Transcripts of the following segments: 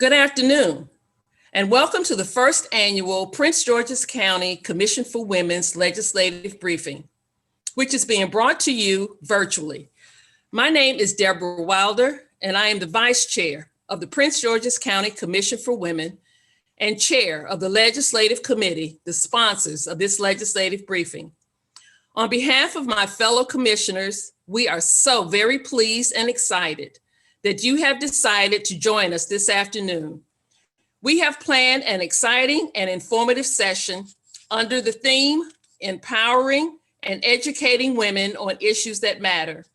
Good afternoon, and welcome to the first annual Prince George's County Commission for Women's Legislative Briefing, which is being brought to you virtually. My name is Deborah Wilder, and I am the Vice Chair of the Prince George's County Commission for Women and Chair of the Legislative Committee, the sponsors of this legislative briefing. On behalf of my fellow commissioners, we are so very pleased and excited that you have decided to join us this afternoon. We have planned an exciting and informative session under the theme, Empowering and Educating Women on Issues That Matter.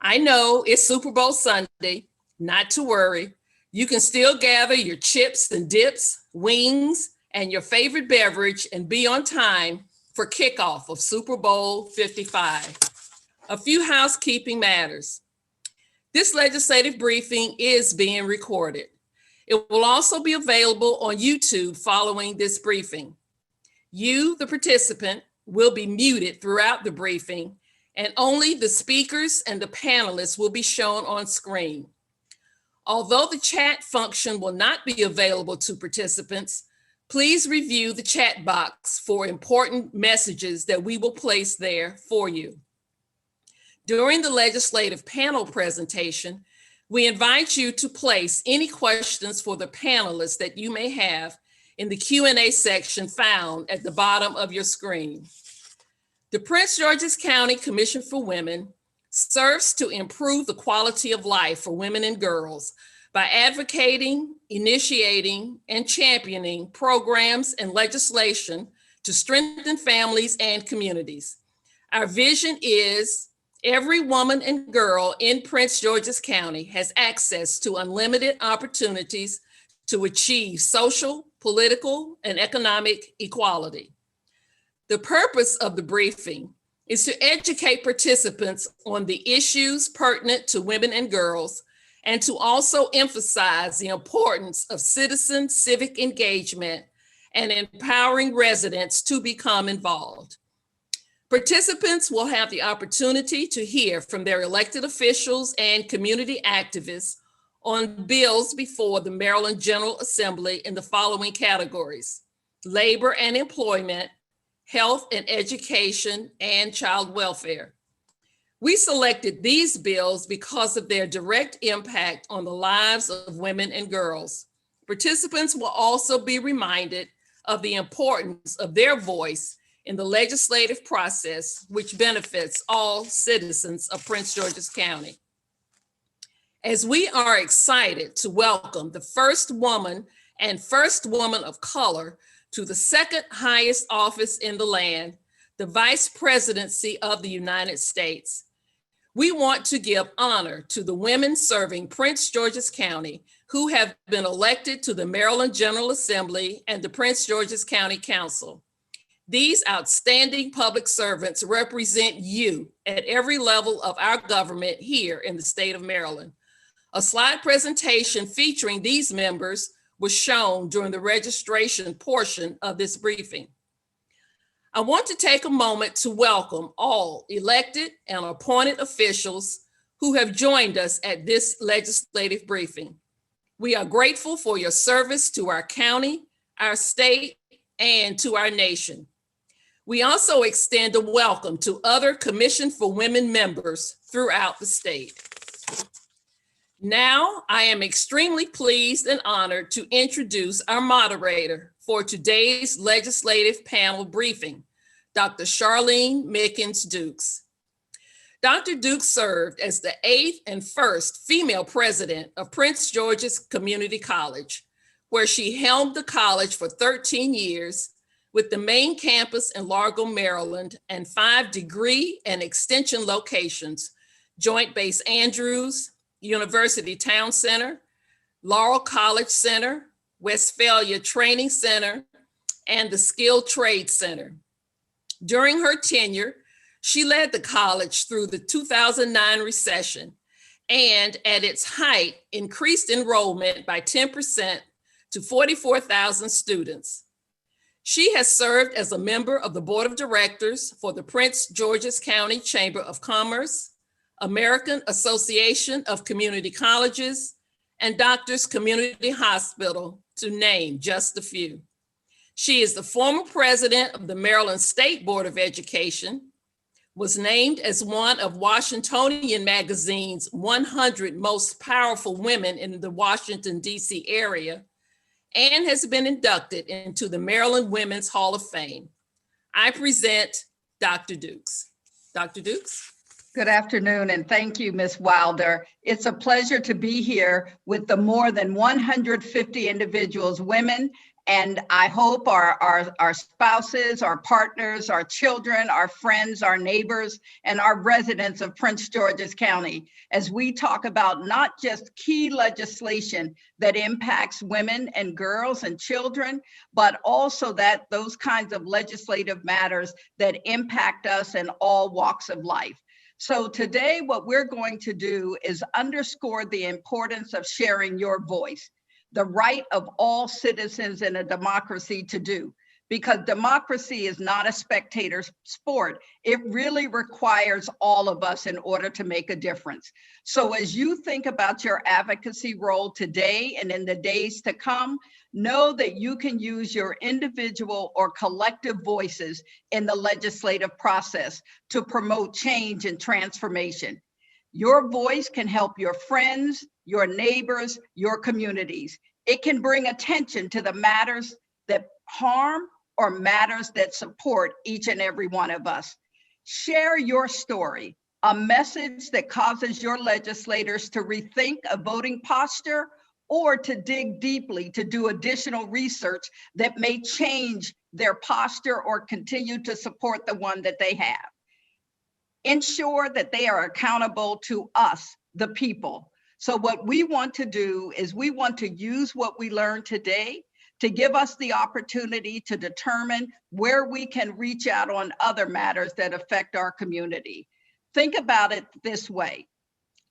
I know it's Super Bowl Sunday, not to worry. You can still gather your chips and dips, wings, and your favorite beverage and be on time for kickoff of Super Bowl 55. A few housekeeping matters. This legislative briefing is being recorded. It will also be available on YouTube following this briefing. You, the participant, will be muted throughout the briefing, and only the speakers and the panelists will be shown on screen. Although the chat function will not be available to participants, please review the chat box for important messages that we will place there for you. During the legislative panel presentation, we invite you to place any questions for the panelists that you may have in the Q&A section found at the bottom of your screen. The Prince George's County Commission for Women serves to improve the quality of life for women and girls by advocating, initiating, and championing programs and legislation to strengthen families and communities. Our vision is every woman and girl in Prince George's County has access to unlimited opportunities to achieve social, political, and economic equality. The purpose of the briefing is to educate participants on the issues pertinent to women and girls, and to also emphasize the importance of citizen civic engagement and empowering residents to become involved. Participants will have the opportunity to hear from their elected officials and community activists on bills before the Maryland General Assembly in the following categories: labor and employment, health and education, and child welfare. We selected these bills because of their direct impact on the lives of women and girls. Participants will also be reminded of the importance of their voice in the legislative process, which benefits all citizens of Prince George's County. As we are excited to welcome the first woman and first woman of color to the second highest office in the land, the Vice Presidency of the United States, we want to give honor to the women serving Prince George's County who have been elected to the Maryland General Assembly and the Prince George's County Council. These outstanding public servants represent you at every level of our government here in the state of Maryland. A slide presentation featuring these members was shown during the registration portion of this briefing. I want to take a moment to welcome all elected and appointed officials who have joined us at this legislative briefing. We are grateful for your service to our county, our state, and to our nation. We also extend a welcome to other Commission for Women members throughout the state. Now, I am extremely pleased and honored to introduce our moderator for today's legislative panel briefing, Dr. Charlene Mickens-Dukes. Dr. Dukes served as the 8th and first female president of Prince George's Community College, where she helmed the college for 13 years, with the main campus in Largo, Maryland, and 5 degree and extension locations: Joint Base Andrews, University Town Center, Laurel College Center, Westphalia Training Center, and the Skilled Trade Center. During her tenure, she led the college through the 2009 recession, and at its height, increased enrollment by 10% to 44,000 students. She has served as a member of the Board of Directors for the Prince George's County Chamber of Commerce, American Association of Community Colleges, and Doctors Community Hospital, to name just a few. She is the former president of the Maryland State Board of Education, was named as one of Washingtonian Magazine's 100 most powerful women in the Washington, D.C. area, and has been inducted into the Maryland Women's Hall of Fame. I present Dr. Dukes. Dr. Dukes? Good afternoon, and thank you, Ms. Wilder. It's a pleasure to be here with the more than 150 individuals, women, and I hope our spouses, our partners, our children, our friends, our neighbors, and our residents of Prince George's County, as we talk about not just key legislation that impacts women and girls and children, but also that those kinds of legislative matters that impact us in all walks of life. So today, what we're going to do is underscore the importance of sharing your voice, the right of all citizens in a democracy to do, because democracy is not a spectator sport. It really requires all of us in order to make a difference. So as you think about your advocacy role today and in the days to come, know that you can use your individual or collective voices in the legislative process to promote change and transformation. Your voice can help your friends, your neighbors, your communities. It can bring attention to the matters that harm or matters that support each and every one of us. Share your story, a message that causes your legislators to rethink a voting posture or to dig deeply to do additional research that may change their posture or continue to support the one that they have. Ensure that they are accountable to us, the people. So what we want to do is we want to use what we learned today to give us the opportunity to determine where we can reach out on other matters that affect our community. Think about it this way.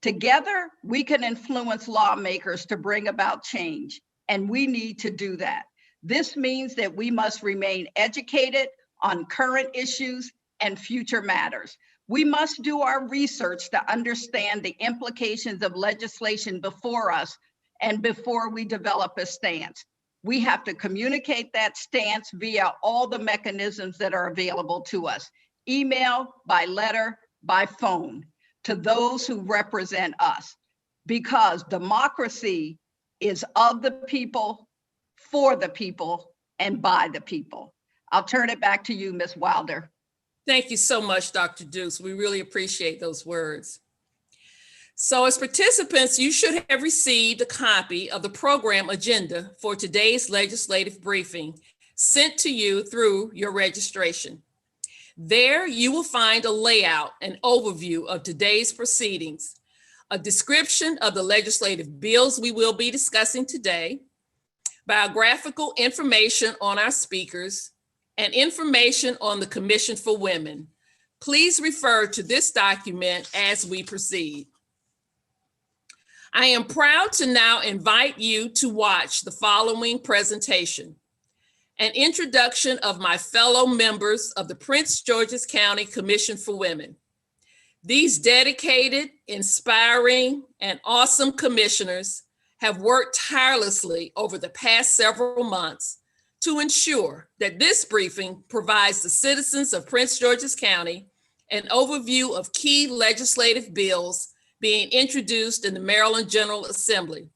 Together, we can influence lawmakers to bring about change, and we need to do that. This means that we must remain educated on current issues and future matters. We must do our research to understand the implications of legislation before us and before we develop a stance. We have to communicate that stance via all the mechanisms that are available to us, email, by letter, by phone, to those who represent us, because democracy is of the people, for the people, and by the people. I'll turn it back to you, Ms. Wilder. Thank you so much, Dr. Dukes. We really appreciate those words. So as participants, you should have received a copy of the program agenda for today's legislative briefing sent to you through your registration. There you will find a layout and overview of today's proceedings, a description of the legislative bills we will be discussing today, biographical information on our speakers, and information on the Commission for Women. Please refer to this document as we proceed. I am proud to now invite you to watch the following presentation, an introduction of my fellow members of the Prince George's County Commission for Women. These dedicated, inspiring, and awesome commissioners have worked tirelessly over the past several months to ensure that this briefing provides the citizens of Prince George's County an overview of key legislative bills being introduced in the Maryland General Assembly,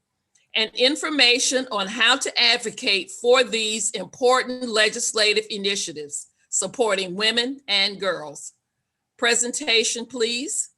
and information on how to advocate for these important legislative initiatives supporting women and girls. Presentation, please.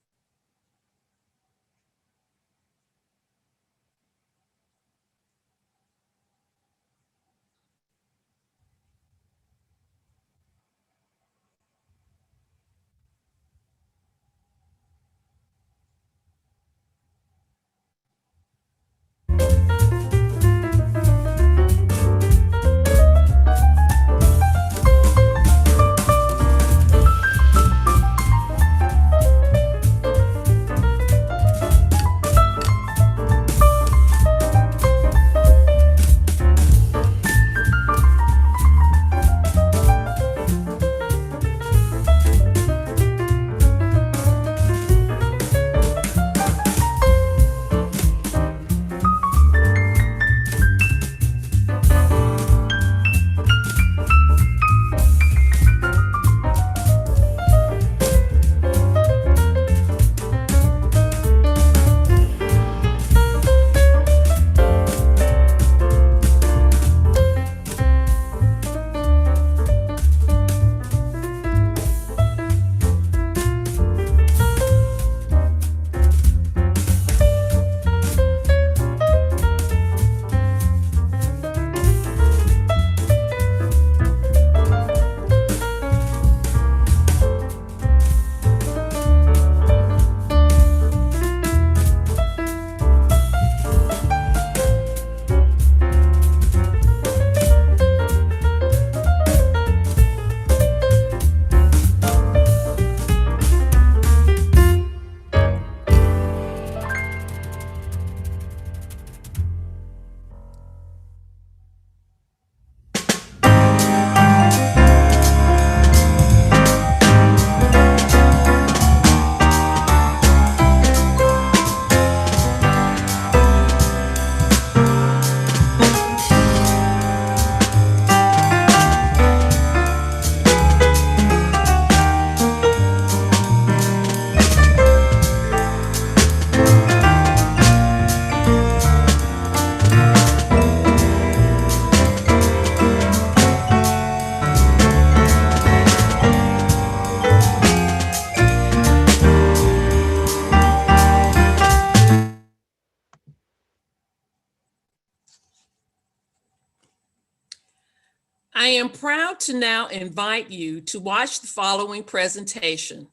I am proud to now invite you to watch the following presentation,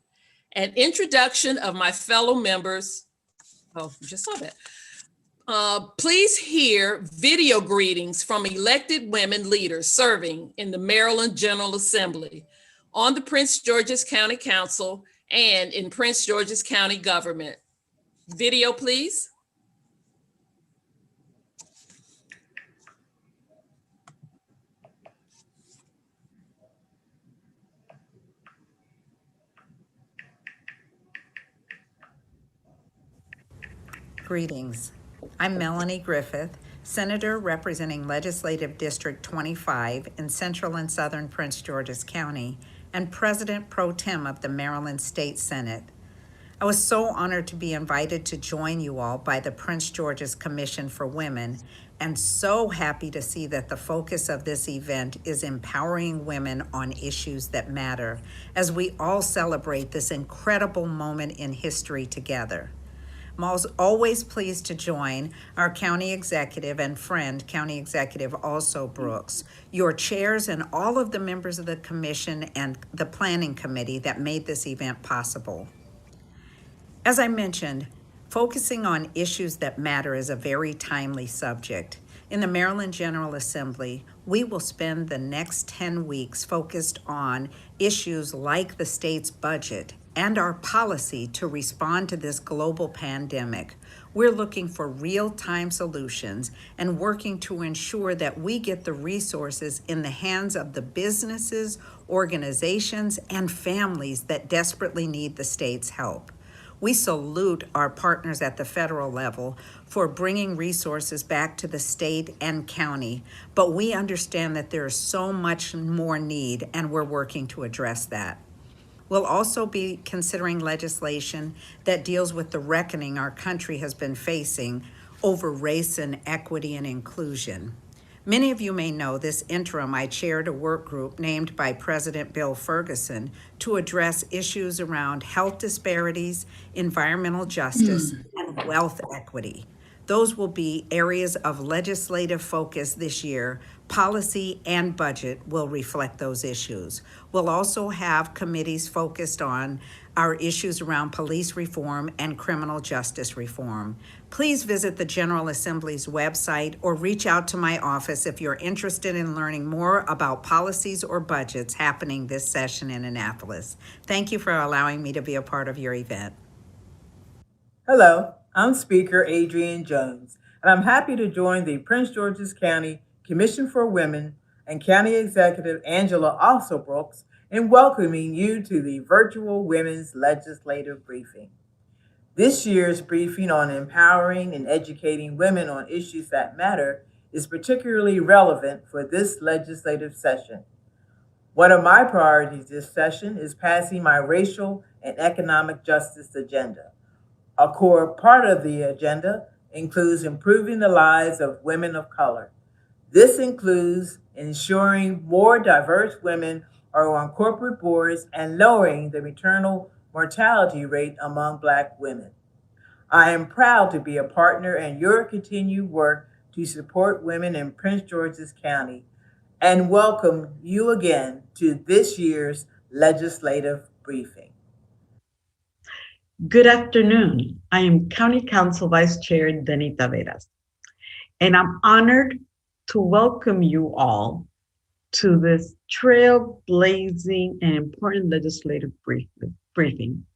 an introduction of my fellow members. Oh, you just saw that. Please hear video greetings from elected women leaders serving in the Maryland General Assembly, on the Prince George's County Council, and in Prince George's County government. Video, please. Greetings. I'm Melanie Griffith, Senator representing Legislative District 25 in Central and Southern Prince George's County and President Pro Tem of the Maryland State Senate. I was so honored to be invited to join you all by the Prince George's Commission for Women, and so happy to see that the focus of this event is empowering women on issues that matter as we all celebrate this incredible moment in history together. I'm always pleased to join our county executive and friend, County Executive Also Brooks, your chairs, and all of the members of the commission and the planning committee that made this event possible. As I mentioned, focusing on issues that matter is a very timely subject. In the Maryland General Assembly, we will spend the next 10 weeks focused on issues like the state's budget and our policy to respond to this global pandemic. We're looking for real-time solutions and working to ensure that we get the resources in the hands of the businesses, organizations, and families that desperately need the state's help. We salute our partners at the federal level for bringing resources back to the state and county, but we understand that there is so much more need, and we're working to address that. We'll also be considering legislation that deals with the reckoning our country has been facing over race and equity and inclusion. Many of you may know this interim I chaired a work group named by President Bill Ferguson to address issues around health disparities, environmental justice, and wealth equity. Those will be areas of legislative focus this year. Policy and budget will reflect those issues. We'll also have committees focused on our issues around police reform and criminal justice reform. Please visit the General Assembly's website or reach out to my office if you're interested in learning more about policies or budgets happening this session in Annapolis. Thank you for allowing me to be a part of your event. Hello, I'm Speaker Adrian Jones, and I'm happy to join the Prince George's County Commission for Women and County Executive Angela Also Brooks in welcoming you to the virtual Women's Legislative Briefing. This year's briefing on empowering and educating women on issues that matter is particularly relevant for this legislative session. One of my priorities this session is passing my racial and economic justice agenda. A core part of the agenda includes improving the lives of women of color. This includes ensuring more diverse women are on corporate boards and lowering the maternal mortality rate among Black women. I am proud to be a partner in your continued work to support women in Prince George's County and welcome you again to this year's legislative briefing. Good afternoon. I am County Council Vice Chair Danavedas, and I'm honored to welcome you all to this trailblazing and important legislative briefing.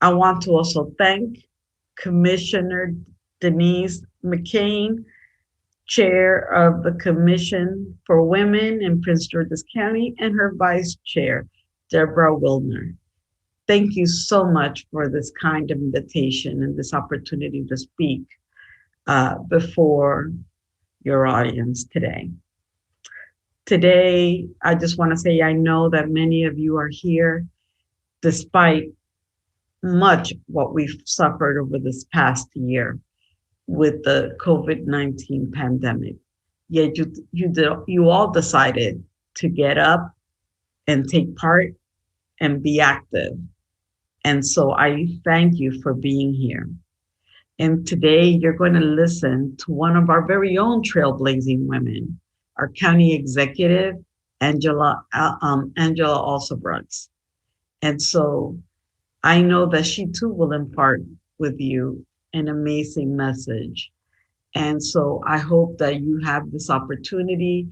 I want to also thank Commissioner Denise Mccain, Chair of the Commission for Women in Prince George's County, and her Vice Chair, Deborah Wilner. Thank you so much for this kind of invitation and this opportunity to speak before your audience today. Today, I just want to say I know that many of you are here despite much what we've suffered over this past year with the COVID-19 pandemic. Yet you all decided to get up and take part and be active. And so I thank you for being here. And today you're going to listen to one of our very own trailblazing women, our county executive, Angela also Brooks. And so I know that she too will impart with you an amazing message. And so I hope that you have this opportunity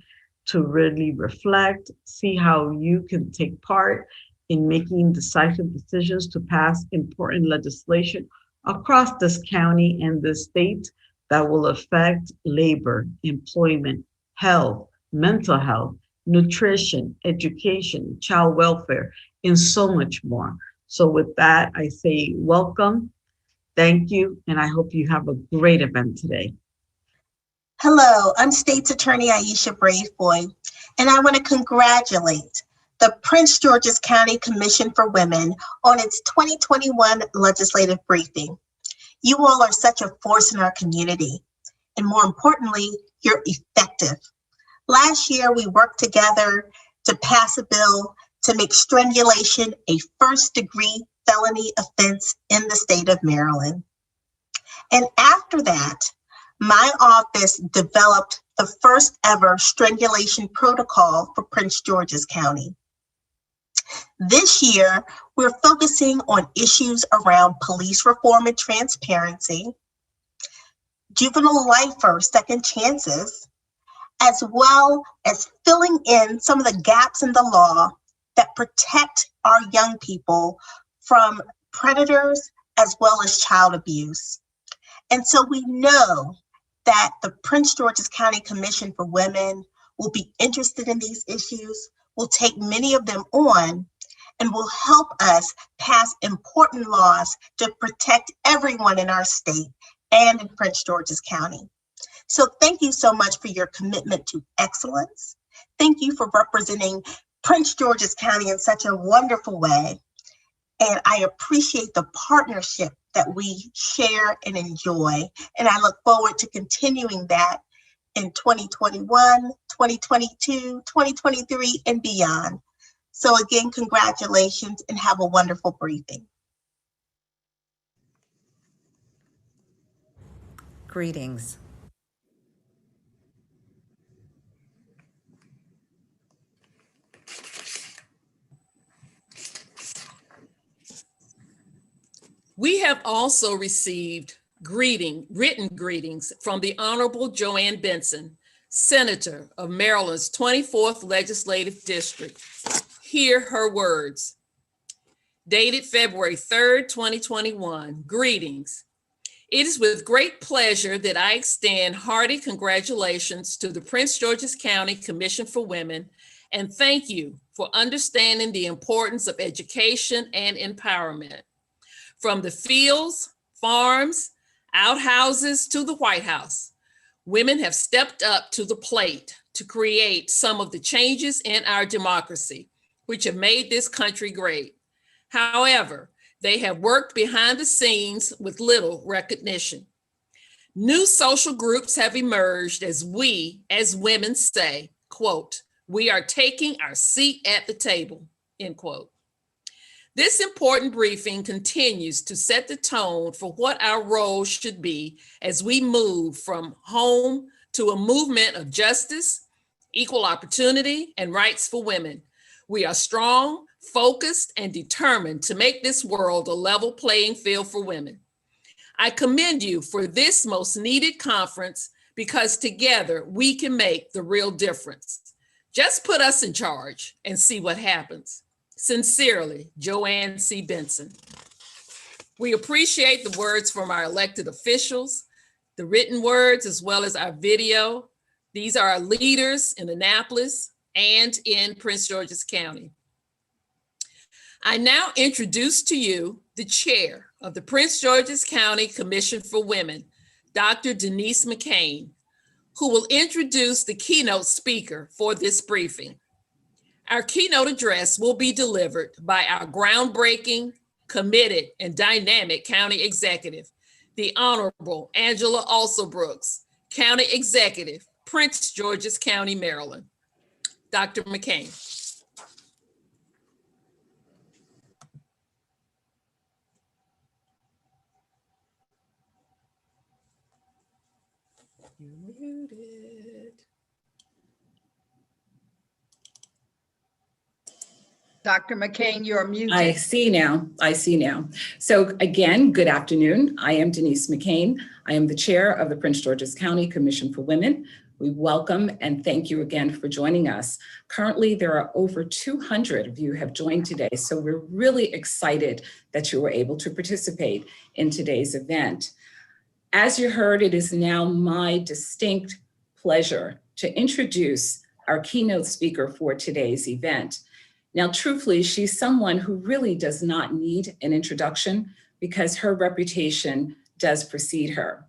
to really reflect, see how you can take part in making decisive decisions to pass important legislation across this county and this state that will affect labor, employment, health, mental health, nutrition, education, child welfare, and so much more. So with that, I say welcome, thank you, and I hope you have a great event today. Hello, I'm State's Attorney Aisha Braithboy, and I want to congratulate the Prince George's County Commission for Women on its 2021 legislative briefing. You all are such a force in our community, and more importantly, you're effective. Last year, we worked together to pass a bill to make strangulation a first-degree felony offense in the state of Maryland. And after that, my office developed the first ever strangulation protocol for Prince George's County. This year, we're focusing on issues around police reform and transparency, juvenile lifer second chances, as well as filling in some of the gaps in the law that protect our young people from predators as well as child abuse. And so we know that the Prince George's County Commission for Women will be interested in these issues, will take many of them on, and will help us pass important laws to protect everyone in our state and in Prince George's County. So thank you so much for your commitment to excellence. Thank you for representing Prince George's County in such a wonderful way. And I appreciate the partnership that we share and enjoy. And I look forward to continuing that in 2021, 2022, 2023, and beyond. So again, congratulations and have a wonderful briefing. Greetings. We have also received written greetings from the Honorable Joanne Benson, Senator of Maryland's 24th Legislative District. Hear her words. Dated February 3rd, 2021. Greetings. It is with great pleasure that I extend hearty congratulations to the Prince George's County Commission for Women and thank you for understanding the importance of education and empowerment. From the fields, farms, outhouses to the White House, women have stepped up to the plate to create some of the changes in our democracy, which have made this country great. However, they have worked behind the scenes with little recognition. New social groups have emerged as we, as women say, quote, "We are taking our seat at the table," end quote. This important briefing continues to set the tone for what our role should be as we move from home to a movement of justice, equal opportunity, and rights for women. We are strong, focused, and determined to make this world a level playing field for women. I commend you for this most needed conference because together we can make the real difference. Just put us in charge and see what happens. Sincerely, Joanne C. Benson. We appreciate the words from our elected officials, the written words, as well as our video. These are our leaders in Annapolis and in Prince George's County. I now introduce to you the chair of the Prince George's County Commission for Women, Dr. Denise Mccain, who will introduce the keynote speaker for this briefing. Our keynote address will be delivered by our groundbreaking, committed, and dynamic county executive, the Honorable Angela Brooks, County Executive, Prince George's County, Maryland. Dr. McCain. You're muted. Dr. McCain, you're muted. I see now. So again, good afternoon. I am Denise McCain. I am the chair of the Prince George's County Commission for Women. We welcome and thank you again for joining us. Currently, there are over 200 of you have joined today, so we're really excited that you were able to participate in today's event. As you heard, it is now my distinct pleasure to introduce our keynote speaker for today's event. Now, truthfully, she's someone who really does not need an introduction because her reputation does precede her.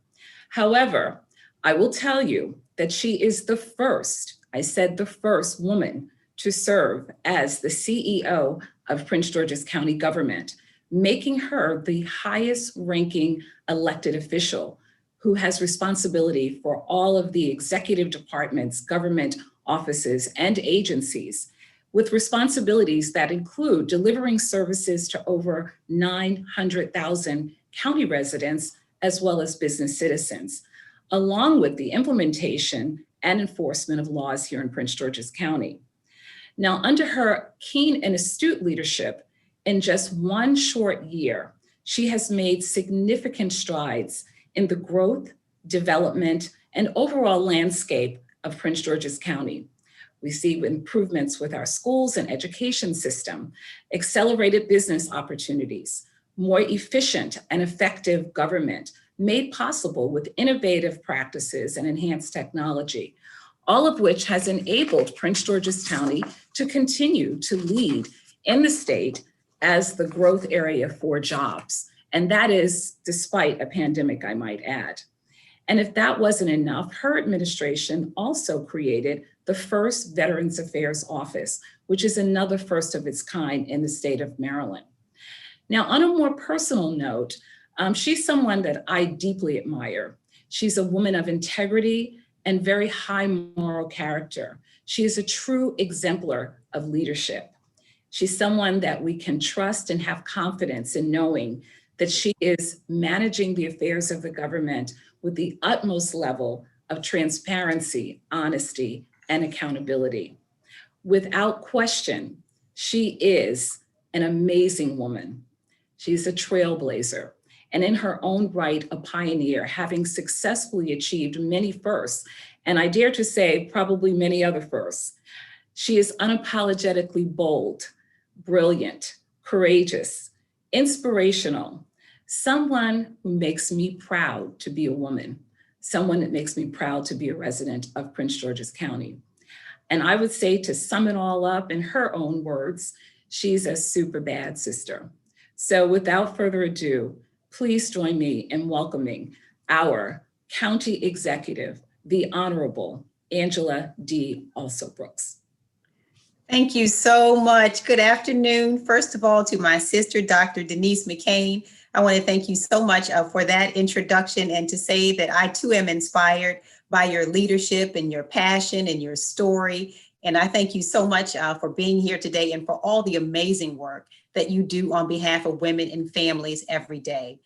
However, I will tell you that she is the first, I said the first woman to serve as the CEO of Prince George's County government, making her the highest ranking elected official who has responsibility for all of the executive departments, government offices, and agencies, with responsibilities that include delivering services to over 900,000 county residents, as well as business citizens, along with the implementation and enforcement of laws here in Prince George's County. Now, under her keen and astute leadership, in just one short year, she has made significant strides in the growth, development, and overall landscape of Prince George's County. We see improvements with our schools and education system, accelerated business opportunities, more efficient and effective government made possible with innovative practices and enhanced technology, all of which has enabled Prince George's County to continue to lead in the state as the growth area for jobs. And that is despite a pandemic, I might add. And if that wasn't enough, her administration also created the first Veterans Affairs Office, which is another first of its kind in the state of Maryland. Now, on a more personal note, she's someone that I deeply admire. She's a woman of integrity and very high moral character. She is a true exemplar of leadership. She's someone that we can trust and have confidence in knowing that she is managing the affairs of the government with the utmost level of transparency, honesty, and accountability. Without question, she is an amazing woman. She's a trailblazer, and in her own right, a pioneer, having successfully achieved many firsts, and I dare to say probably many other firsts. She is unapologetically bold, brilliant, courageous, inspirational, someone who makes me proud to be a woman, someone that makes me proud to be a resident of Prince George's County. And I would say, to sum it all up in her own words, she's a super bad sister. So without further ado, please join me in welcoming our County Executive, the Honorable Angela D. Alsobrooks. Thank you so much. Good afternoon. First of all, to my sister, Dr. Denise McCain, I want to thank you so much for that introduction, and to say that I too am inspired by your leadership and your passion and your story. And I thank you so much for being here today and for all the amazing work that you do on behalf of women and families every day.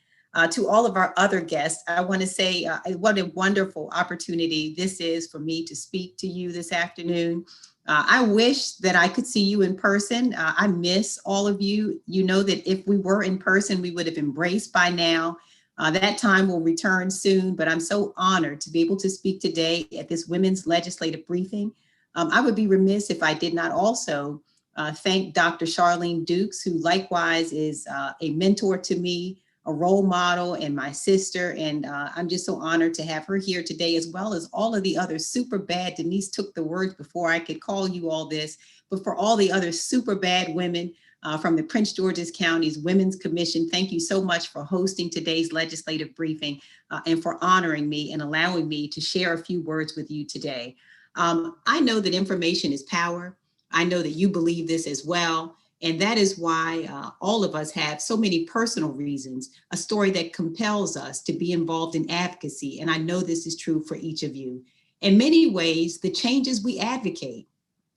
To all of our other guests, I want to say what a wonderful opportunity this is for me to speak to you this afternoon. I wish that I could see you in person. I miss all of you. You know that if we were in person, we would have embraced by now. That time will return soon, but I'm so honored to be able to speak today at this Women's Legislative Briefing. I would be remiss if I did not also thank Dr. Charlene Dukes, who likewise is a mentor to me, a role model, and my sister. And I'm just so honored to have her here today, as well as all of the other super bad, Denise took the words before I could call you all this, but for all the other super bad women from the Prince George's County's Women's Commission, thank you so much for hosting today's legislative briefing and for honoring me and allowing me to share a few words with you today. I know that information is power. I know that you believe this as well. And that is why all of us have so many personal reasons, a story that compels us to be involved in advocacy. And I know this is true for each of you. In many ways, the changes we advocate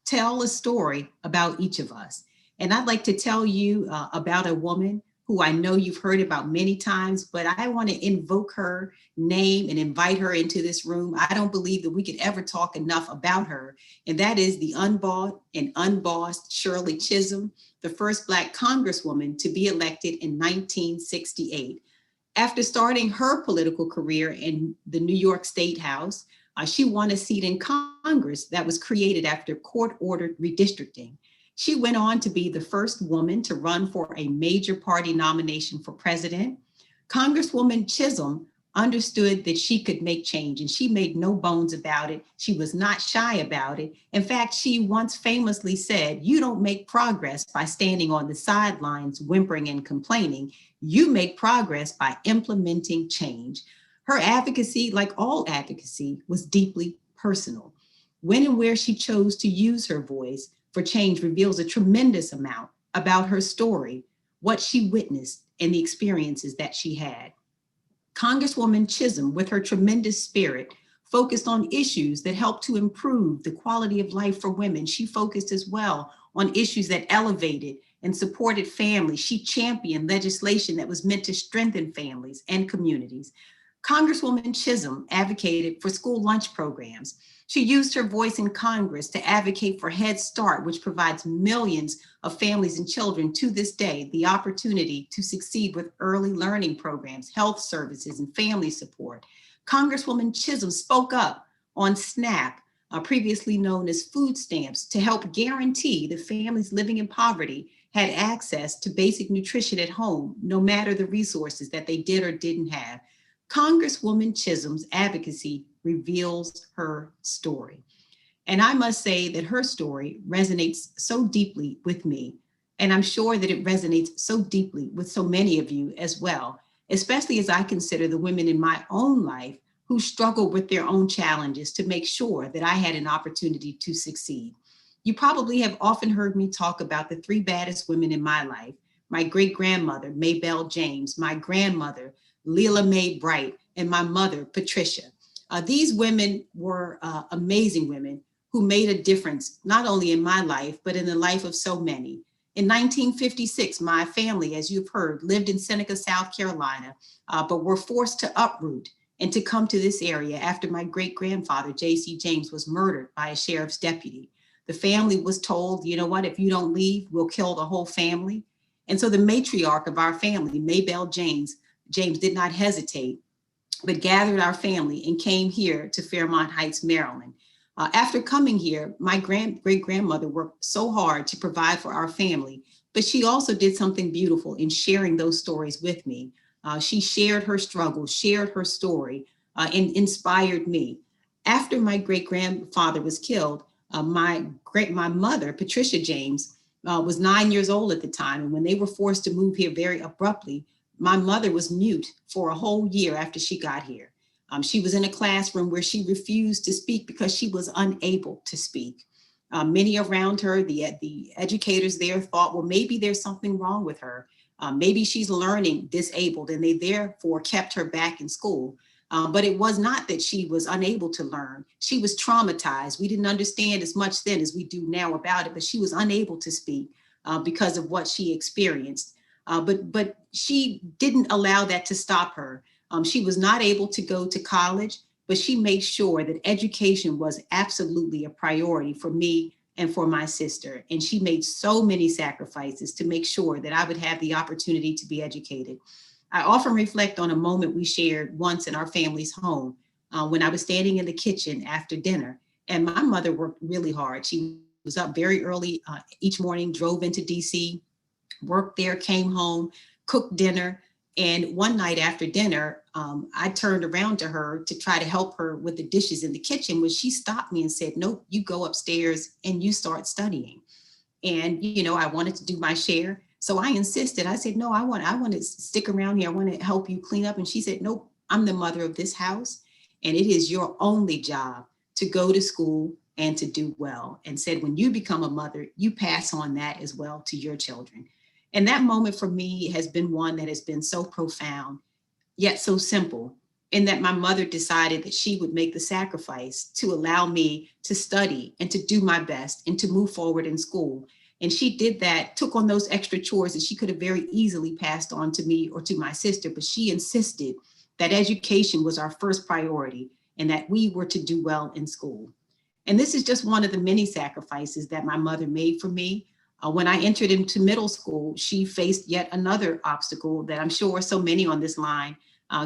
tell a story about each of us. And I'd like to tell you about a woman who I know you've heard about many times, but I want to invoke her name and invite her into this room. I don't believe that we could ever talk enough about her. And that is the Unbought and Unbossed Shirley Chisholm, the first Black Congresswoman to be elected in 1968. After starting her political career in the New York State House, she won a seat in Congress that was created after court-ordered redistricting. She went on to be the first woman to run for a major party nomination for president. Congresswoman Chisholm understood that she could make change, and she made no bones about it. She was not shy about it. In fact, she once famously said, "You don't make progress by standing on the sidelines, whimpering and complaining. You make progress by implementing change." Her advocacy, like all advocacy, was deeply personal. When and where she chose to use her voice for change reveals a tremendous amount about her story, what she witnessed, and the experiences that she had. Congresswoman Chisholm, with her tremendous spirit, focused on issues that helped to improve the quality of life for women. She focused as well on issues that elevated and supported families. She championed legislation that was meant to strengthen families and communities. Congresswoman Chisholm advocated for school lunch programs. She used her voice in Congress to advocate for Head Start, which provides millions of families and children to this day the opportunity to succeed with early learning programs, health services, and family support. Congresswoman Chisholm spoke up on SNAP, previously known as food stamps, to help guarantee that families living in poverty had access to basic nutrition at home, no matter the resources that they did or didn't have. Congresswoman Chisholm's advocacy reveals her story. And I must say that her story resonates so deeply with me. And I'm sure that it resonates so deeply with so many of you as well, especially as I consider the women in my own life who struggle with their own challenges to make sure that I had an opportunity to succeed. You probably have often heard me talk about the three baddest women in my life: my great-grandmother, Maybelle James, my grandmother, Leela Mae Bright, and my mother, Patricia. These women were amazing women who made a difference, not only in my life, but in the life of so many. In 1956, my family, as you've heard, lived in Seneca, South Carolina, but were forced to uproot and to come to this area after my great-grandfather, J.C. James, was murdered by a sheriff's deputy. The family was told, you know what, if you don't leave, we'll kill the whole family. And so the matriarch of our family, Maybelle James did not hesitate, but gathered our family and came here to Fairmont Heights, Maryland. After coming here, my great-grandmother worked so hard to provide for our family, but she also did something beautiful in sharing those stories with me. She shared her struggle, shared her story, and inspired me. After my great-grandfather was killed, my mother, Patricia James, was 9 years old at the time. And when they were forced to move here very abruptly, my mother was mute for a whole year after she got here. She was in a classroom where she refused to speak because she was unable to speak. Many around her, the educators there thought, well, maybe there's something wrong with her. Maybe she's learning disabled, and they therefore kept her back in school. But it was not that she was unable to learn. She was traumatized. We didn't understand as much then as we do now about it, but she was unable to speak because of what she experienced. But she didn't allow that to stop her. She was not able to go to college, but she made sure that education was absolutely a priority for me and for my sister. And she made so many sacrifices to make sure that I would have the opportunity to be educated. I often reflect on a moment we shared once in our family's home when I was standing in the kitchen after dinner, and my mother worked really hard. She was up very early each morning, drove into DC, worked there, came home, cooked dinner. And one night after dinner, I turned around to her to try to help her with the dishes in the kitchen, when she stopped me and said, "Nope, you go upstairs and you start studying." And, you know, I wanted to do my share. So I insisted. I said, "No, I want to stick around here. I want to help you clean up." And she said, "Nope, I'm the mother of this house, and it is your only job to go to school and to do well." And said, when you become a mother, you pass on that as well to your children. And that moment for me has been one that has been so profound, yet so simple, in that my mother decided that she would make the sacrifice to allow me to study and to do my best and to move forward in school. And she did that, took on those extra chores that she could have very easily passed on to me or to my sister, but she insisted that education was our first priority and that we were to do well in school. And this is just one of the many sacrifices that my mother made for me. When I entered into middle school, she faced yet another obstacle that I'm sure so many on this line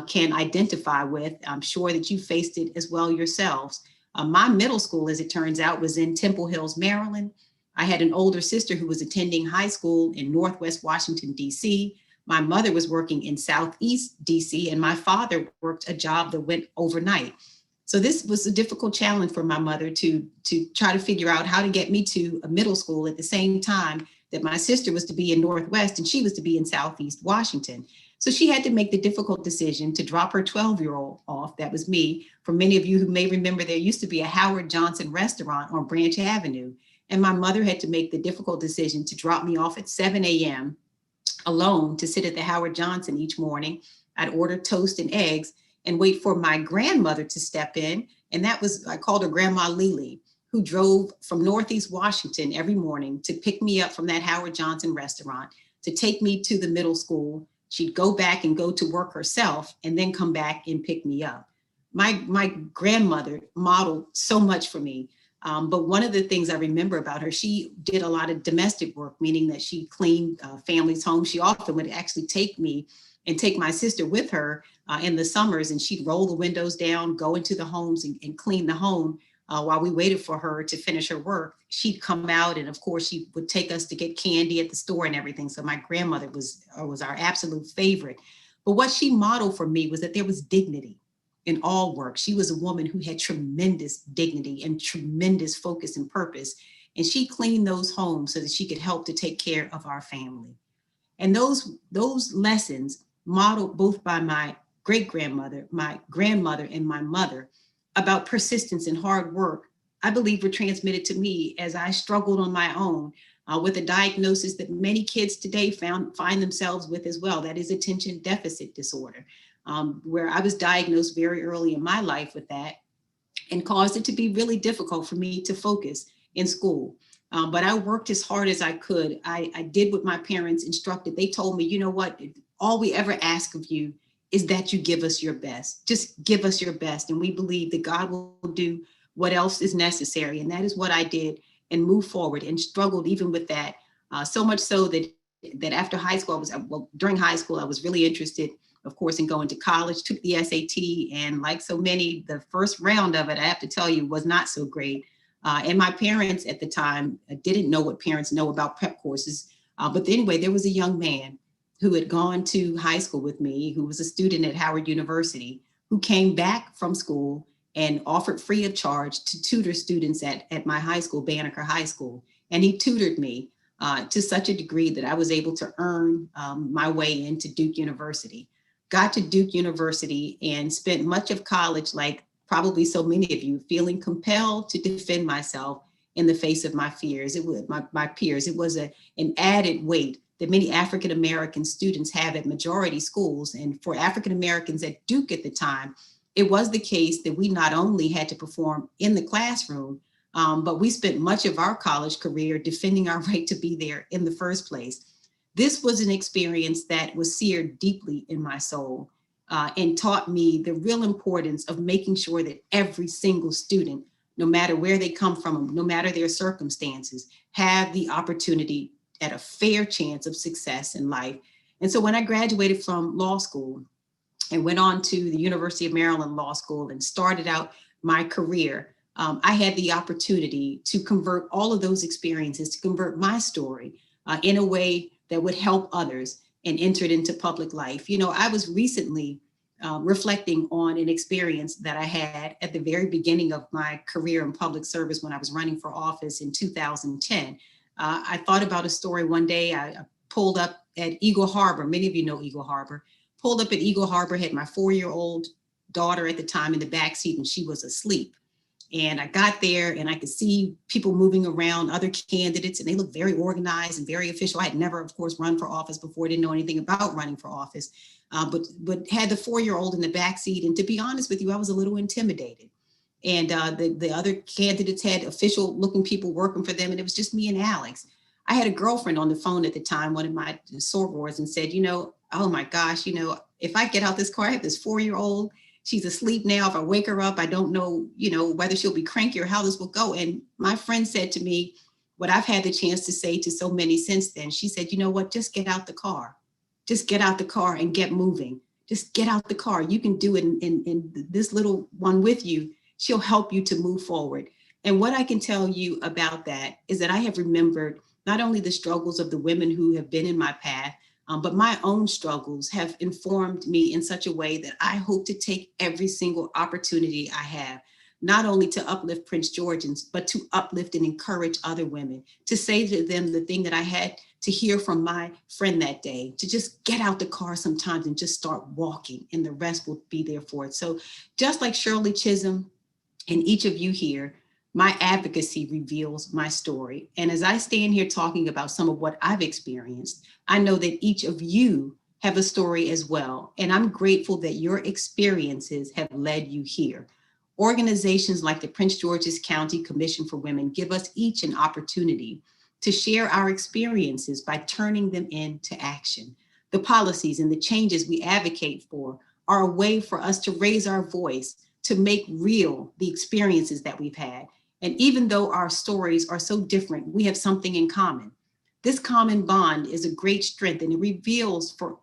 can identify with. I'm sure that you faced it as well yourselves. My middle school, as it turns out, was in Temple Hills, Maryland. I had an older sister who was attending high school in Northwest Washington, D.C. My mother was working in Southeast D.C., and my father worked a job that went overnight. So this was a difficult challenge for my mother to try to figure out how to get me to a middle school at the same time that my sister was to be in Northwest and she was to be in Southeast Washington. So she had to make the difficult decision to drop her 12-year-old off. That was me. For many of you who may remember, there used to be a Howard Johnson restaurant on Branch Avenue. And my mother had to make the difficult decision to drop me off at 7 a.m. alone to sit at the Howard Johnson each morning. I'd order toast and eggs and wait for my grandmother to step in. And that was, I called her Grandma Lily, who drove from Northeast Washington every morning to pick me up from that Howard Johnson restaurant, to take me to the middle school. She'd go back and go to work herself and then come back and pick me up. My grandmother modeled so much for me. But one of the things I remember about her, she did a lot of domestic work, meaning that she cleaned families' homes. She often would actually take me and take my sister with her in the summers, and she'd roll the windows down, go into the homes and clean the home while we waited for her to finish her work. She'd come out, and of course she would take us to get candy at the store and everything. So my grandmother was our absolute favorite. But what she modeled for me was that there was dignity in all work. She was a woman who had tremendous dignity and tremendous focus and purpose. And she cleaned those homes so that she could help to take care of our family. And those lessons modeled both by my great-grandmother, my grandmother, and my mother about persistence and hard work, I believe were transmitted to me as I struggled on my own with a diagnosis that many kids today find themselves with as well. That is attention deficit disorder, where I was diagnosed very early in my life with that and caused it to be really difficult for me to focus in school. But I worked as hard as I could. I did what my parents instructed. They told me, you know what, all we ever ask of you is that you give us your best. Just give us your best. And we believe that God will do what else is necessary. And that is what I did, and moved forward and struggled even with that. So much so that after high school, during high school, I was really interested, of course, in going to college, took the SAT. And like so many, the first round of it, I have to tell you, was not so great. And my parents at the time didn't know what parents know about prep courses. But anyway, there was a young man who had gone to high school with me, who was a student at Howard University, who came back from school and offered free of charge to tutor students at my high school, Banneker High School. And he tutored me to such a degree that I was able to earn my way into Duke University. Got to Duke University and spent much of college, like probably so many of you, feeling compelled to defend myself in the face of my fears. It was my peers. It was an added weight that many African-American students have at majority schools. And for African-Americans at Duke at the time, it was the case that we not only had to perform in the classroom, but we spent much of our college career defending our right to be there in the first place. This was an experience that was seared deeply in my soul and taught me the real importance of making sure that every single student, no matter where they come from, no matter their circumstances, have the opportunity at a fair chance of success in life. And so when I graduated from law school and went on to the University of Maryland Law School and started out my career, I had the opportunity to convert all of those experiences, to convert my story in a way that would help others and enter it into public life. You know, I was recently reflecting on an experience that I had at the very beginning of my career in public service when I was running for office in 2010. I thought about a story one day. I pulled up at Eagle Harbor. Many of you know Eagle Harbor. Pulled up at Eagle Harbor, had my 4-year-old daughter at the time in the backseat, and she was asleep. And I got there and I could see people moving around, other candidates, and they looked very organized and very official. I had never, of course, run for office before, didn't know anything about running for office, but had the 4-year-old in the backseat. And to be honest with you, I was a little intimidated. And the other candidates had official looking people working for them. And it was just me and Alex. I had a girlfriend on the phone at the time, one of my sorors, and said, you know, oh my gosh, you know, if I get out this car, I have this 4-year-old, she's asleep now. If I wake her up, I don't know, you know, whether she'll be cranky or how this will go. And my friend said to me, what I've had the chance to say to so many since then, she said, you know what, just get out the car. Just get out the car and get moving. Just get out the car. You can do it in this little one with you. She'll help you to move forward. And what I can tell you about that is that I have remembered not only the struggles of the women who have been in my path, but my own struggles have informed me in such a way that I hope to take every single opportunity I have, not only to uplift Prince Georgians, but to uplift and encourage other women, to say to them the thing that I had to hear from my friend that day, to just get out the car sometimes and just start walking, and the rest will be there for it. So just like Shirley, Chisholm, and each of you here, my advocacy reveals my story. And as I stand here talking about some of what I've experienced, I know that each of you have a story as well. And I'm grateful that your experiences have led you here. Organizations like the Prince George's County Commission for Women give us each an opportunity to share our experiences by turning them into action. The policies and the changes we advocate for are a way for us to raise our voice, to make real the experiences that we've had. And even though our stories are so different, we have something in common. This common bond is a great strength, and it reveals for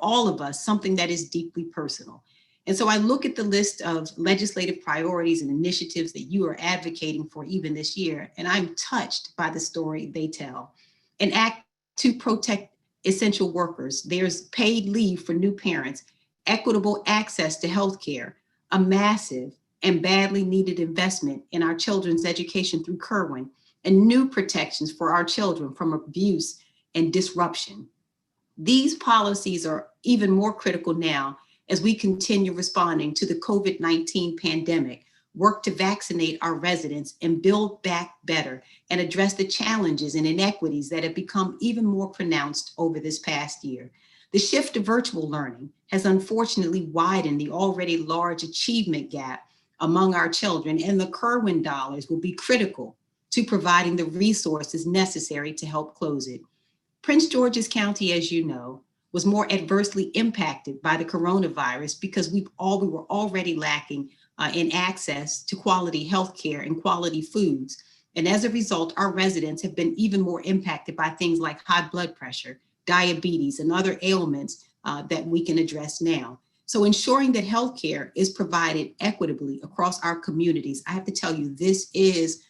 all of us, something that is deeply personal. And so I look at the list of legislative priorities and initiatives that you are advocating for even this year, and I'm touched by the story they tell. An act to protect essential workers. There's paid leave for new parents, equitable access to healthcare, a massive and badly needed investment in our children's education through Kerwin, and new protections for our children from abuse and disruption. These policies are even more critical now as we continue responding to the COVID-19 pandemic, work to vaccinate our residents and build back better, and address the challenges and inequities that have become even more pronounced over this past year. The shift to virtual learning has unfortunately widened the already large achievement gap among our children, and the Kerwin dollars will be critical to providing the resources necessary to help close it. Prince George's County, as you know, was more adversely impacted by the coronavirus because we were already lacking in access to quality healthcare and quality foods. And as a result, our residents have been even more impacted by things like high blood pressure, diabetes, and other ailments that we can address now. So ensuring that healthcare is provided equitably across our communities, I have to tell you, this is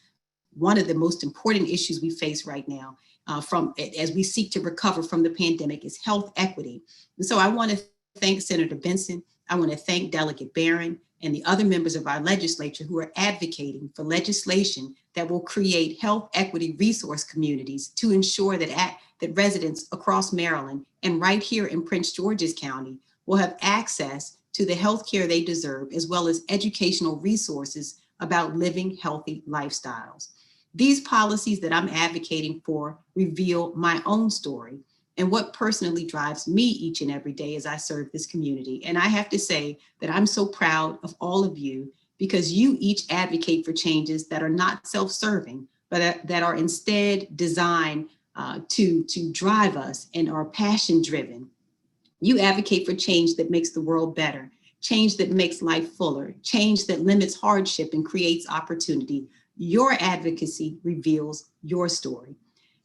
one of the most important issues we face right now. As we seek to recover from the pandemic, is health equity. And so I want to thank Senator Benson. I want to thank Delegate Barron and the other members of our legislature who are advocating for legislation that will create health equity resource communities to ensure that residents across Maryland and right here in Prince George's County will have access to the health care they deserve, as well as educational resources about living healthy lifestyles. These policies that I'm advocating for reveal my own story and what personally drives me each and every day as I serve this community. And I have to say that I'm so proud of all of you, because you each advocate for changes that are not self-serving, but that are instead designed to drive us and are passion-driven. You advocate for change that makes the world better, change that makes life fuller, change that limits hardship and creates opportunity. Your advocacy reveals your story.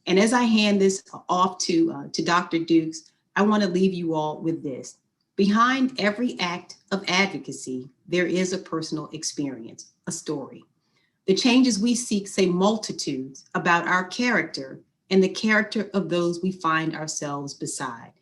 And as I hand this off to Dr. Dukes, I want to leave you all with this. Behind every act of advocacy, there is a personal experience, a story. The changes we seek say multitudes about our character and the character of those we find ourselves beside.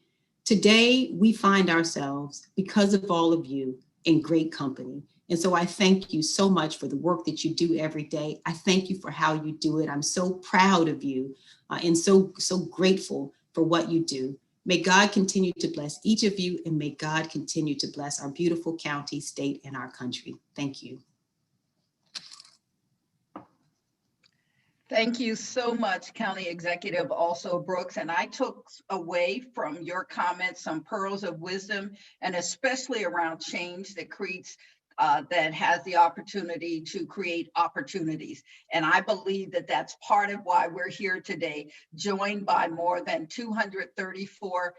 Today, we find ourselves, because of all of you, in great company. And so I thank you so much for the work that you do every day. I thank you for how you do it. I'm so proud of you and so grateful for what you do. May God continue to bless each of you, and may God continue to bless our beautiful county, state, and our country. Thank you. Thank you so much, County Executive Also Brooks. And I took away from your comments some pearls of wisdom, and especially around change that creates that has the opportunity to create opportunities. And I believe that that's part of why we're here today, joined by more than 234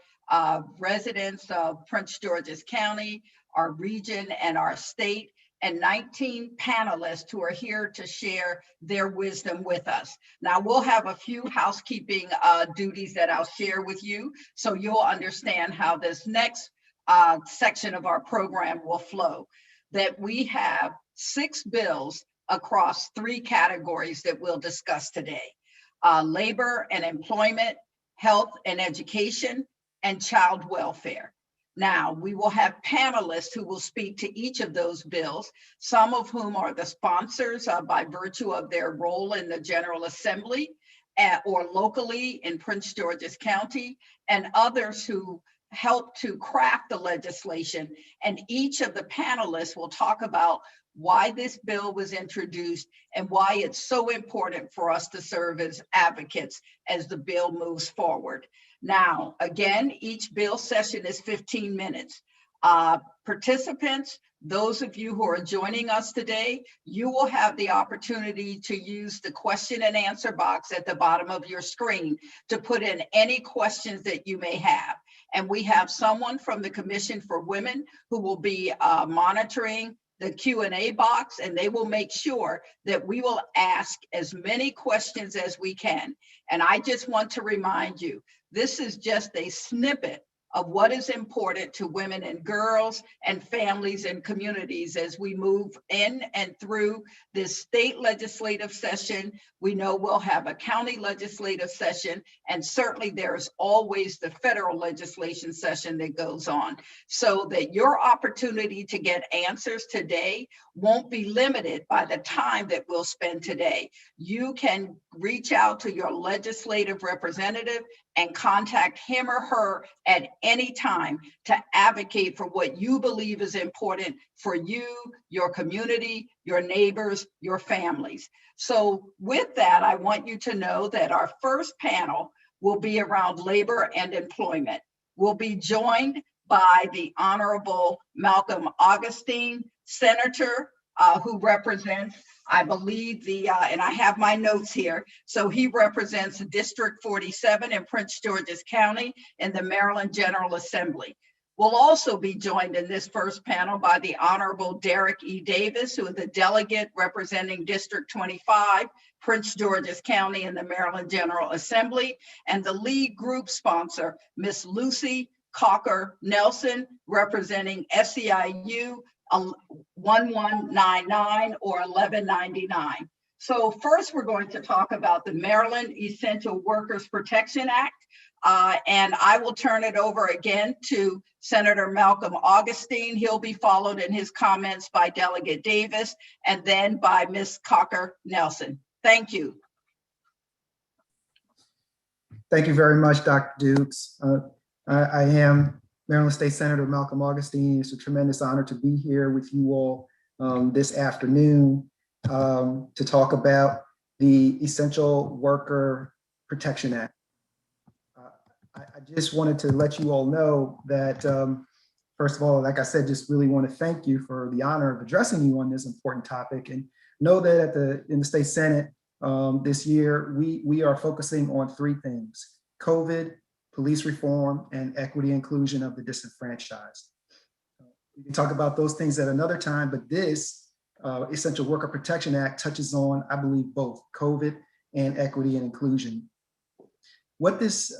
residents of Prince George's County, our region, and our state. and 19 panelists who are here to share their wisdom with us. Now, we'll have a few housekeeping duties that I'll share with you, so you'll understand how this next section of our program will flow. That we have 6 bills across 3 categories that we'll discuss today: labor and employment, health and education, and child welfare. Now, we will have panelists who will speak to each of those bills, some of whom are the sponsors by virtue of their role in the General Assembly or locally in Prince George's County, and others who help to craft the legislation. And each of the panelists will talk about why this bill was introduced and why it's so important for us to serve as advocates as the bill moves forward. Now, again, each bill session is 15 minutes. Participants, those of you who are joining us today, you will have the opportunity to use the question and answer box at the bottom of your screen to put in any questions that you may have. And we have someone from the Commission for Women who will be monitoring the Q&A box, and they will make sure that we will ask as many questions as we can. And I just want to remind you, this is just a snippet of what is important to women and girls and families and communities as we move in and through this state legislative session. We know we'll have a county legislative session, and certainly there's always the federal legislation session that goes on, so that your opportunity to get answers today won't be limited by the time that we'll spend today. You can reach out to your legislative representative and contact him or her at any time to advocate for what you believe is important for you, your community, your neighbors, your families. So with that, I want you to know that our first panel will be around labor and employment. We'll be joined by the Honorable Malcolm Augustine, Senator, who represents, I believe, and I have my notes here. So he represents District 47 in Prince George's County in the Maryland General Assembly. We'll also be joined in this first panel by the Honorable Derrick E. Davis, who is the delegate representing District 25, Prince George's County in the Maryland General Assembly, and the lead group sponsor, Miss Lucy Cocker Nelson, representing SEIU 1199 or 1199. So first, we're going to talk about the Maryland Essential Workers Protection Act. And I will turn it over again to Senator Malcolm Augustine. He'll be followed in his comments by Delegate Davis and then by Ms. Cocker Nelson. Thank you. Thank you very much, Dr. Dukes. I am Maryland State Senator Malcolm Augustine. It's a tremendous honor to be here with you all this afternoon to talk about the Essential Worker Protection Act. I just wanted to let you all know that, first of all, like I said, just really want to thank you for the honor of addressing you on this important topic, and know that in the state Senate this year, we are focusing on 3 things: COVID, police reform, and equity inclusion of the disenfranchised. We can talk about those things at another time, but this Essential Worker Protection Act touches on, I believe, both COVID and equity and inclusion. What this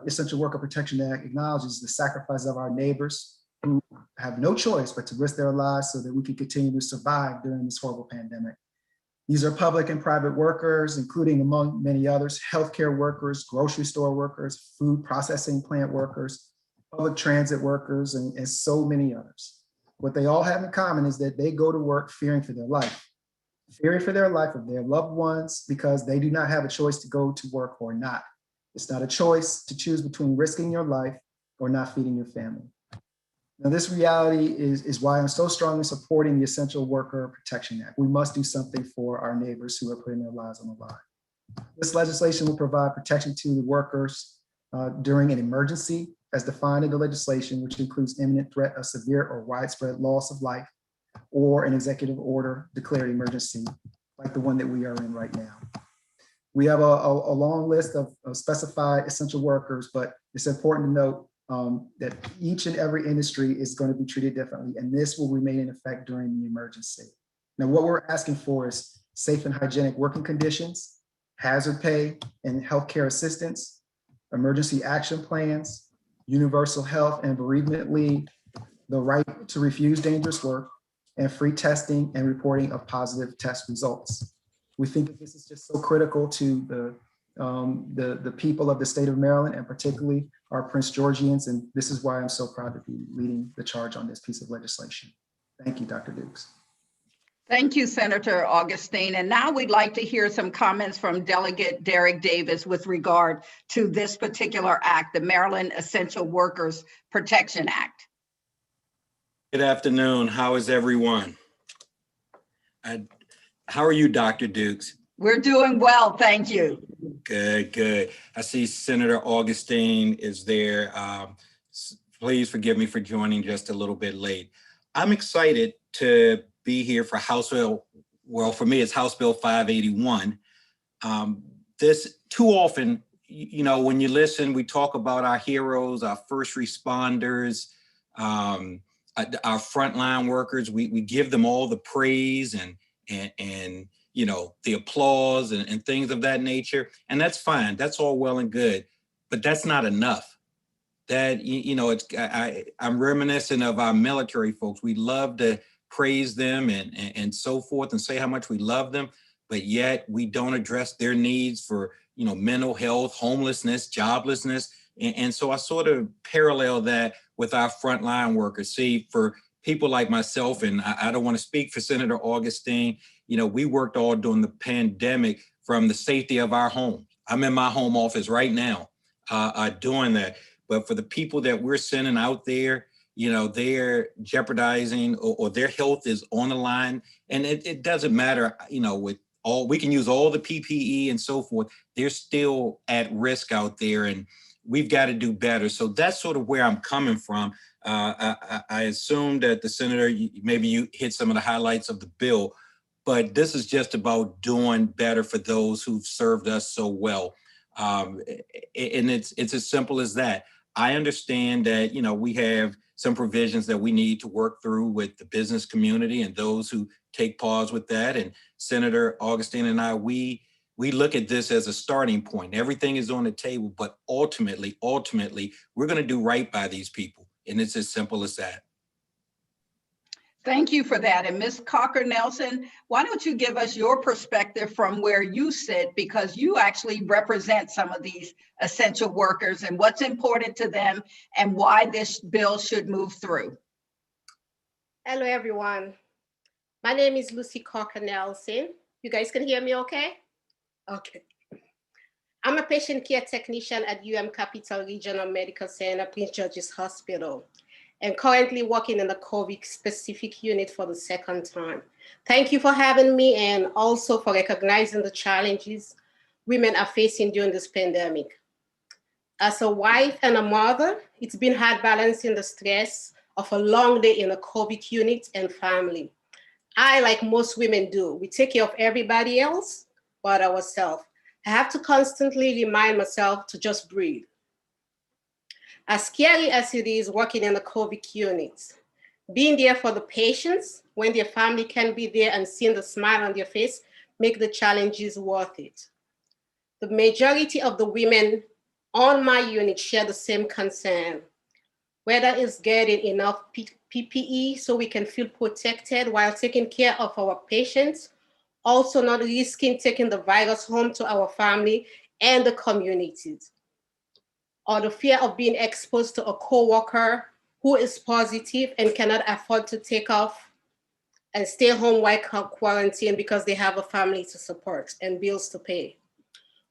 Essential Worker Protection Act acknowledges is the sacrifice of our neighbors who have no choice but to risk their lives so that we can continue to survive during this horrible pandemic. These are public and private workers, including, among many others, healthcare workers, grocery store workers, food processing plant workers, public transit workers, and so many others. What they all have in common is that they go to work fearing for their life of their loved ones, because they do not have a choice to go to work or not. It's not a choice to choose between risking your life or not feeding your family. Now, this reality is why I'm so strongly supporting the Essential Worker Protection Act. We must do something for our neighbors who are putting their lives on the line. This legislation will provide protection to the workers during an emergency as defined in the legislation, which includes imminent threat of severe or widespread loss of life, or an executive order declared emergency, like the one that we are in right now. We have a long list of specified essential workers, but it's important to note that each and every industry is going to be treated differently, and this will remain in effect during the emergency. Now, what we're asking for is safe and hygienic working conditions, hazard pay and healthcare assistance, emergency action plans, universal health and bereavement leave, the right to refuse dangerous work, and free testing and reporting of positive test results. We think that this is just so critical to the people of the state of Maryland, and particularly our Prince Georgians, and this is why I'm so proud to be leading the charge on this piece of legislation. Thank you, Dr. Dukes. Thank you, Senator Augustine. And now we'd like to hear some comments from Delegate Derrick Davis with regard to this particular act, the Maryland Essential Workers Protection Act. Good afternoon. How is everyone? How are you, Dr. Dukes? We're doing well, thank you. Good, good. I see Senator Augustine is there. Please forgive me for joining just a little bit late. I'm excited to be here for House Bill, well, for me, it's House Bill 581. This too often, you know, when you listen, we talk about our heroes, our first responders, our frontline workers. We give them all the praise and you know, the applause and things of that nature. And that's fine. That's all well and good, but that's not enough. That, you know, I'm reminiscent of our military folks. We love to praise them and so forth and say how much we love them, but yet we don't address their needs for, you know, mental health, homelessness, joblessness. And so I sort of parallel that with our frontline workers. See, for people like myself, and I don't want to speak for Senator Augustine, you know, we worked all during the pandemic from the safety of our homes. I'm in my home office right now doing that. But for the people that we're sending out there, you know, they're jeopardizing or their health is on the line. And it doesn't matter, you know, with all, we can use all the PPE and so forth. They're still at risk out there and we've got to do better. So that's sort of where I'm coming from. I assume that the senator, maybe you hit some of the highlights of the bill, but this is just about doing better for those who've served us so well. And it's as simple as that. I understand that, you know, we have some provisions that we need to work through with the business community and those who take pause with that. And Senator Augustine and I, we look at this as a starting point. Everything is on the table, but ultimately, we're going to do right by these people. And it's as simple as that. Thank you for that. And Ms. Cocker-Nelson, why don't you give us your perspective from where you sit, because you actually represent some of these essential workers and what's important to them and why this bill should move through. Hello, everyone. My name is Lucy Cocker-Nelson. You guys can hear me okay? Okay. I'm a patient care technician at Capital Regional Medical Center, Prince George's Hospital, and currently working in the COVID specific unit for the second time. Thank you for having me and also for recognizing the challenges women are facing during this pandemic. As a wife and a mother, it's been hard balancing the stress of a long day in a COVID unit and family. I, like most women do, we take care of everybody else but ourselves. I have to constantly remind myself to just breathe. As scary as it is working in the COVID units, being there for the patients when their family can be there and seeing the smile on their face make the challenges worth it. The majority of the women on my unit share the same concern, whether it's getting enough PPE so we can feel protected while taking care of our patients, also not risking taking the virus home to our family and the communities, or the fear of being exposed to a coworker who is positive and cannot afford to take off and stay home while quarantined because they have a family to support and bills to pay.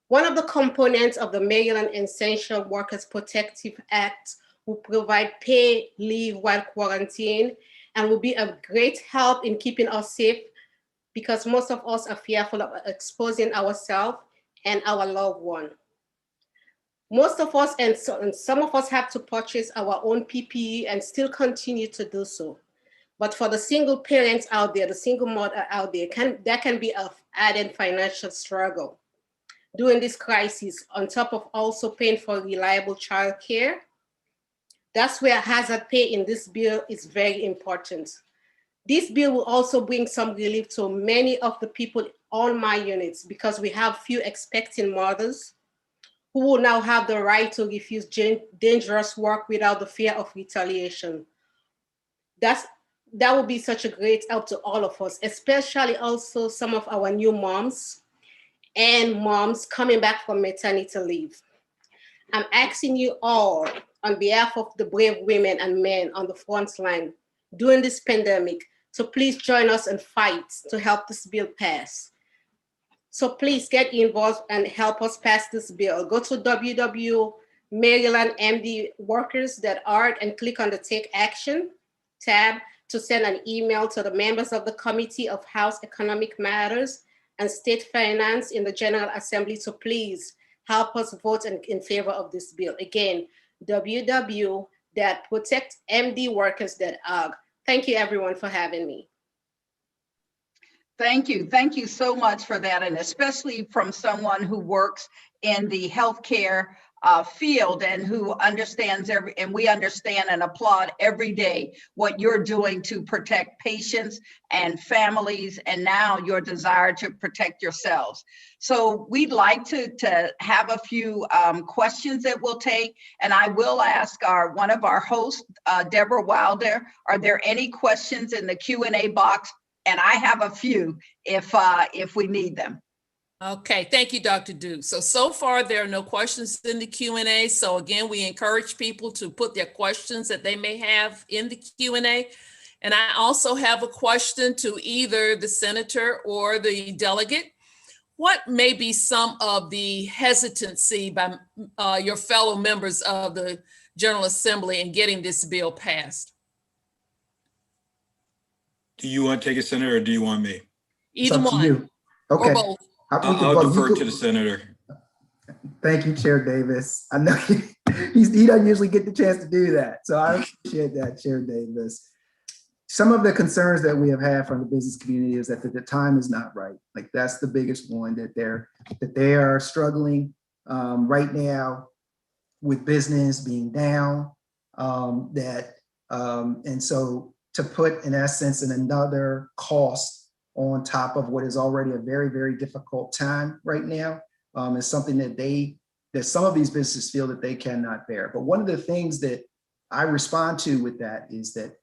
One of the components of the Maryland Essential Workers Protective Act will provide paid leave while quarantined and will be a great help in keeping us safe, because most of us are fearful of exposing ourselves and our loved one. Most of us and some of us have to purchase our own PPE and still continue to do so. But for the single parents out there, the single mother out there, that can be an added financial struggle during this crisis, on top of also paying for reliable childcare That's where hazard pay in this bill is very important. This bill will also bring some relief to many of the people on my units because we have few expecting mothers who will now have the right to refuse dangerous work without the fear of retaliation. That will be such a great help to all of us, especially also some of our new moms and moms coming back from maternity leave. I'm asking you all on behalf of the brave women and men on the front line during this pandemic to please join us and fight to help this bill pass. So please get involved and help us pass this bill. Go to www.marylandmdworkers.org and click on the Take Action tab to send an email to the members of the Committee of House Economic Matters and State Finance in the General Assembly to please help us vote in favor of this bill. Again, www.protectmdworkers.org. Thank you everyone for having me. Thank you. Thank you so much for that. And especially from someone who works in the healthcare field and who understands and we understand and applaud every day what you're doing to protect patients and families, and now your desire to protect yourselves. So we'd like to have a few questions that we'll take, and I will ask one of our hosts, Deborah Wilder, are there any questions in the Q&A box? And I have a few if we need them. Okay, thank you, Dr. Duke. So far there are no questions in the Q&A. So again, we encourage people to put their questions that they may have in the Q&A. And I also have a question to either the senator or the delegate. What may be some of the hesitancy by your fellow members of the General Assembly in getting this bill passed? Do you want to take it, Senator, or do you want me? Either one. You. Okay. Or both. I'll defer to the senator. Thank you, Chair Davis. I know he doesn't usually get the chance to do that. So I appreciate that, Chair Davis. Some of the concerns that we have had from the business community is that the time is not right. Like that's the biggest one, that they are struggling right now with business being down. And so to put, in essence, another cost on top of what is already a very, very difficult time right now is something that some of these businesses feel that they cannot bear. But one of the things that I respond to with that is that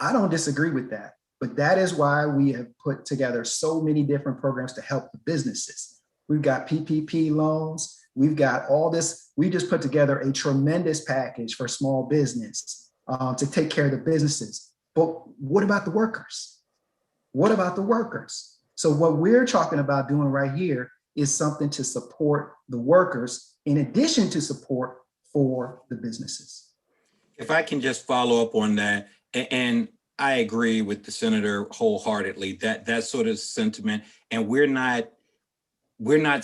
I don't disagree with that, but that is why we have put together so many different programs to help the businesses. We've got PPP loans, we've got all this. We just put together a tremendous package for small business to take care of the businesses. But what about the workers? What about the workers? So what we're talking about doing right here is something to support the workers in addition to support for the businesses. If I can just follow up on that, and I agree with the senator wholeheartedly, that sort of sentiment, and we're not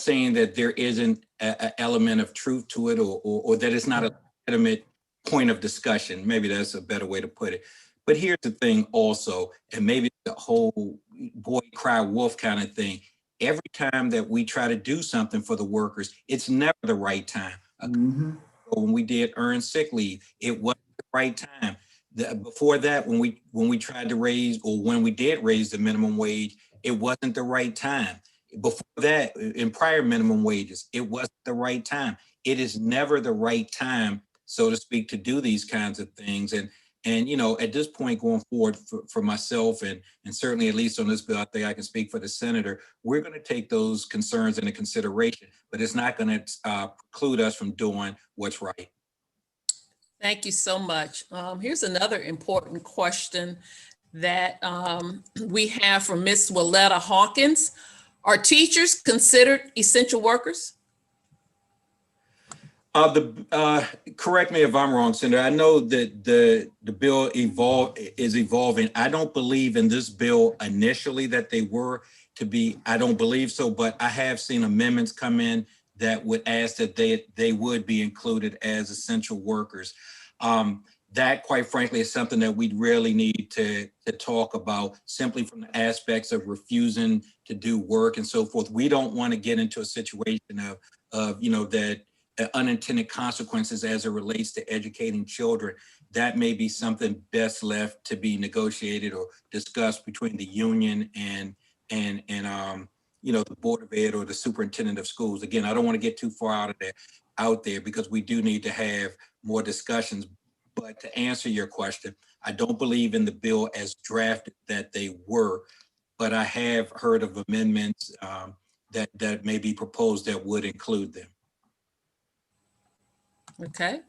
saying that there isn't an element of truth to it or that it's not a legitimate point of discussion. Maybe that's a better way to put it. But here's the thing also, and maybe the whole boy cry wolf kind of thing. Every time that we try to do something for the workers, it's never the right time. Mm-hmm. When we did earned sick leave, it wasn't the right time. Before that, when we tried to raise, or when we did raise the minimum wage, it wasn't the right time. Before that, in prior minimum wages, it wasn't the right time. It is never the right time, so to speak, to do these kinds of things. And you know, at this point going forward for myself and certainly at least on this bill, I think I can speak for the senator, we're going to take those concerns into consideration, but it's not going to preclude us from doing what's right. Thank you so much. Here's another important question that we have from Ms. Willetta Hawkins. Are teachers considered essential workers? Correct me if I'm wrong, Senator. I know that the bill is evolving. I don't believe in this bill initially that they were to be. I don't believe so, but I have seen amendments come in that would ask that they would be included as essential workers. That, quite frankly, is something that we really need to talk about, simply from the aspects of refusing to do work and so forth. We don't want to get into a situation of that unintended consequences as it relates to educating children. that may be something best left to be negotiated or discussed between the union and the Board of Ed or the superintendent of schools. Again, I don't want to get too far out there because we do need to have more discussions. But to answer your question, I don't believe in the bill as drafted that they were, but I have heard of amendments that may be proposed that would include them. Okay.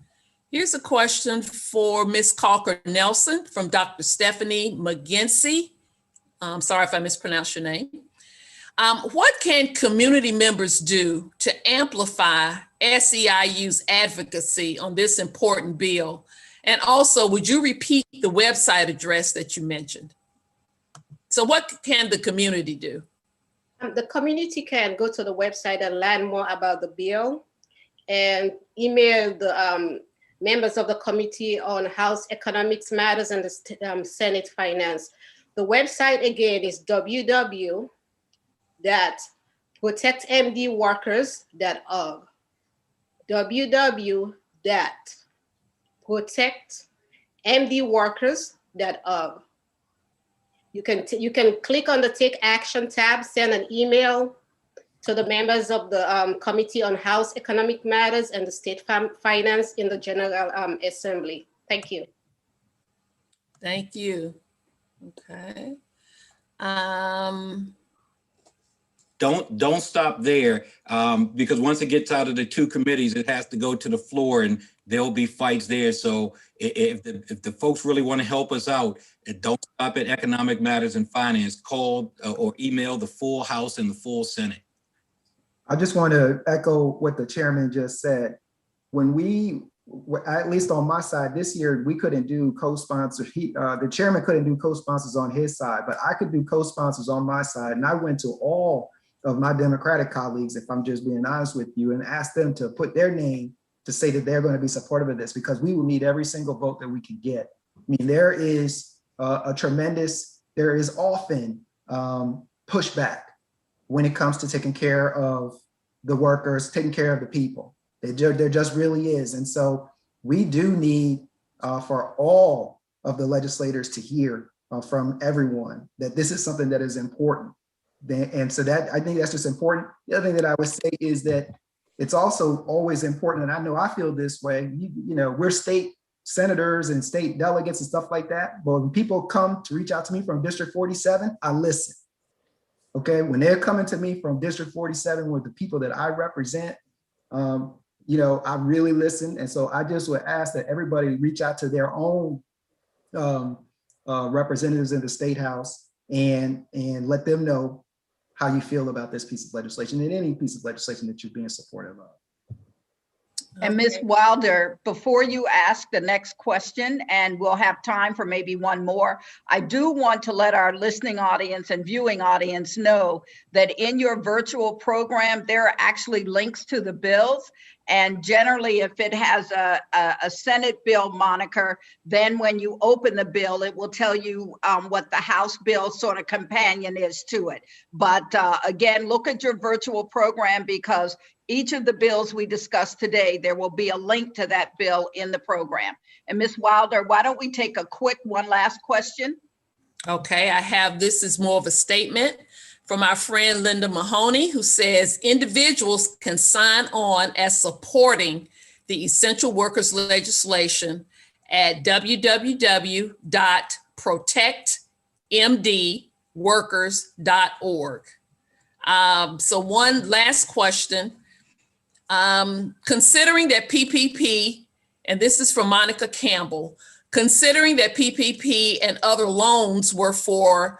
Here's a question for Ms. Calker Nelson from Dr. Stephanie McGinsey. I'm sorry if I mispronounced your name. What can community members do to amplify SEIU's advocacy on this important bill? And also, would you repeat the website address that you mentioned? So what can the community do? The community can go to the website and learn more about the bill and email the members of the Committee on House Economics Matters and the Senate Finance. The website again is www.protectmdworkers.org. www.protectmdworkers.org. You can click on the Take Action tab, send an email to the members of the Committee on House Economic Matters and the State Finance in the General Assembly. Thank you. Thank you. Okay. Don't stop there because once it gets out of the two committees, it has to go to the floor and there'll be fights there. So if the folks really want to help us out, don't stop at Economic Matters and Finance. Call or email the full House and the full Senate. I just want to echo what the chairman just said. When we, at least on my side this year, we couldn't do co-sponsors. The chairman couldn't do co-sponsors on his side, but I could do co-sponsors on my side. And I went to all of my Democratic colleagues, if I'm just being honest with you, and asked them to put their name to say that they're going to be supportive of this, because we will need every single vote that we can get. I mean, there is there is often pushback when it comes to taking care of the workers, taking care of the people. There just really is. And so we do need for all of the legislators to hear from everyone that this is something that is important. And so that, I think that's just important. The other thing that I would say is that it's also always important, and I know I feel this way, you know, we're state senators and state delegates and stuff like that, but when people come to reach out to me from District 47, I listen. Okay, when they're coming to me from District 47 with the people that I represent, you know, I really listen. And so I just would ask that everybody reach out to their own representatives in the State House and let them know how you feel about this piece of legislation and any piece of legislation that you're being supportive of. And Ms. Wilder, before you ask the next question, and we'll have time for maybe one more, I do want to let our listening audience and viewing audience know that in your virtual program, there are actually links to the bills. And generally, if it has a Senate bill moniker, then when you open the bill, it will tell you what the House bill sort of companion is to it. But again, look at your virtual program, because each of the bills we discussed today, there will be a link to that bill in the program. And Ms. Wilder, why don't we take a quick one last question? Okay, I have, this is more of a statement from our friend Linda Mahoney, who says individuals can sign on as supporting the essential workers legislation at www.protectmdworkers.org. So one last question. Considering that PPP, and this is from Monica Campbell, considering that PPP and other loans were for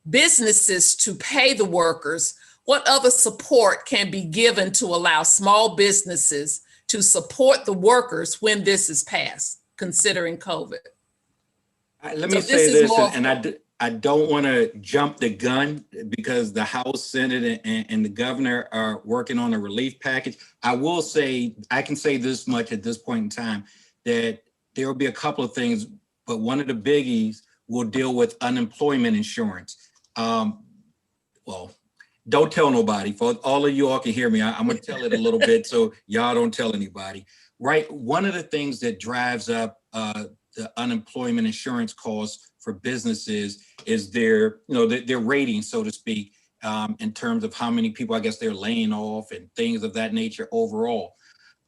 businesses to pay the workers, what other support can be given to allow small businesses to support the workers when this is passed, considering COVID? Let me say this, and I don't want to jump the gun because the House, Senate, and the governor are working on a relief package. I will say, I can say this much at this point in time, that there will be a couple of things, but one of the biggies will deal with unemployment insurance. Well, don't tell nobody. For all of you all can hear me, I'm going to tell it a little bit so y'all don't tell anybody. Right? One of the things that drives up the the unemployment insurance costs for businesses is their, their rating, so to speak, in terms of how many people, I guess, they're laying off and things of that nature overall.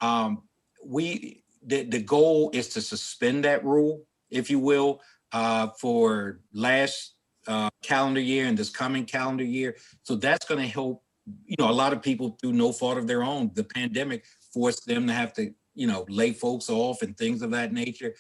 The goal is to suspend that rule, if you will, for last calendar year and this coming calendar year. So that's going to help, a lot of people through no fault of their own. The pandemic forced them to have to, lay folks off and things of that nature.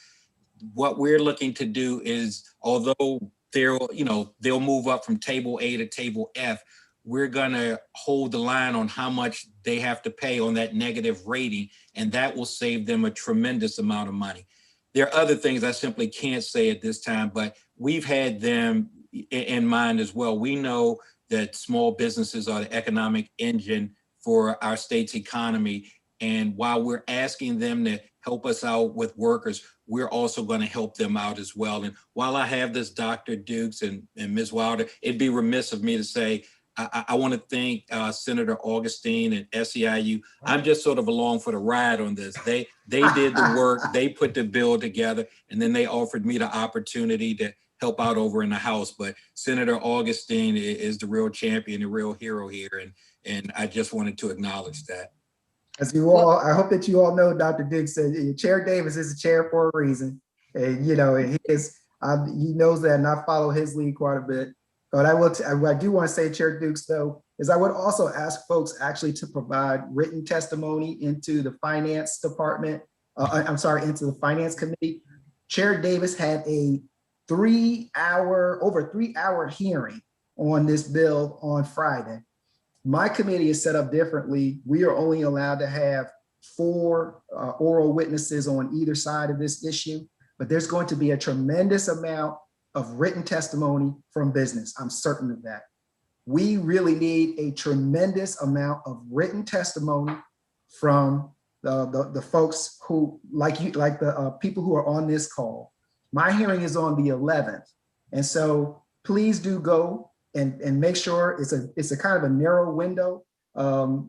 What we're looking to do is, although they'll move up from table A to table F, we're going to hold the line on how much they have to pay on that negative rating, and that will save them a tremendous amount of money. There are other things I simply can't say at this time, but we've had them in mind as well. We know that small businesses are the economic engine for our state's economy. And while we're asking them to help us out with workers, we're also going to help them out as well. And while I have this, Dr. Dukes and Ms. Wilder, it'd be remiss of me to say, I want to thank Senator Augustine and SEIU. I'm just sort of along for the ride on this. They did the work, they put the bill together, and then they offered me the opportunity to help out over in the House. But Senator Augustine is the real champion, the real hero here. And I just wanted to acknowledge that. As you all, I hope that you all know, Dr. Dix said, Chair Davis is a chair for a reason. And, and he knows that, and I follow his lead quite a bit. But I do want to say, Chair Dukes, though, is I would also ask folks actually to provide written testimony into the finance department. Into the finance committee. Chair Davis had a over 3 hour hearing on this bill on Friday. My committee is set up differently. We are only allowed to have 4 oral witnesses on either side of this issue, but there's going to be a tremendous amount of written testimony from business. I'm certain of that. We really need a tremendous amount of written testimony from the folks who, like the people who are on this call. My hearing is on the 11th. And so please do go and make sure it's a kind of a narrow window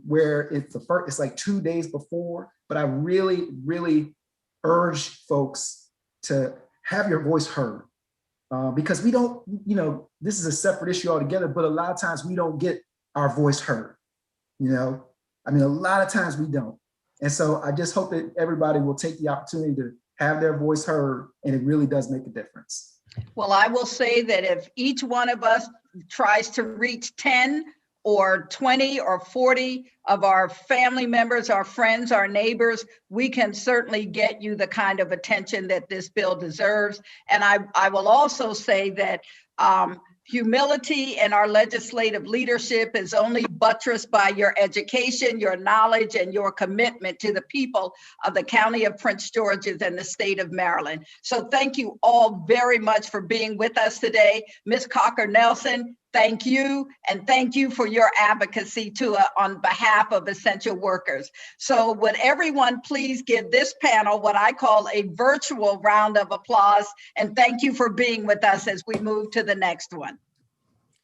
where it's like 2 days before, but I really, really urge folks to have your voice heard. Because we don't, this is a separate issue altogether, but a lot of times we don't get our voice heard, a lot of times we don't. And so I just hope that everybody will take the opportunity to have their voice heard, and it really does make a difference. Well, I will say that if each one of us tries to reach 10 or 20 or 40 of our family members, our friends, our neighbors, we can certainly get you the kind of attention that this bill deserves. And I will also say that humility in our legislative leadership is only buttressed by your education, your knowledge, and your commitment to the people of the County of Prince George's and the state of Maryland. So thank you all very much for being with us today. Ms. Cocker-Nelson, thank you, and thank you for your advocacy on behalf of essential workers. So would everyone please give this panel what I call a virtual round of applause, and thank you for being with us as we move to the next one.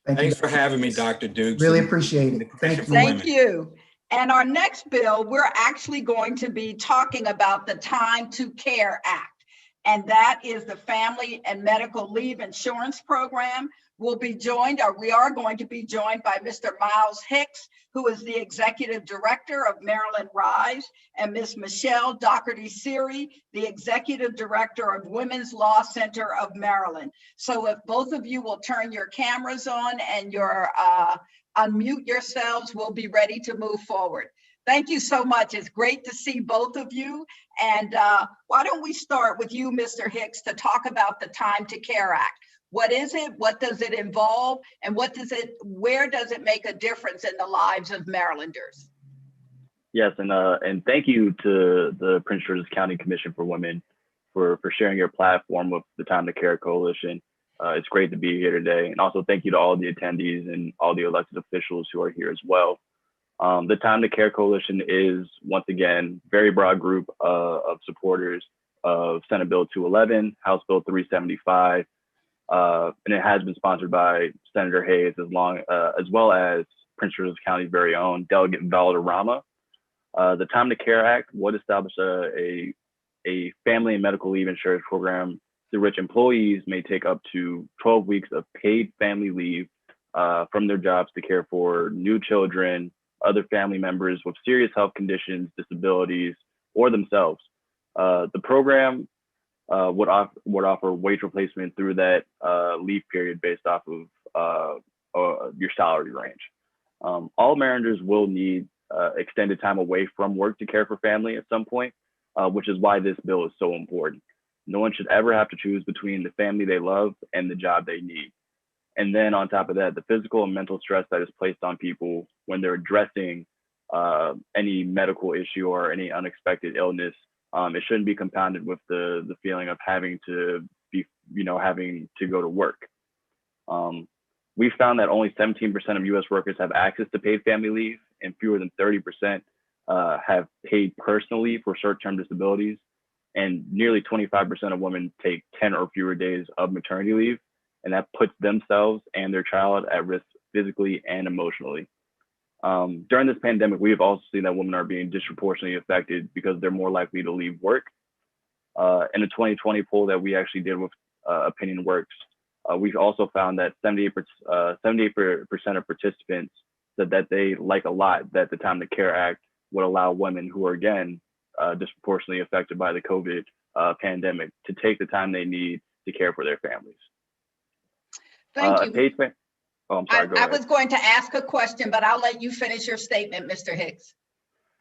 Thanks for having me, Dr. Dukes. Really appreciate it. Thank you. And our next bill, we're actually going to be talking about the Time to Care Act, and that is the Family and Medical Leave Insurance Program. We are going to be joined by Mr. Miles Hicks, who is the Executive Director of Maryland Rise, and Ms. Michelle Doherty-Siri, the Executive Director of Women's Law Center of Maryland. So if both of you will turn your cameras on and unmute yourselves, we'll be ready to move forward. Thank you so much. It's great to see both of you. And why don't we start with you, Mr. Hicks, to talk about the Time to Care Act. What is it? What does it involve? And where does it make a difference in the lives of Marylanders? Yes, and thank you to the Prince George's County Commission for Women for sharing your platform with the Time to Care Coalition. It's great to be here today. And also thank you to all the attendees and all the elected officials who are here as well. The Time to Care Coalition is, once again, very broad group of supporters of Senate Bill 211, House Bill 375, and it has been sponsored by Senator Hayes as well as Prince George's County's very own Delegate Valderrama. The Time to Care Act would establish a family and medical leave insurance program through which employees may take up to 12 weeks of paid family leave from their jobs to care for new children, other family members with serious health conditions, disabilities, or themselves. The program would offer wage replacement through that leave period based off of your salary range. All Marylanders will need extended time away from work to care for family at some point, which is why this bill is so important. No one should ever have to choose between the family they love and the job they need. And then on top of that, the physical and mental stress that is placed on people when they're addressing any medical issue or any unexpected illness, it shouldn't be compounded with the feeling of having to be, having to go to work. We found that only 17% of US workers have access to paid family leave, and fewer than 30% have paid personal leave for short-term disabilities. And nearly 25% of women take 10 or fewer days of maternity leave, and that puts themselves and their child at risk physically and emotionally. During this pandemic, we have also seen that women are being disproportionately affected because they're more likely to leave work. In a 2020 poll that we actually did with Opinion Works, we've also found that 78% of participants said that they like a lot that the Time to Care Act would allow women who are, again, disproportionately affected by the COVID pandemic to take the time they need to care for their families. Thank you. Oh, I'm sorry, go ahead. I was going to ask a question, but I'll let you finish your statement, Mr. Hicks.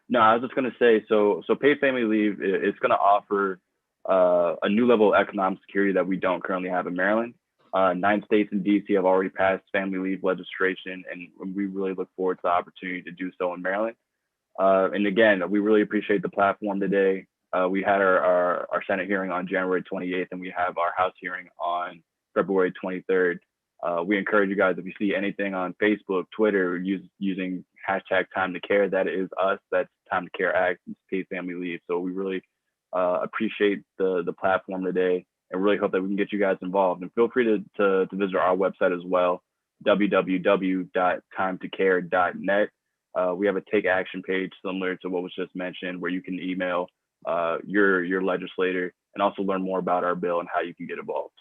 No, I was just going to say, so paid family leave, it's going to offer a new level of economic security that we don't currently have in Maryland. 9 states and DC have already passed family leave legislation, and we really look forward to the opportunity to do so in Maryland. And again, we really appreciate the platform today. We had our Senate hearing on January 28th, and we have our House hearing on February 23rd. We encourage you guys, if you see anything on Facebook, Twitter, using hashtag Time to Care, that is us, that's Time to Care Act, paid family leave. So we really appreciate the platform today, and really hope that we can get you guys involved. And feel free to visit our website as well, www.timetocare.net. We have a take action page similar to what was just mentioned, where you can email your legislator and also learn more about our bill and how you can get involved.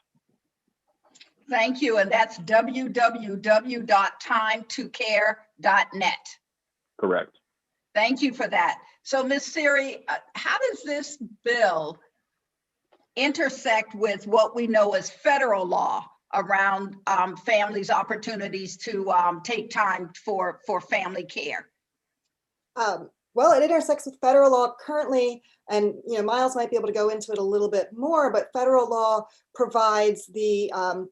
Thank you, and that's www.timetocare.net. Correct. Thank you for that. So, Ms. Siri, how does this bill intersect with what we know as federal law around families' opportunities to take time for family care? Well, it intersects with federal law currently, and Miles might be able to go into it a little bit more, but federal law provides the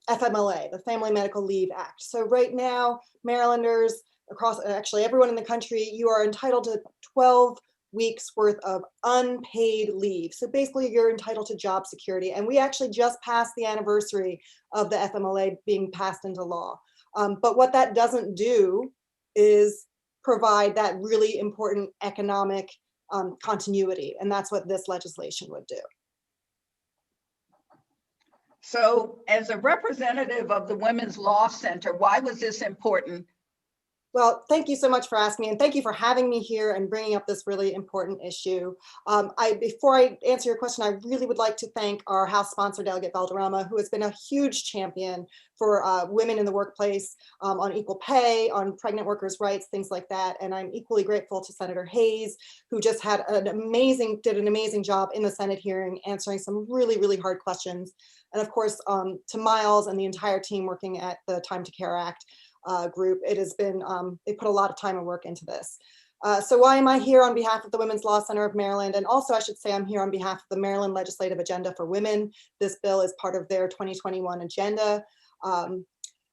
FMLA, the Family Medical Leave Act. So right now, Marylanders across, actually everyone in the country, you are entitled to 12 weeks worth of unpaid leave. So basically you're entitled to job security. And we actually just passed the anniversary of the FMLA being passed into law. But what that doesn't do is provide that really important economic continuity. And that's what this legislation would do. So as a representative of the Women's Law Center, why was this important? Well, thank you so much for asking me, and thank you for having me here and bringing up this really important issue. Before I answer your question, I really would like to thank our House sponsor, Delegate Valderrama, who has been a huge champion for women in the workplace, on equal pay, on pregnant workers' rights, things like that. And I'm equally grateful to Senator Hayes, who just did an amazing job in the Senate hearing, answering some really, really hard questions. And of course, to Miles and the entire team working at the Time to Care Act group. It has been, they put a lot of time and work into this. So why am I here on behalf of the Women's Law Center of Maryland? And also I should say I'm here on behalf of the Maryland Legislative Agenda for Women. This bill is part of their 2021 agenda.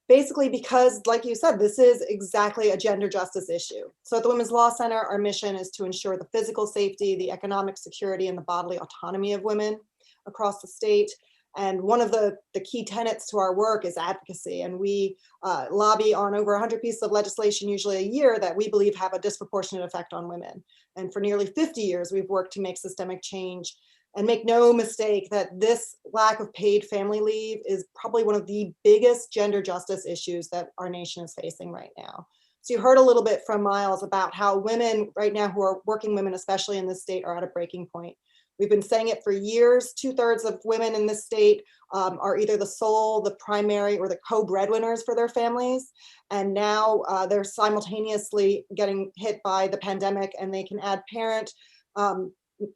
Basically because, like you said, this is exactly a gender justice issue. So at the Women's Law Center, our mission is to ensure the physical safety, the economic security, and the bodily autonomy of women across the state. And one of the key tenets to our work is advocacy. And we lobby on over 100 pieces of legislation, usually a year, that we believe have a disproportionate effect on women. And for nearly 50 years, we've worked to make systemic change. And make no mistake that this lack of paid family leave is probably one of the biggest gender justice issues that our nation is facing right now. So you heard a little bit from Miles about how women right now, who are working women, especially in this state, are at a breaking point. We've been saying it for years. 2/3 of women in this state are either the sole, the primary, or the co-breadwinners for their families. And now they're simultaneously getting hit by the pandemic, and they can add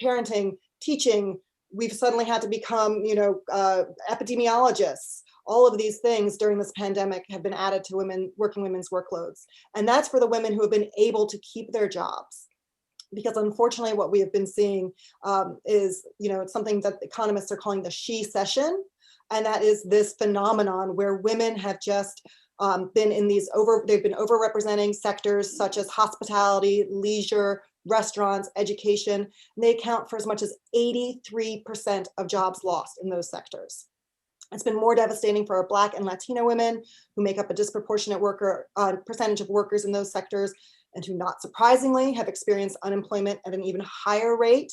parenting, teaching. We've suddenly had to become, epidemiologists. All of these things during this pandemic have been added to working women's workloads. And that's for the women who have been able to keep their jobs. Because unfortunately, what we have been seeing is, it's something that economists are calling the she-cession. And that is this phenomenon where women have just been in they've been overrepresenting sectors such as hospitality, leisure, restaurants, education. And they account for as much as 83% of jobs lost in those sectors. It's been more devastating for our Black and Latino women, who make up a disproportionate percentage of workers in those sectors, and who, not surprisingly, have experienced unemployment at an even higher rate.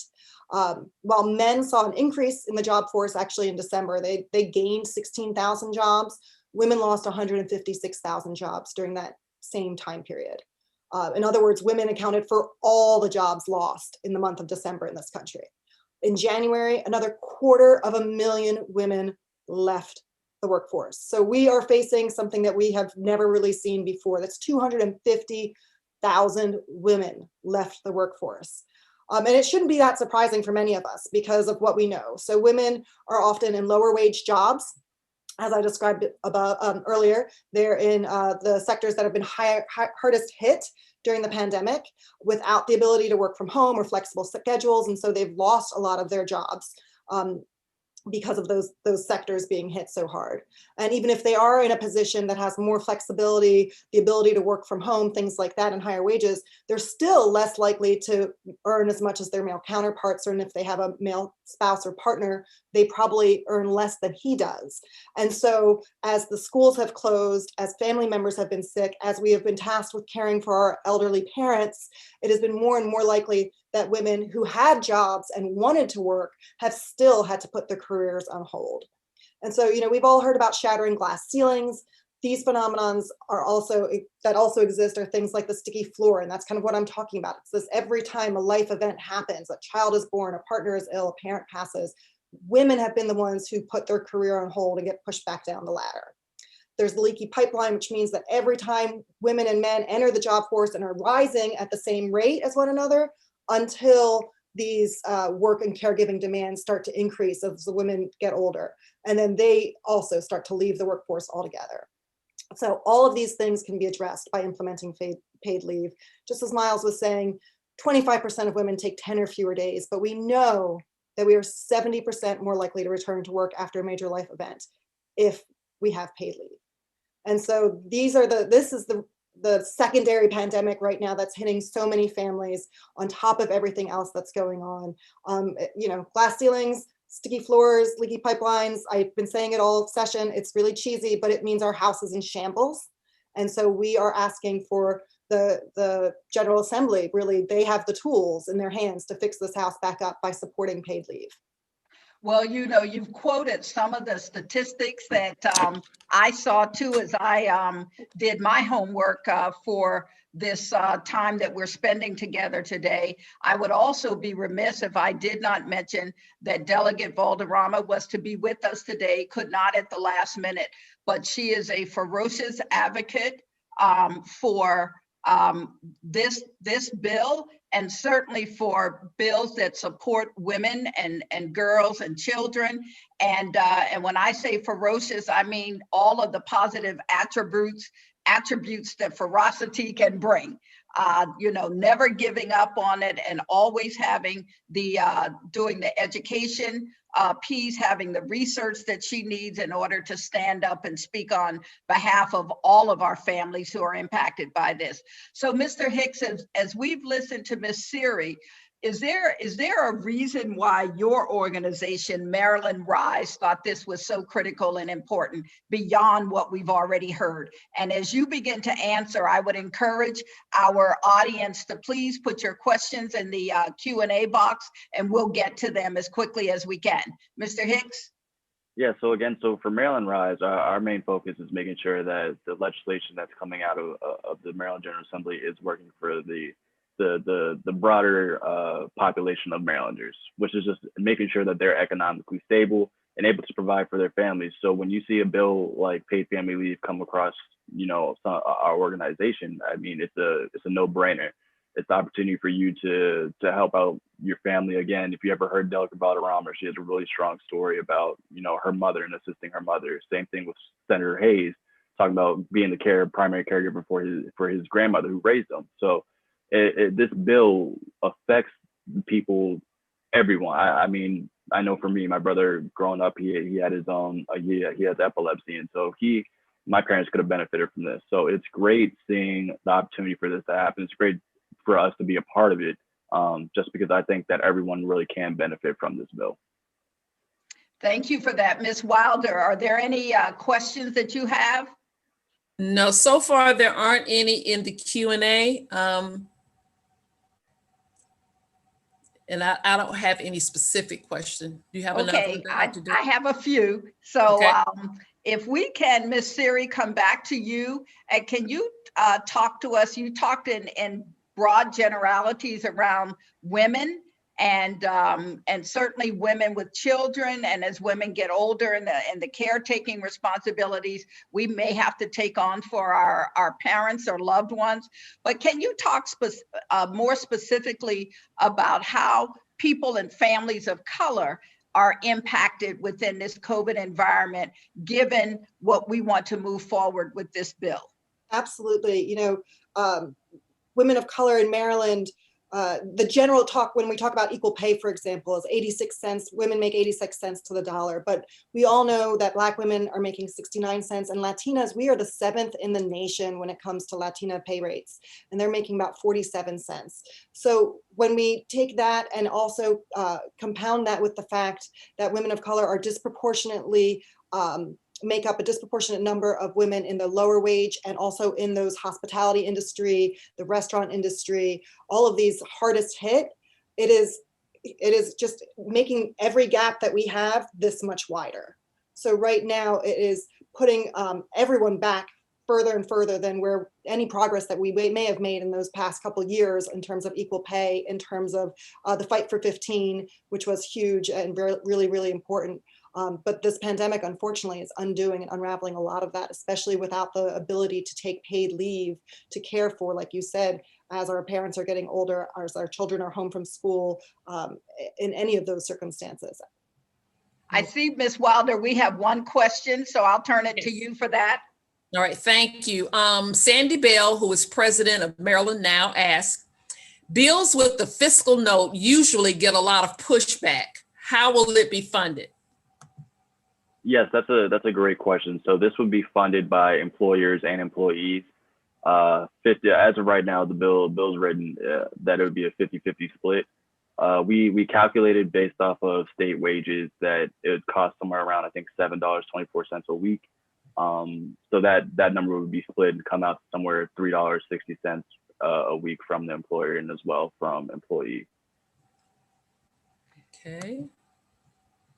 While men saw an increase in the job force actually in December, they gained 16,000 jobs. Women lost 156,000 jobs during that same time period. In other words, women accounted for all the jobs lost in the month of December in this country. In January, another 250,000 women left the workforce. So we are facing something that we have never really seen before. That's 250,000 women left the workforce. And it shouldn't be that surprising for many of us because of what we know. So women are often in lower wage jobs. As I described earlier, they're in the sectors that have been hardest hit during the pandemic without the ability to work from home or flexible schedules. And so they've lost a lot of their jobs because of those sectors being hit so hard. And even if they are in a position that has more flexibility, the ability to work from home, things like that, and higher wages, they're still less likely to earn as much as their male counterparts. And if they have a male spouse or partner, they probably earn less than he does. And so as the schools have closed, as family members have been sick, as we have been tasked with caring for our elderly parents, it has been more and more likely that women who had jobs and wanted to work have still had to put their careers on hold. And so, we've all heard about shattering glass ceilings. These phenomenons that also exist are things like the sticky floor. And that's kind of what I'm talking about. It's this: every time a life event happens, a child is born, a partner is ill, a parent passes, women have been the ones who put their career on hold and get pushed back down the ladder. There's the leaky pipeline, which means that every time women and men enter the job force and are rising at the same rate as one another, until these work and caregiving demands start to increase as the women get older. And then they also start to leave the workforce altogether. So all of these things can be addressed by implementing paid leave. Just as Miles was saying, 25% of women take 10 or fewer days, but we know that we are 70% more likely to return to work after a major life event if we have paid leave. And so this is the secondary pandemic right now that's hitting so many families on top of everything else that's going on. Glass ceilings, sticky floors, leaky pipelines. I've been saying it all session. It's really cheesy, but it means our house is in shambles. And so we are asking for the General Assembly, really, they have the tools in their hands to fix this house back up by supporting paid leave. Well, you've quoted some of the statistics that I saw too as I did my homework for this time that we're spending together today. I would also be remiss if I did not mention that Delegate Valderrama was to be with us today, could not at the last minute, but she is a ferocious advocate for this bill, and certainly for bills that support women and girls and children. And when I say ferocious, I mean all of the positive attributes that ferocity can bring. Never giving up on it, and always having doing the education piece, having the research that she needs in order to stand up and speak on behalf of all of our families who are impacted by this. So Mr. Hicks, as we've listened to Ms. Siri, is there a reason why your organization, Maryland Rise, thought this was so critical and important beyond what we've already heard? And as you begin to answer, I would encourage our audience to please put your questions in the Q&A box, and we'll get to them as quickly as we can. Mr. Hicks? Yeah, so for Maryland Rise, our main focus is making sure that the legislation that's coming out of the Maryland General Assembly is working for the the broader population of Marylanders, which is just making sure that they're economically stable and able to provide for their families. So when you see a bill like paid family leave come across, our organization, I mean, it's a no-brainer. It's the opportunity for you to help out your family. Again, if you ever heard Delegate Valderrama, she has a really strong story about, her mother and assisting her mother. Same thing with Senator Hayes, talking about being the primary caregiver for his grandmother who raised him. So this bill affects people, everyone. I mean, I know for me, my brother growing up, he had his own, he has epilepsy. And so my parents could have benefited from this. So it's great seeing the opportunity for this to happen. It's great for us to be a part of it, just because I think that everyone really can benefit from this bill. Thank you for that, Ms. Wilder. Are there any questions that you have? No, so far there aren't any in the Q&A. And I don't have any specific question. Do you have another? Okay, I have a few. So okay. If we can, Ms. Siri, come back to you, and can you talk to us? You talked in broad generalities around women and certainly women with children, and as women get older and the caretaking responsibilities we may have to take on for our parents or loved ones. But can you talk more specifically about how people and families of color are impacted within this COVID environment, given what we want to move forward with this bill? Absolutely. Women of color in Maryland, the general talk when we talk about equal pay, for example, is 86 cents. Women make 86 cents to the dollar. But we all know that Black women are making 69 cents. And Latinas, we are the 7th in the nation when it comes to Latina pay rates. And they're making about 47 cents. So when we take that and also compound that with the fact that women of color are disproportionately make up a disproportionate number of women in the lower wage and also in those hospitality industry, the restaurant industry, all of these hardest hit, it is just making every gap that we have this much wider. So right now it is putting everyone back further and further than where any progress that we may have made in those past couple of years in terms of equal pay, in terms of the fight for 15, which was huge and really, really important. But this pandemic, unfortunately, is undoing and unraveling a lot of that, especially without the ability to take paid leave to care for, like you said, as our parents are getting older, as our children are home from school, in any of those circumstances. I see, Ms. Wilder, we have one question, so I'll turn it to you for that. All right, thank you. Sandy Bell, who is president of Maryland Now, asks, bills with the fiscal note usually get a lot of pushback. How will it be funded? Yes, that's a great question. So this would be funded by employers and employees. 50, as of right now, the bill's written that it would be a 50-50 split. We calculated based off of state wages that it would cost somewhere around, I think, $7.24 a week. So that number would be split and come out somewhere $3.60 a week from the employer and as well from employees. Okay.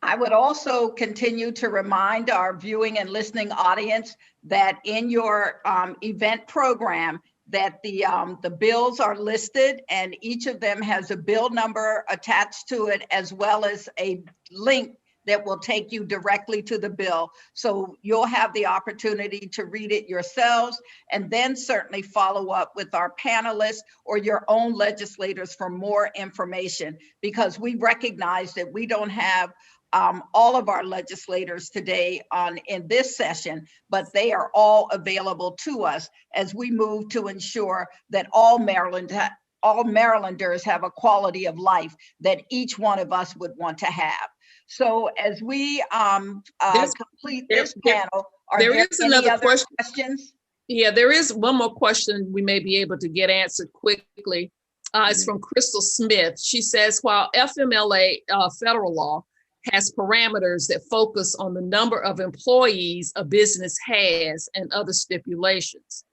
I would also continue to remind our viewing and listening audience that in your event program, that the bills are listed and each of them has a bill number attached to it, as well as a link that will take you directly to the bill. So you'll have the opportunity to read it yourselves and then certainly follow up with our panelists or your own legislators for more information, because we recognize that we don't have all of our legislators today in this session, but they are all available to us as we move to ensure that all Marylanders have a quality of life that each one of us would want to have. So as we complete this panel, are there any other questions? Yeah, there is one more question we may be able to get answered quickly. It's from Crystal Smith. She says, while FMLA federal law has parameters that focus on the number of employees a business has and other stipulations,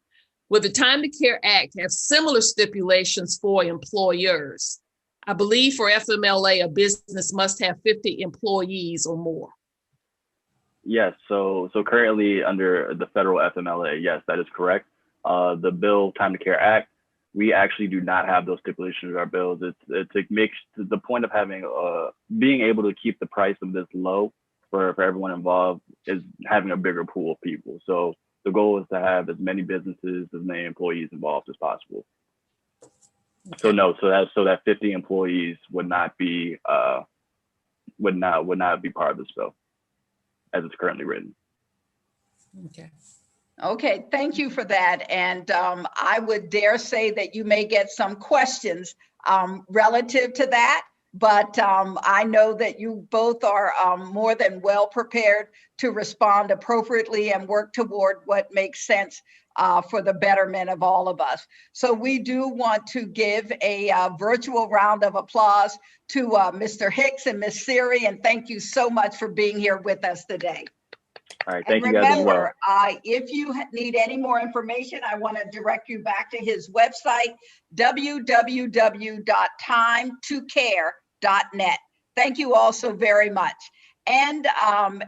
would the Time to Care Act have similar stipulations for employers? I believe for FMLA, a business must have 50 employees or more. Yes, so currently under the federal FMLA, yes, that is correct. The bill Time to Care Act We actually do not have those stipulations in our bills. It's a mix. The point of having being able to keep the price of this low for everyone involved is having a bigger pool of people. So the goal is to have as many businesses, as many employees involved as possible. So no, so that 50 employees would not be part of this bill as it's currently written. Okay. Okay, thank you for that. And I would dare say that you may get some questions relative to that, but I know that you both are more than well prepared to respond appropriately and work toward what makes sense for the betterment of all of us. So we do want to give a virtual round of applause to Mr. Hicks and Ms. Siri, and thank you so much for being here with us today. All right, thank you guys as well. Remember, if you need any more information, I want to direct you back to his website, www.time2care.net. Thank you all so very much. And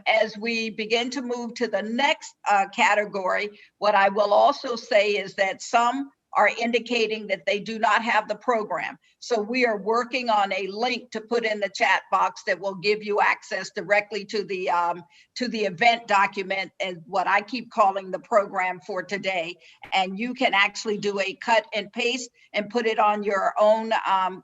as we begin to move to the next category, what I will also say is that some are indicating that they do not have the program. So we are working on a link to put in the chat box that will give you access directly to the event document, and what I keep calling the program for today. And you can actually do a cut and paste and put it on your own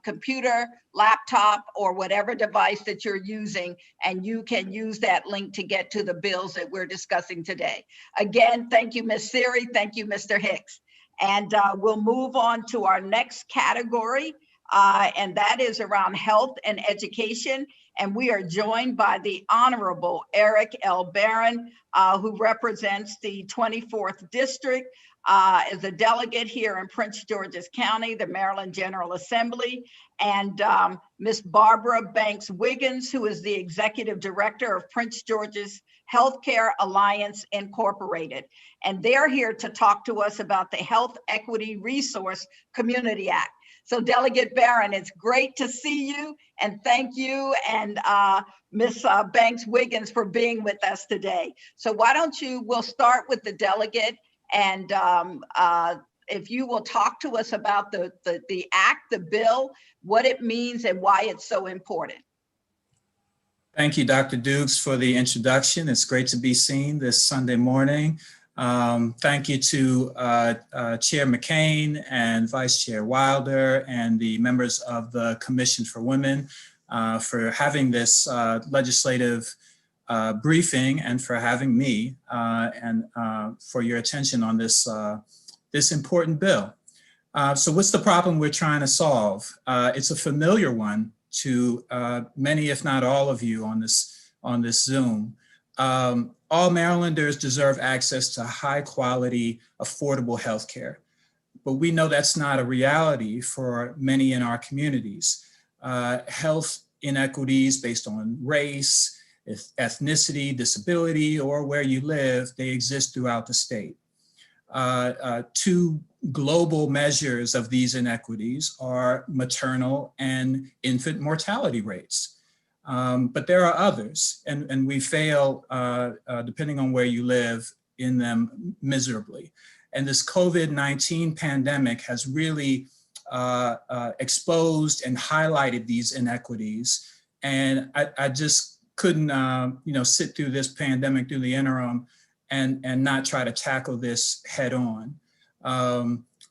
computer, laptop, or whatever device that you're using, and you can use that link to get to the bills that we're discussing today. Again, thank you, Ms. Siri. Thank you, Mr. Hicks. And we'll move on to our next category, and that is around health and education. And we are joined by the Honorable Eric L. Barron, who represents the 24th District as a delegate here in Prince George's County, the Maryland General Assembly, and Ms. Barbara Banks Wiggins, who is the Executive Director of Prince George's Healthcare Alliance Incorporated. And they're here to talk to us about the Health Equity Resource Community Act. So Delegate Barron, it's great to see you, and thank you and Ms. Banks Wiggins for being with us today. So why don't we'll start with the delegate, and if you will talk to us about the act, the bill, what it means and why it's so important. Thank you, Dr. Dukes, for the introduction. It's great to be seen this Sunday morning. Thank you to Chair McCain and Vice Chair Wilder and the members of the Commission for Women for having this legislative briefing, and for having me and for your attention on this, this important bill. So what's the problem we're trying to solve? It's a familiar one to many, if not all of you on this Zoom. All Marylanders deserve access to high quality, affordable health care. But we know that's not a reality for many in our communities. Health inequities based on race, ethnicity, disability, or where you live, they exist throughout the state. Two global measures of these inequities are maternal and infant mortality rates. But there are others, and we fail, depending on where you live, in them miserably. And this COVID-19 pandemic has really exposed and highlighted these inequities. And I just couldn't sit through this pandemic through the interim and not try to tackle this head on.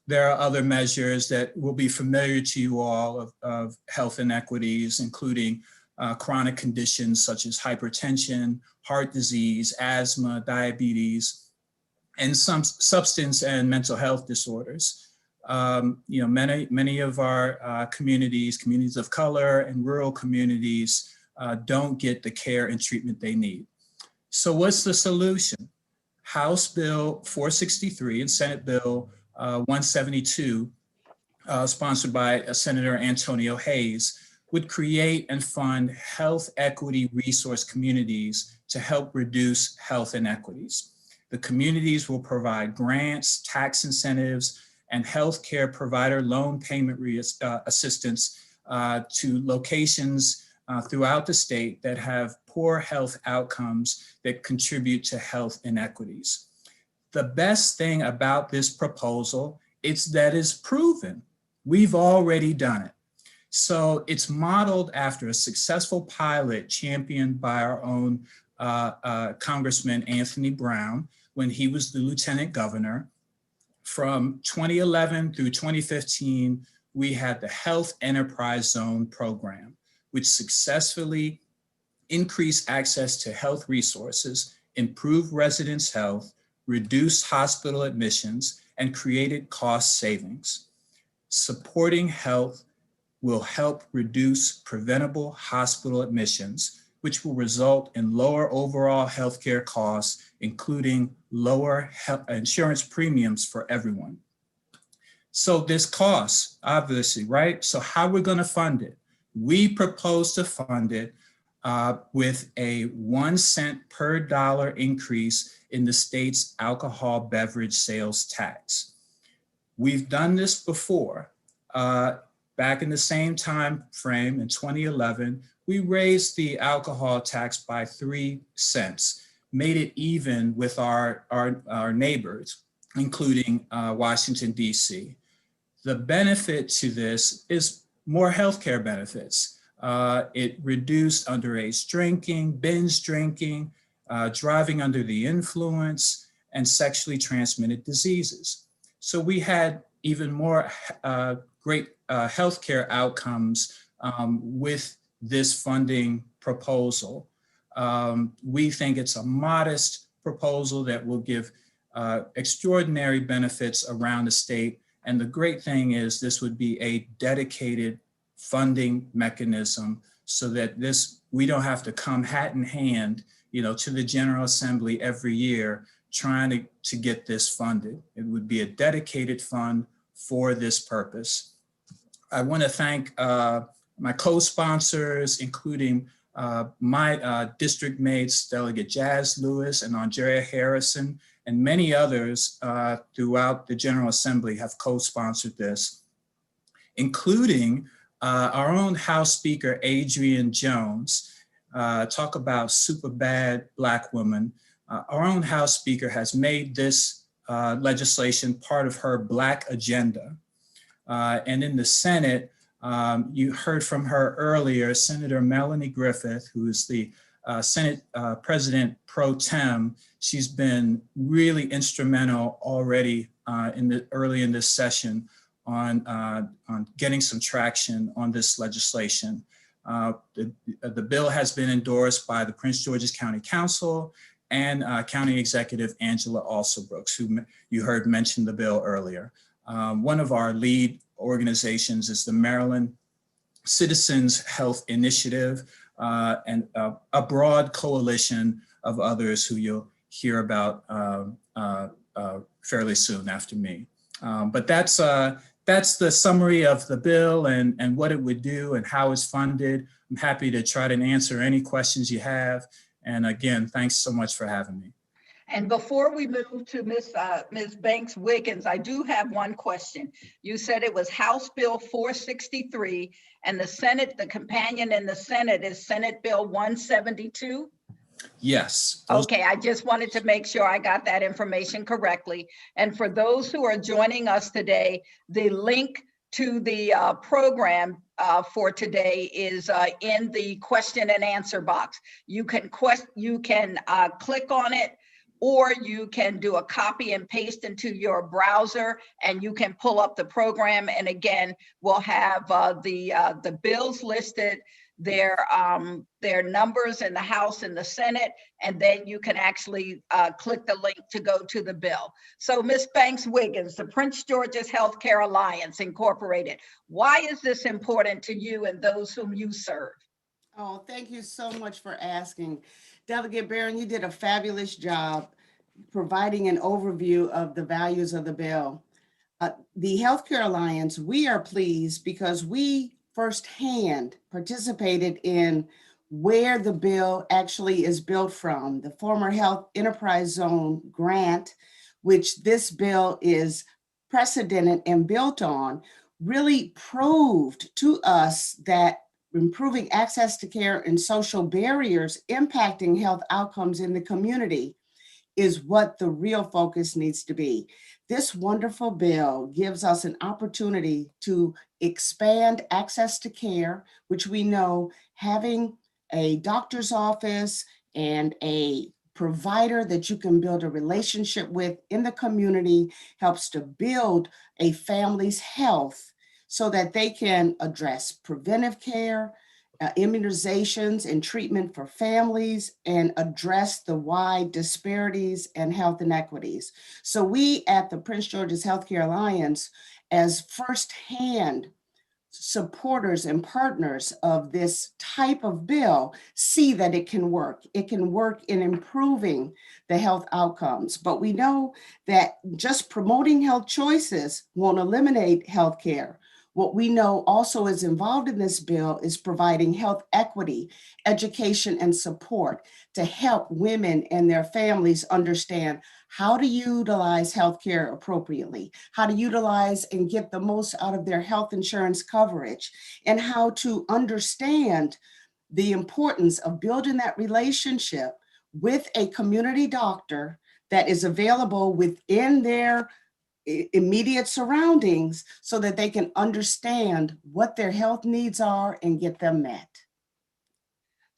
There are other measures that will be familiar to you all of health inequities, including chronic conditions such as hypertension, heart disease, asthma, diabetes, and some substance and mental health disorders. Many of our communities of color and rural communities don't get the care and treatment they need. So what's the solution? House Bill 463 and Senate Bill 172, sponsored by Senator Antonio Hayes, would create and fund health equity resource communities to help reduce health inequities. The communities will provide grants, tax incentives, and healthcare provider loan payment assistance to locations throughout the state that have poor health outcomes that contribute to health inequities. The best thing about this proposal It's that is proven. We've already done it. So it's modeled after a successful pilot championed by our own Congressman Anthony Brown when he was the lieutenant governor. From 2011 through 2015, we had the Health Enterprise Zone program, which successfully increased access to health resources, improved residents' health, reduced hospital admissions, and created cost savings. Supporting health will help reduce preventable hospital admissions, which will result in lower overall healthcare costs, including lower insurance premiums for everyone. So this costs, obviously, right? So how are we going to fund it? We propose to fund it with a 1 cent per dollar increase in the state's alcohol beverage sales tax. We've done this before. Back in the same time frame in 2011, we raised the alcohol tax by 3 cents, made it even with our neighbors, including Washington, D.C. The benefit to this is more healthcare benefits. It reduced underage drinking, binge drinking, driving under the influence, and sexually transmitted diseases. So we had even more great healthcare outcomes with this funding proposal. We think it's a modest proposal that will give extraordinary benefits around the state. And the great thing is this would be a dedicated funding mechanism so that we don't have to come hat in hand, to the General Assembly every year trying to get this funded. It would be a dedicated fund for this purpose. I want to thank my co-sponsors, including my district mates, Delegate Jazz Lewis and Andrea Harrison, and many others throughout the General Assembly have co-sponsored this, including our own House Speaker, Adrian Jones. Talk about super bad Black woman. Our own House Speaker has made this legislation part of her Black agenda. And in the Senate, you heard from her earlier, Senator Melanie Griffith, who is the Senate President pro tem. She's been really instrumental already early in this session on getting some traction on this legislation. The bill has been endorsed by the Prince George's County Council and County Executive Angela Alsobrooks, who you heard mention the bill earlier. One of our lead organizations is the Maryland Citizens Health Initiative, and a broad coalition of others who you'll hear about fairly soon after me. But that's the summary of the bill and what it would do and how it's funded. I'm happy to try to answer any questions you have. And again, thanks so much for having me. And before we move to Ms. Banks-Wiggins, I do have one question. You said it was House Bill 463 and the companion in the Senate is Senate Bill 172? Yes. Okay, I just wanted to make sure I got that information correctly. And for those who are joining us today, the link to the program for today is in the question and answer box. You can click on it, or you can do a copy and paste into your browser and you can pull up the program. And again, we'll have the bills listed, their numbers in the House and the Senate, and then you can actually click the link to go to the bill. So Ms. Banks-Wiggins, the Prince George's Healthcare Alliance Incorporated, why is this important to you and those whom you serve? Oh, thank you so much for asking. Delegate Barron, you did a fabulous job providing an overview of the values of the bill. The Healthcare Alliance, we are pleased because we firsthand participated in where the bill actually is built from. The former Health Enterprise Zone grant, which this bill is precedented and built on, really proved to us that improving access to care and social barriers impacting health outcomes in the community is what the real focus needs to be. This wonderful bill gives us an opportunity to expand access to care, which we know having a doctor's office and a provider that you can build a relationship with in the community helps to build a family's health so that they can address preventive care, immunizations and treatment for families, and address the wide disparities and health inequities. So we at the Prince George's Healthcare Alliance, as firsthand supporters and partners of this type of bill, see that it can work. It can work in improving the health outcomes. But we know that just promoting health choices won't eliminate health care. What we know also is involved in this bill is providing health equity, education, and support to help women and their families understand how to utilize healthcare appropriately, how to utilize and get the most out of their health insurance coverage, and how to understand the importance of building that relationship with a community doctor that is available within their immediate surroundings so that they can understand what their health needs are and get them met.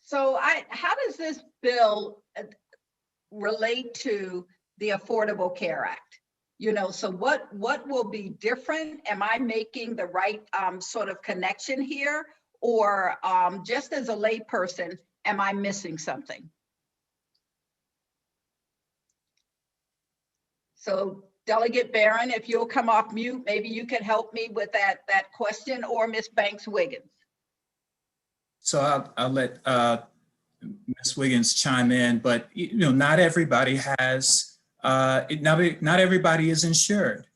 So how does this bill relate to the Affordable Care Act? You know, so what will be different? Am I making the right sort of connection here? Or just as a layperson, am I missing something? So Delegate Barron, if you'll come off mute, maybe you can help me with that question, or Ms. Banks-Wiggins. So I'll let Ms. Wiggins chime in, but you know, not everybody has, not everybody is insured.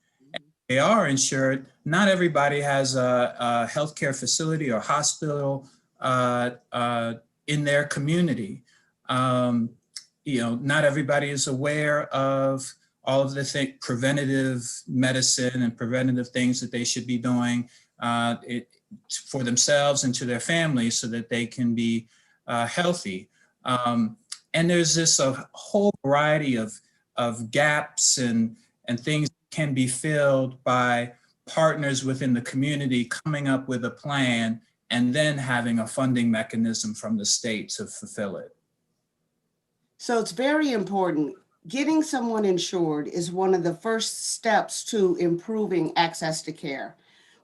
They are insured. Not everybody has a healthcare facility or hospital in their community. You know, not everybody is aware of all of the preventative medicine and preventative things that they should be doing for themselves and to their families so that they can be healthy. And there's this a whole variety of gaps and things that can be filled by partners within the community coming up with a plan and then having a funding mechanism from the state to fulfill it. So it's very important. Getting someone insured is one of the first steps to improving access to care.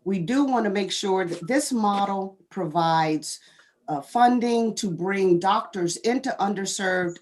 We do want to make sure that this model provides funding to bring doctors into underserved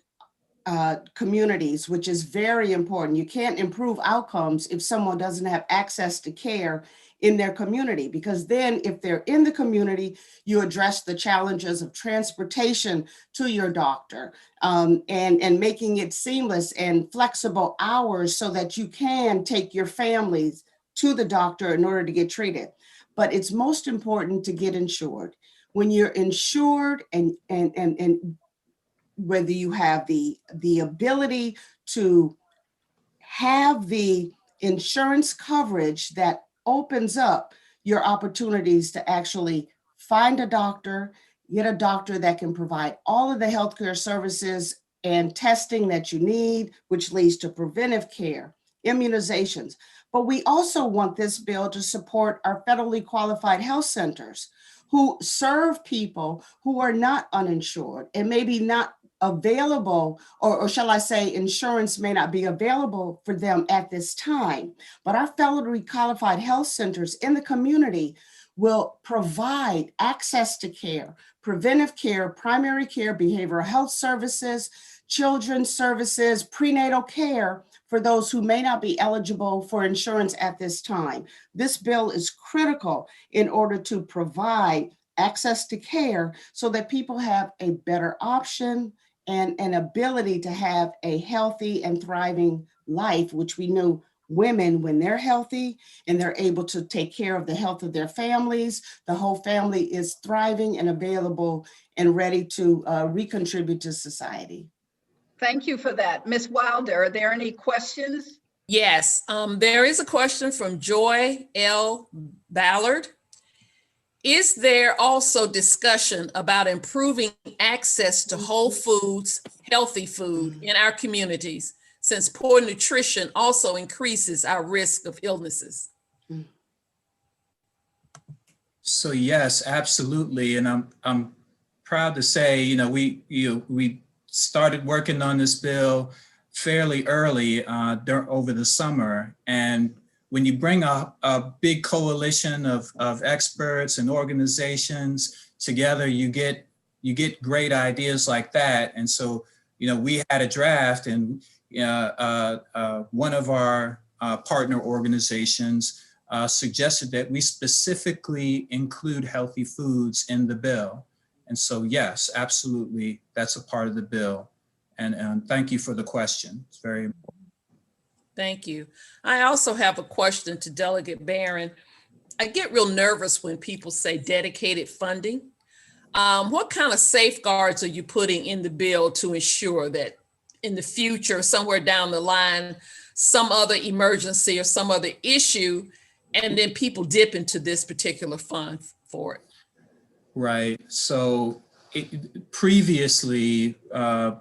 communities, which is very important. You can't improve outcomes if someone doesn't have access to care in their community, because then if they're in the community, you address the challenges of transportation to your doctor and making it seamless and flexible hours so that you can take your families to the doctor in order to get treated. But it's most important to get insured. When you're insured and whether you have the ability to have the insurance coverage that opens up your opportunities to actually find a doctor, get a doctor that can provide all of the healthcare services and testing that you need, which leads to preventive care, immunizations. But we also want this bill to support our federally qualified health centers who serve people who are not uninsured and maybe not available, or shall I say, insurance may not be available for them at this time. But our federally qualified health centers in the community will provide access to care, preventive care, primary care, behavioral health services, children's services, prenatal care for those who may not be eligible for insurance at this time. This bill is critical in order to provide access to care so that people have a better option and an ability to have a healthy and thriving life, which we know women, when they're healthy and they're able to take care of the health of their families, the whole family is thriving and available and ready to recontribute to society. Thank you for that. Ms. Wilder, are there any questions? Yes, there is a question from Joy L. Ballard. Is there also discussion about improving access to whole foods, healthy food in our communities, since poor nutrition also increases our risk of illnesses? So yes, absolutely. And I'm proud to say, we started working on this bill fairly early over the summer. And when you bring a big coalition of experts and organizations together, you get great ideas like that. And so, we had a draft, and one of our partner organizations suggested that we specifically include healthy foods in the bill. And so, yes, absolutely, that's a part of the bill. And thank you for the question. It's very important. Thank you. I also have a question to Delegate Barron. I get real nervous when people say dedicated funding. What kind of safeguards are you putting in the bill to ensure that in the future, somewhere down the line, some other emergency or some other issue, and then people dip into this particular fund for it? Right. So previously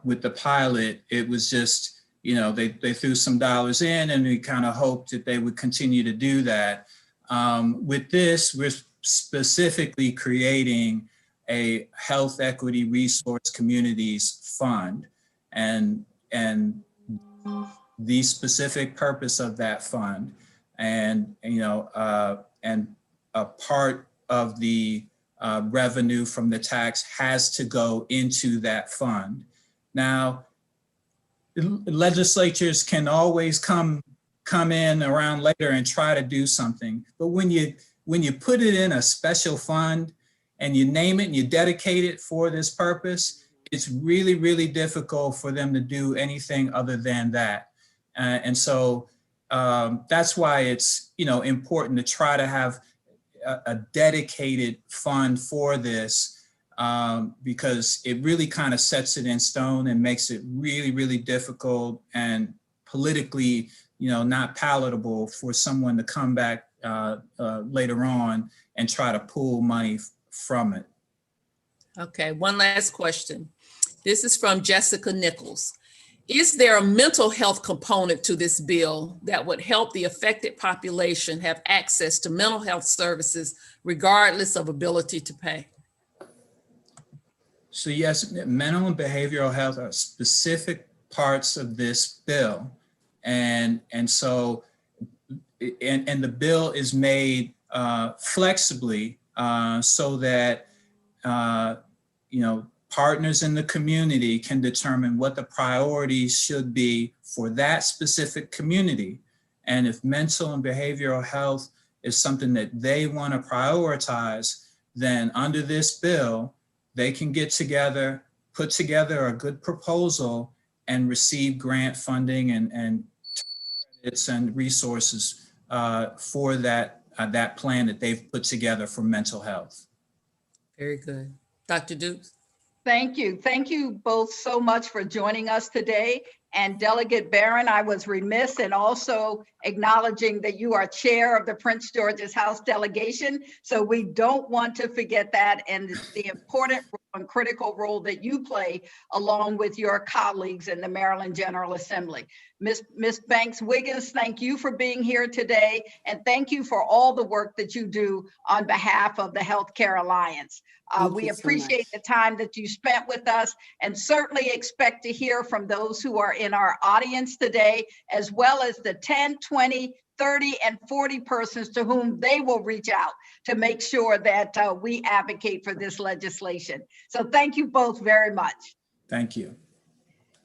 with the pilot, it was just, they threw some dollars in and we kind of hoped that they would continue to do that. With this, we're specifically creating a health equity resource communities fund, and the specific purpose of that fund, and a part of the revenue from the tax has to go into that fund. Now, legislatures can always come in around later and try to do something, but when you put it in a special fund and you name it and you dedicate it for this purpose, it's really, really difficult for them to do anything other than that. And so that's why it's important to try to have a dedicated fund for this, because it really kind of sets it in stone and makes it really, really difficult and politically, not palatable for someone to come back later on and try to pull money from it. Okay, one last question. This is from Jessica Nichols. Is there a mental health component to this bill that would help the affected population have access to mental health services regardless of ability to pay? So yes, mental and behavioral health are specific parts of this bill. And so the bill is made flexibly so that partners in the community can determine what the priorities should be for that specific community. And if mental and behavioral health is something that they want to prioritize, then under this bill, they can get together, put together a good proposal and receive grant funding and credits and resources for that plan that they've put together for mental health. Very good. Dr. Dukes? Thank you. Thank you both so much for joining us today. And Delegate Barron, I was remiss in also acknowledging that you are chair of the Prince George's House delegation. So we don't want to forget that and the important and critical role that you play along with your colleagues in the Maryland General Assembly. Ms. Banks-Wiggins, thank you for being here today. And thank you for all the work that you do on behalf of the Healthcare Alliance. We appreciate the time that you spent with us and certainly expect to hear from those who are in our audience today, as well as the 10, 20, 30, and 40 persons to whom they will reach out to make sure that we advocate for this legislation. So thank you both very much. Thank you.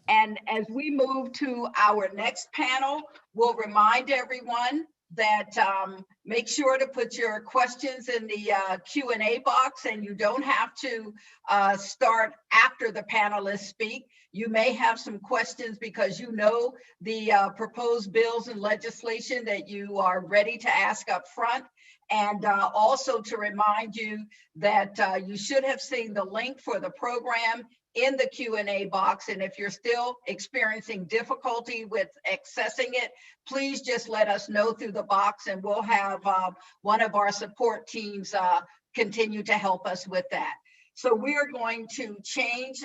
And as we move to our next panel, we'll remind everyone that make sure to put your questions in the Q&A box, and you don't have to start after the panelists speak. You may have some questions because you know the proposed bills and legislation that you are ready to ask up front. And also to remind you that you should have seen the link for the program in the Q&A box. And if you're still experiencing difficulty with accessing it, please just let us know through the box and we'll have one of our support teams continue to help us with that. So we are going to change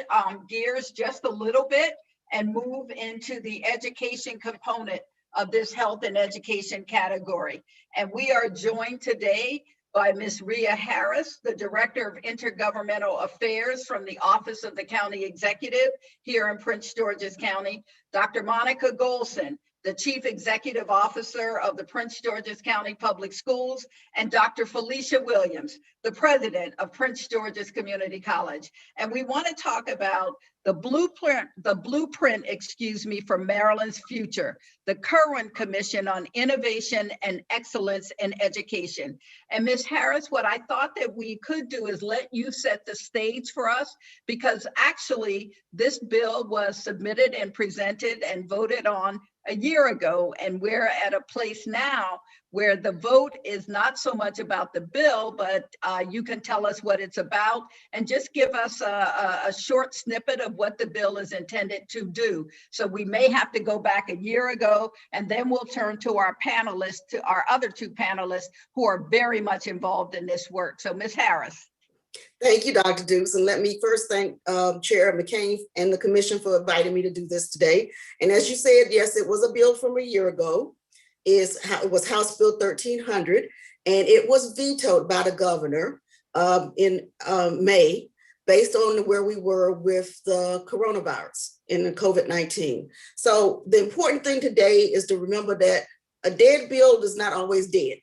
gears just a little bit and move into the education component of this health and education category. And we are joined today by Ms. Rhea Harris, the Director of Intergovernmental Affairs from the Office of the County Executive here in Prince George's County, Dr. Monica Golson, the Chief Executive Officer of the Prince George's County Public Schools, and Dr. Felicia Williams, the President of Prince George's Community College. And we want to talk about the blueprint, for Maryland's future, the Kirwan Commission on Innovation and Excellence in Education. And Ms. Harris, what I thought that we could do is let you set the stage for us, because actually this bill was submitted and presented and voted on a year ago, and we're at a place now where the vote is not so much about the bill, but you can tell us what it's about and just give us a short snippet of what the bill is intended to do. So we may have to go back a year ago, and then we'll turn to our panelists, to our other two panelists who are very much involved in this work. So Ms. Harris. Thank you, Dr. Dukes. And let me first thank Chair McCain and the commission for inviting me to do this today. And as you said, yes, it was a bill from a year ago. It was House Bill 1300, and it was vetoed by the governor in May, based on where we were with the coronavirus and the COVID-19. So the important thing today is to remember that a dead bill is not always dead.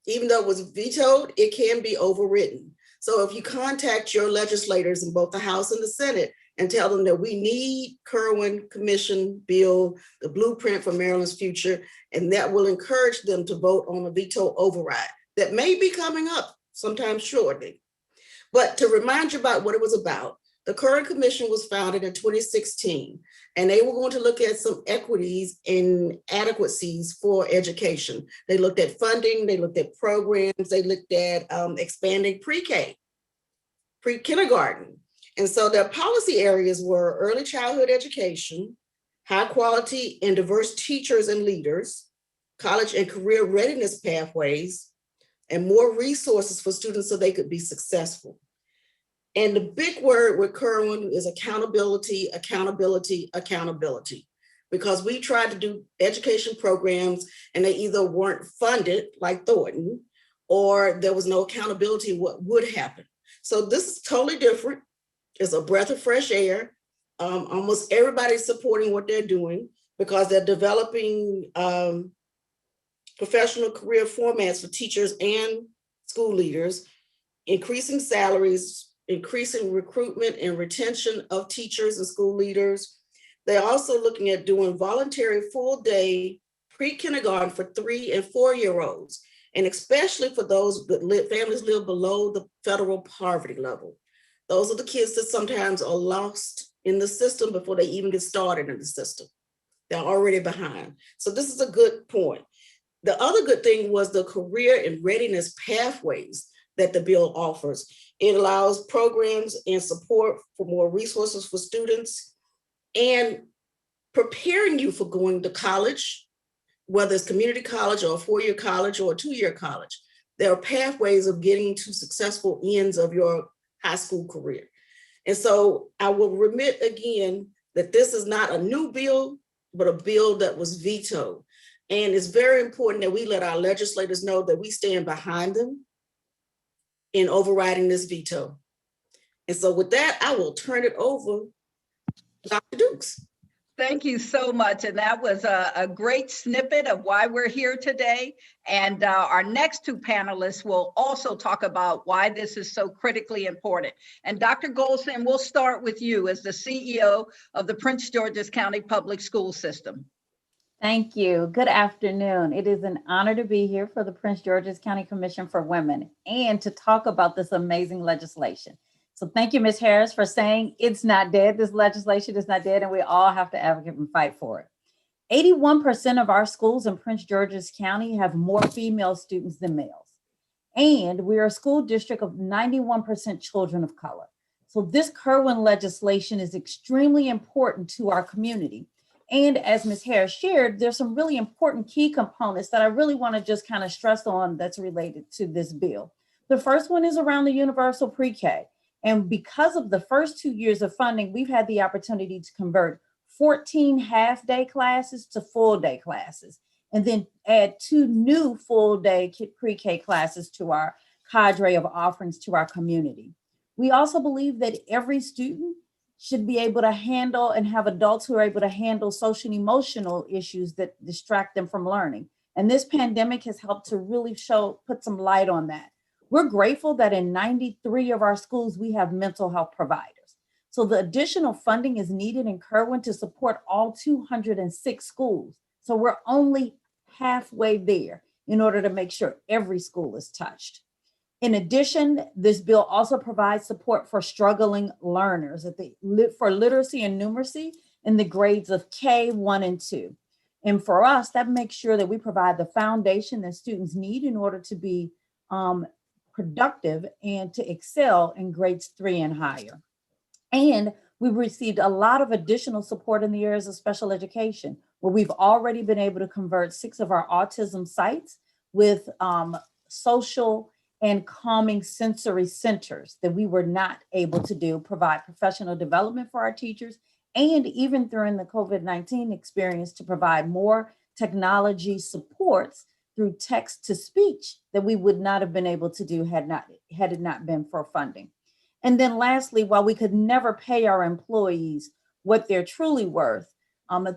Even though it was vetoed, it can be overridden. So if you contact your legislators in both the House and the Senate and tell them that we need Kirwan Commission bill, the blueprint for Maryland's future, and that will encourage them to vote on a veto override that may be coming up sometime shortly. But to remind you about what it was about, the Kirwan Commission was founded in 2016, and they were going to look at some equities and adequacies for education. They looked at funding, they looked at programs, they looked at expanding pre-K, pre-kindergarten. And so their policy areas were early childhood education, high quality and diverse teachers and leaders, college and career readiness pathways, and more resources for students so they could be successful. And the big word with Kirwan is accountability, accountability, accountability, because we tried to do education programs and they either weren't funded like Thornton, or there was no accountability what would happen. So this is totally different. It's a breath of fresh air. Almost everybody's supporting what they're doing because they're developing professional career formats for teachers and school leaders, increasing salaries, increasing recruitment and retention of teachers and school leaders. They're also looking at doing voluntary full day pre-kindergarten for 3 and 4-year-olds, and especially for those that families live below the federal poverty level. Those are the kids that sometimes are lost in the system before they even get started in the system. They're already behind. So this is a good point. The other good thing was the career and readiness pathways that the bill offers. It allows programs and support for more resources for students and preparing you for going to college, whether it's community college or a 4-year college or a 2-year college. There are pathways of getting to successful ends of your high school career. And so I will remit again that this is not a new bill, but a bill that was vetoed. And it's very important that we let our legislators know that we stand behind them in overriding this veto. And so with that, I will turn it over to Dr. Dukes. Thank you so much. And that was a great snippet of why we're here today. And our next two panelists will also talk about why this is so critically important. And Dr. Golson, we'll start with you as the CEO of the Prince George's County Public School System. Thank you. Good afternoon. It is an honor to be here for the Prince George's County Commission for Women and to talk about this amazing legislation. So thank you, Ms. Harris, for saying it's not dead. This legislation is not dead, and we all have to advocate and fight for it. 81% of our schools in Prince George's County have more female students than males. And we are a school district of 91% children of color. So this Kirwan legislation is extremely important to our community. And as Ms. Harris shared, there's some really important key components that I really want to just kind of stress on that's related to this bill. The first one is around the universal pre-K. And because of the first 2 years of funding, we've had the opportunity to convert 14 half-day classes to full-day classes, and then add 2 new full-day pre-K classes to our cadre of offerings to our community. We also believe that every student should be able to handle and have adults who are able to handle social and emotional issues that distract them from learning. And this pandemic has helped to really put some light on that. We're grateful that in 93 of our schools, we have mental health providers. So the additional funding is needed in Kerwin to support all 206 schools. So we're only halfway there in order to make sure every school is touched. In addition, this bill also provides support for struggling learners for literacy and numeracy in the grades of K, 1, and 2. And for us, that makes sure that we provide the foundation that students need in order to be productive and to excel in grades 3 and higher. And we've received a lot of additional support in the areas of special education, where we've already been able to convert 6 of our autism sites with social and calming sensory centers that we were not able to do, provide professional development for our teachers, and even during the COVID-19 experience to provide more technology supports through text to speech that we would not have been able to do had it not been for funding. And then lastly, while we could never pay our employees what they're truly worth,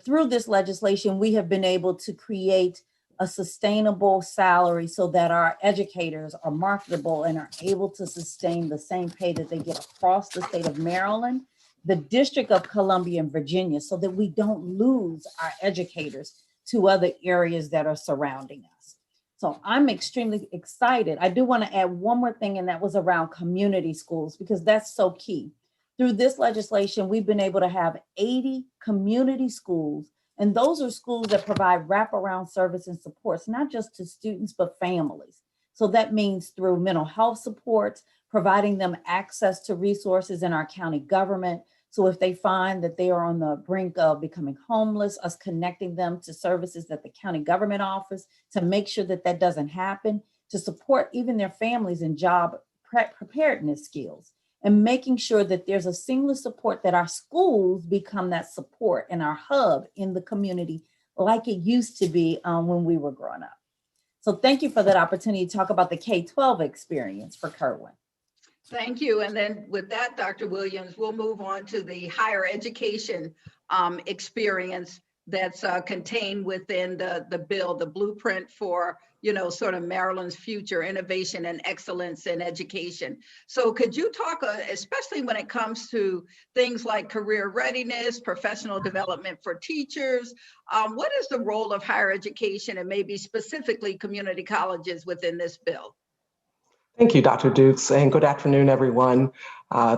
through this legislation, we have been able to create a sustainable salary so that our educators are marketable and are able to sustain the same pay that they get across the state of Maryland, the District of Columbia, and Virginia, so that we don't lose our educators to other areas that are surrounding us. So I'm extremely excited. I do want to add one more thing, and that was around community schools, because that's so key. Through this legislation, we've been able to have 80 community schools. And those are schools that provide wraparound service and supports, not just to students, but families. So that means through mental health supports, providing them access to resources in our county government. So if they find that they are on the brink of becoming homeless, us connecting them to services that the county government offers to make sure that that doesn't happen, to support even their families in job preparedness skills, and making sure that there's a seamless support, that our schools become that support and our hub in the community like it used to be when we were growing up. So thank you for that opportunity to talk about the K-12 experience for Kerwin. Thank you. And then with that, Dr. Williams, we'll move on to the higher education experience that's contained within the bill, the blueprint for, sort of Maryland's future innovation and excellence in education. So could you talk, especially when it comes to things like career readiness, professional development for teachers, what is the role of higher education and maybe specifically community colleges within this bill? Thank you, Dr. Dukes, and good afternoon, everyone.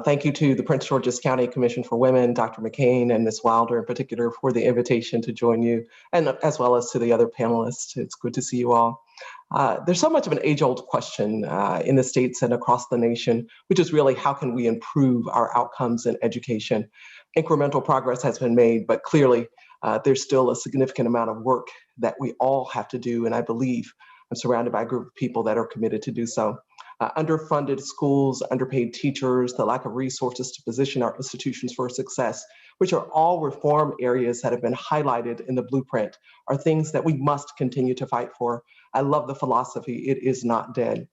Thank you to the Prince George's County Commission for Women, Dr. McCain and Ms. Wilder in particular, for the invitation to join you, and as well as to the other panelists. It's good to see you all. There's so much of an age-old question in the states and across the nation, which is really how can we improve our outcomes in education? Incremental progress has been made, but clearly there's still a significant amount of work that we all have to do, and I believe I'm surrounded by a group of people that are committed to do so. Underfunded schools, underpaid teachers, the lack of resources to position our institutions for success, which are all reform areas that have been highlighted in the blueprint, are things that we must continue to fight for. I love the philosophy, it is not dead.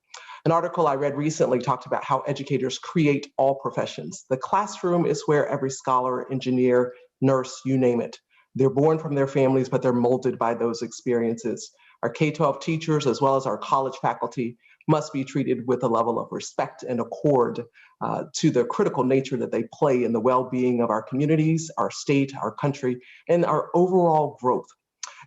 An article I read recently talked about how educators create all professions. The classroom is where every scholar, engineer, nurse, you name it. They're born from their families, but they're molded by those experiences. Our K-12 teachers, as well as our college faculty, must be treated with a level of respect and accord to the critical nature that they play in the well-being of our communities, our state, our country, and our overall growth.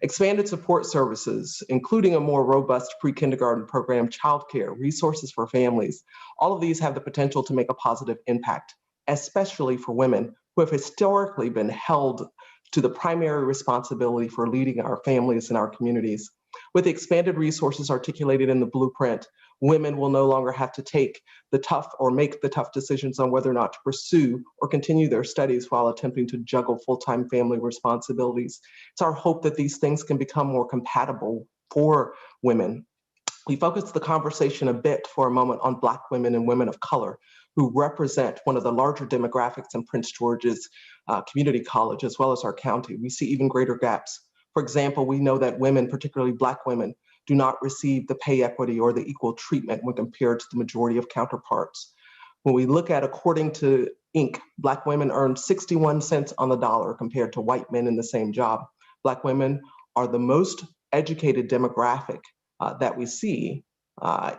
Expanded support services, including a more robust pre-kindergarten program, childcare, resources for families, all of these have the potential to make a positive impact, especially for women who have historically been held to the primary responsibility for leading our families and our communities. With the expanded resources articulated in the blueprint, women will no longer have to take the tough or make the tough decisions on whether or not to pursue or continue their studies while attempting to juggle full-time family responsibilities. It's our hope that these things can become more compatible for women. We focused the conversation a bit for a moment on Black women and women of color, who represent one of the larger demographics in Prince George's community college, as well as our county, we see even greater gaps. For example, we know that women, particularly Black women, do not receive the pay equity or the equal treatment when compared to the majority of counterparts. When we look at, according to Inc., Black women earn 61 cents on the dollar compared to white men in the same job. Black women are the most educated demographic that we see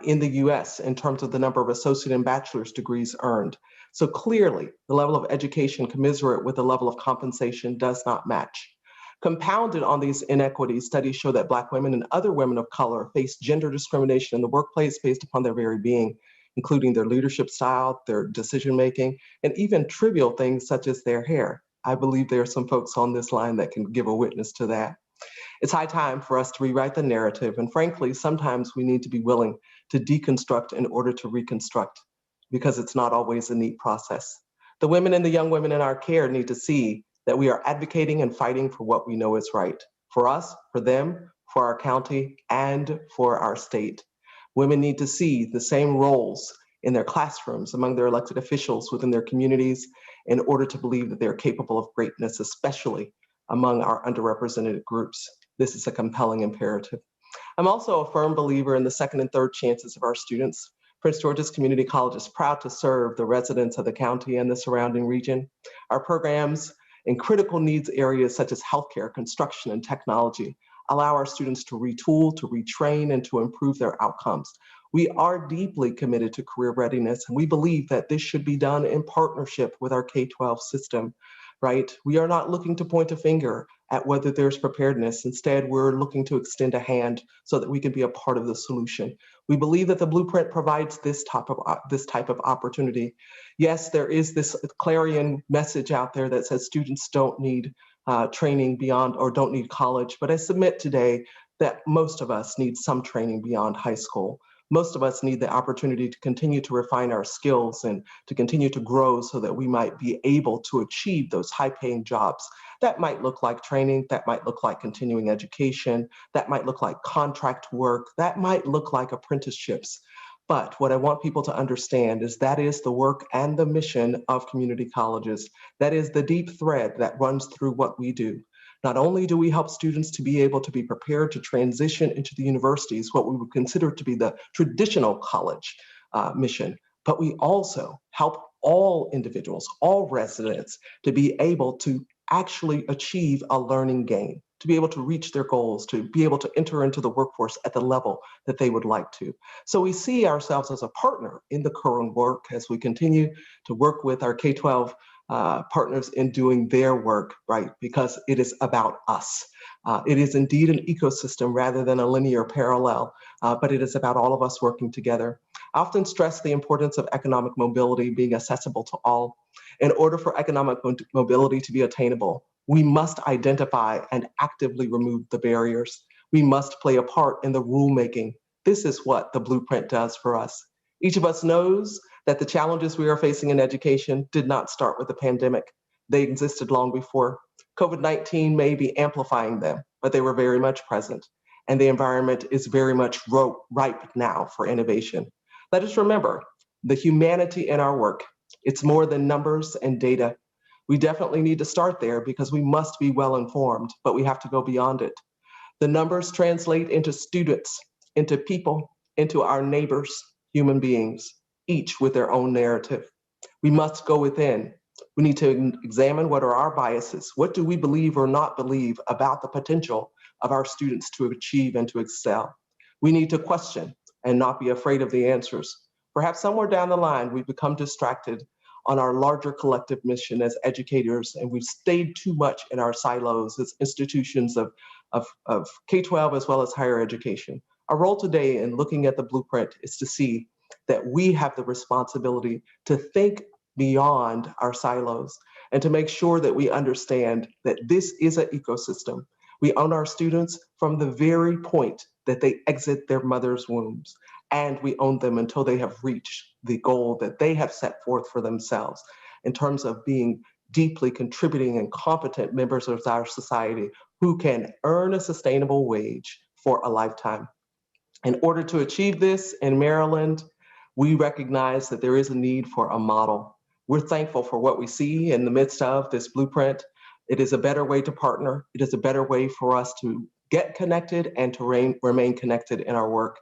in the US in terms of the number of associate and bachelor's degrees earned. So clearly, the level of education commensurate with the level of compensation does not match. Compounded on these inequities, studies show that Black women and other women of color face gender discrimination in the workplace based upon their very being, including their leadership style, their decision-making, and even trivial things such as their hair. I believe there are some folks on this line that can give a witness to that. It's high time for us to rewrite the narrative, and frankly, sometimes we need to be willing to deconstruct in order to reconstruct, because it's not always a neat process. The women and the young women in our care need to see that we are advocating and fighting for what we know is right, for us, for them, for our county, and for our state. Women need to see the same roles in their classrooms, among their elected officials, within their communities, in order to believe that they're capable of greatness, especially among our underrepresented groups. This is a compelling imperative. I'm also a firm believer in the second and third chances of our students. Prince George's Community College is proud to serve the residents of the county and the surrounding region. Our programs in critical needs areas such as healthcare, construction, and technology allow our students to retool, to retrain, and to improve their outcomes. We are deeply committed to career readiness, and we believe that this should be done in partnership with our K-12 system, right? We are not looking to point a finger at whether there's preparedness. Instead, we're looking to extend a hand so that we can be a part of the solution. We believe that the blueprint provides this type of opportunity. Yes, there is this clarion message out there that says students don't need training beyond or don't need college, but I submit today that most of us need some training beyond high school. Most of us need the opportunity to continue to refine our skills and to continue to grow so that we might be able to achieve those high-paying jobs. That might look like training, that might look like continuing education, that might look like contract work, that might look like apprenticeships. But what I want people to understand is that is the work and the mission of community colleges. That is the deep thread that runs through what we do. Not only do we help students to be able to be prepared to transition into the universities, what we would consider to be the traditional college mission, but we also help all individuals, all residents, to be able to actually achieve a learning gain, to be able to reach their goals, to be able to enter into the workforce at the level that they would like to. So we see ourselves as a partner in the current work as we continue to work with our K-12 partners in doing their work, right? Because it is about us. It is indeed an ecosystem rather than a linear parallel, but it is about all of us working together. I often stress the importance of economic mobility being accessible to all. In order for economic mobility to be attainable, we must identify and actively remove the barriers. We must play a part in the rulemaking. This is what the blueprint does for us. Each of us knows that the challenges we are facing in education did not start with the pandemic. They existed long before. COVID-19 may be amplifying them, but they were very much present. And the environment is very much ripe now for innovation. Let us remember the humanity in our work. It's more than numbers and data. We definitely need to start there because we must be well informed, but we have to go beyond it. The numbers translate into students, into people, into our neighbors, human beings, each with their own narrative. We must go within. We need to examine what are our biases. What do we believe or not believe about the potential of our students to achieve and to excel? We need to question and not be afraid of the answers. Perhaps somewhere down the line, we've become distracted on our larger collective mission as educators, and we've stayed too much in our silos as institutions of K-12 as well as higher education. Our role today in looking at the blueprint is to see that we have the responsibility to think beyond our silos and to make sure that we understand that this is an ecosystem. We own our students from the very point that they exit their mother's wombs, and we own them until they have reached the goal that they have set forth for themselves in terms of being deeply contributing and competent members of our society who can earn a sustainable wage for a lifetime. In order to achieve this in Maryland, We recognize that there is a need for a model. We're thankful for what we see in the midst of this blueprint. It is a better way to partner. It is a better way for us to get connected and to remain connected in our work.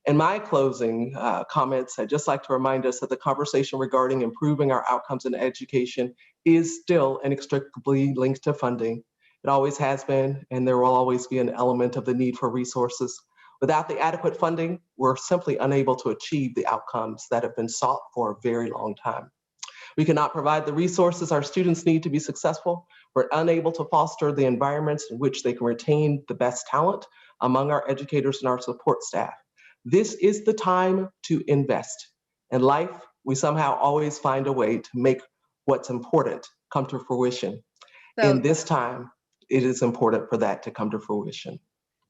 In my closing comments, I'd just like to remind us that the conversation regarding improving our outcomes in education is still inextricably linked to funding. It always has been, and there will always be an element of the need for resources. Without the adequate funding, we're simply unable to achieve the outcomes that have been sought for a very long time. We cannot provide the resources our students need to be successful. We're unable to foster the environments in which they can retain the best talent among our educators and our support staff. This is the time to invest. In life, we somehow always find a way to make what's important come to fruition. In this time, it is important for that to come to fruition.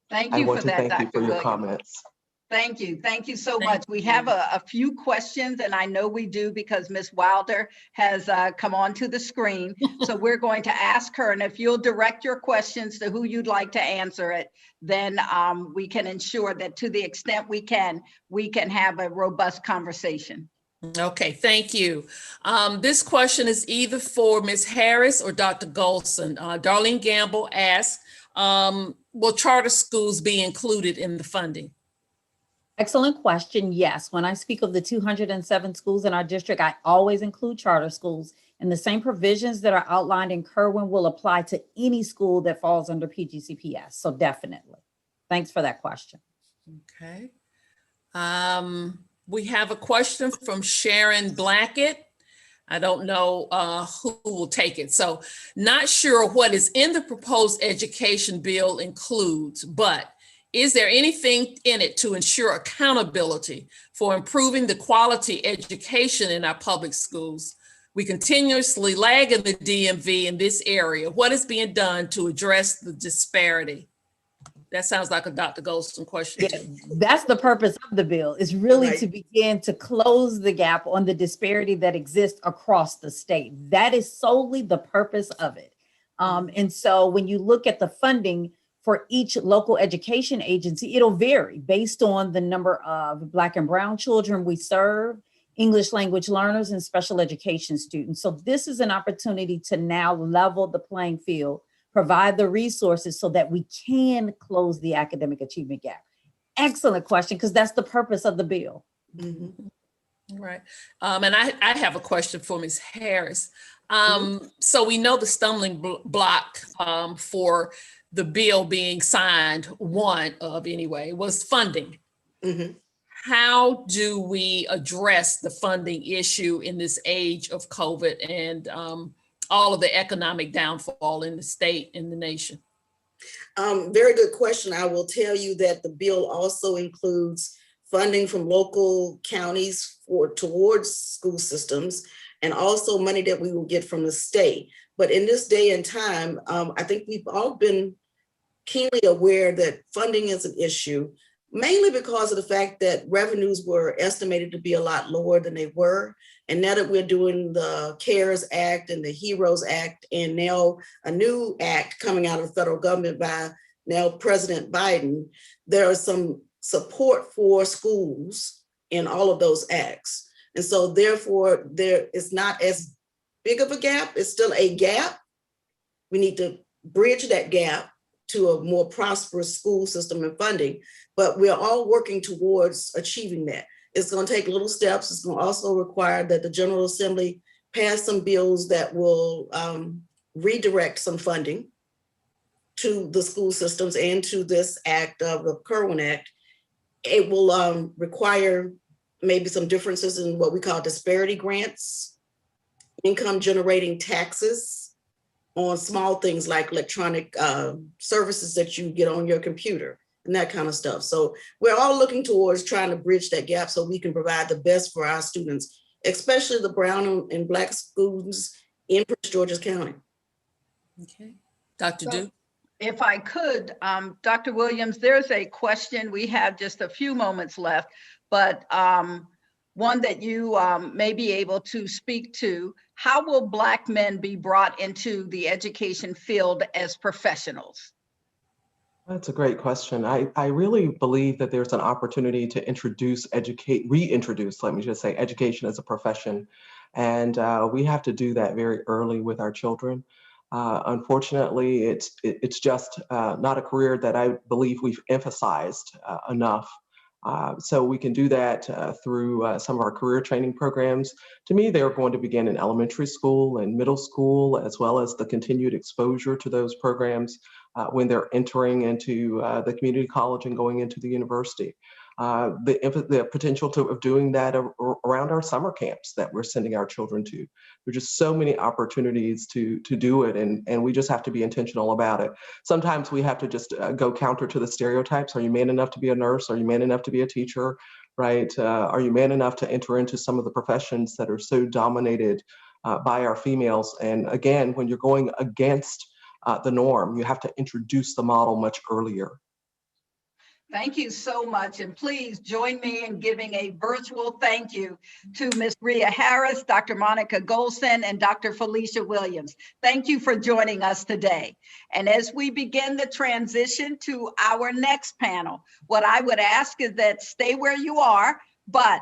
Thank you for that, I want to thank you for Dr. your comments. Thank you. Thank you so much. We have a few questions, and I know we do because Ms. Wilder has come onto the screen. So we're going to ask her, and if you'll direct your questions to who you'd like to answer it, then we can ensure that to the extent we can have a robust conversation. Okay, thank you. This question is either for Ms. Harris or Dr. Golson. Darlene Gamble asks, will charter schools be included in the funding? Excellent question. Yes, when I speak of the 207 schools in our district, I always include charter schools, and the same provisions that are outlined in Kerwin will apply to any school that falls under PGCPS. So definitely. Thanks for that question. Okay. We have a question from Sharon Blackett. I don't know who will take it. So not sure what is in the proposed education bill includes, but is there anything in it to ensure accountability for improving the quality education in our public schools? We continuously lag in the DMV in this area. What is being done to address the disparity? That sounds like a Dr. Golson question. Yeah, that's the purpose of the bill, is really to begin to close the gap on the disparity that exists across the state. That is solely the purpose of it. And so when you look at the funding for each local education agency, it'll vary based on the number of Black and Brown children we serve, English language learners, and special education students. So this is an opportunity to now level the playing field, provide the resources so that we can close the academic achievement gap. Excellent question, because that's the purpose of the bill. Right. And I have a question for Ms. Harris. So we know the stumbling block for the bill being signed, one of anyway, was funding. How do we address the funding issue in this age of COVID and all of the economic downfall in the state and the nation? Very good question. I will tell you that the bill also includes funding from local counties towards school systems, and also money that we will get from the state. But in this day and time, I think we've all been keenly aware that funding is an issue, mainly because of the fact that revenues were estimated to be a lot lower than they were. And now that we're doing the CARES Act and the HEROES Act, and now a new act coming out of the federal government by now President Biden, there is some support for schools in all of those acts. And so therefore, there is not as big of a gap. It's still a gap. We need to bridge that gap to a more prosperous school system and funding, but we're all working towards achieving that. It's going to take little steps. It's going to also require that the General Assembly pass some bills that will redirect some funding to the school systems and to this act of the Kerwin Act. It will require maybe some differences in what we call disparity grants, income generating taxes on small things like electronic services that you get on your computer and that kind of stuff. So we're all looking towards trying to bridge that gap so we can provide the best for our students, especially the Brown and Black students in Prince George's County. Okay, Dr. Duke. If I could, Dr. Williams, there's a question. We have just a few moments left, but one that you may be able to speak to. How will Black men be brought into the education field as professionals? That's a great question. I really believe that there's an opportunity to reintroduce, let me just say, education as a profession. And we have to do that very early with our children. Unfortunately, it's just not a career that I believe we've emphasized enough. So we can do that through some of our career training programs. To me, they're going to begin in elementary school and middle school, as well as the continued exposure to those programs when they're entering into the community college and going into the university. The potential of doing that around our summer camps that we're sending our children to. There's just so many opportunities to do it, and we just have to be intentional about it. Sometimes we have to just go counter to the stereotypes. Are you man enough to be a nurse? Are you man enough to be a teacher? Right? Are you man enough to enter into some of the professions that are so dominated by our females? And again, when you're going against the norm, you have to introduce the model much earlier. Thank you so much. And please join me in giving a virtual thank you to Ms. Rhea Harris, Dr. Monica Golson, and Dr. Felicia Williams. Thank you for joining us today. And as we begin the transition to our next panel, what I would ask is that stay where you are, but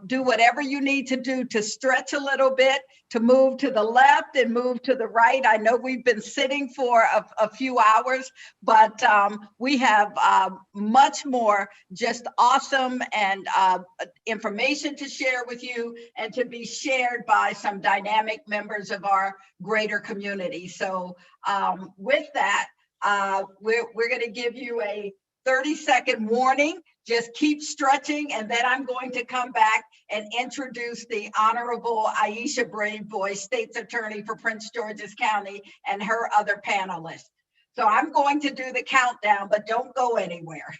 do whatever you need to do to stretch a little bit, to move to the left and move to the right. I know we've been sitting for a few hours, but we have much more just awesome and information to share with you and to be shared by some dynamic members of our greater community. So with that, we're going to give you a 30-second warning. Just keep stretching, and then I'm going to come back and introduce the Honorable Aisha Braveboy, State's Attorney for Prince George's County, and her other panelists. So I'm going to do the countdown, but don't go anywhere.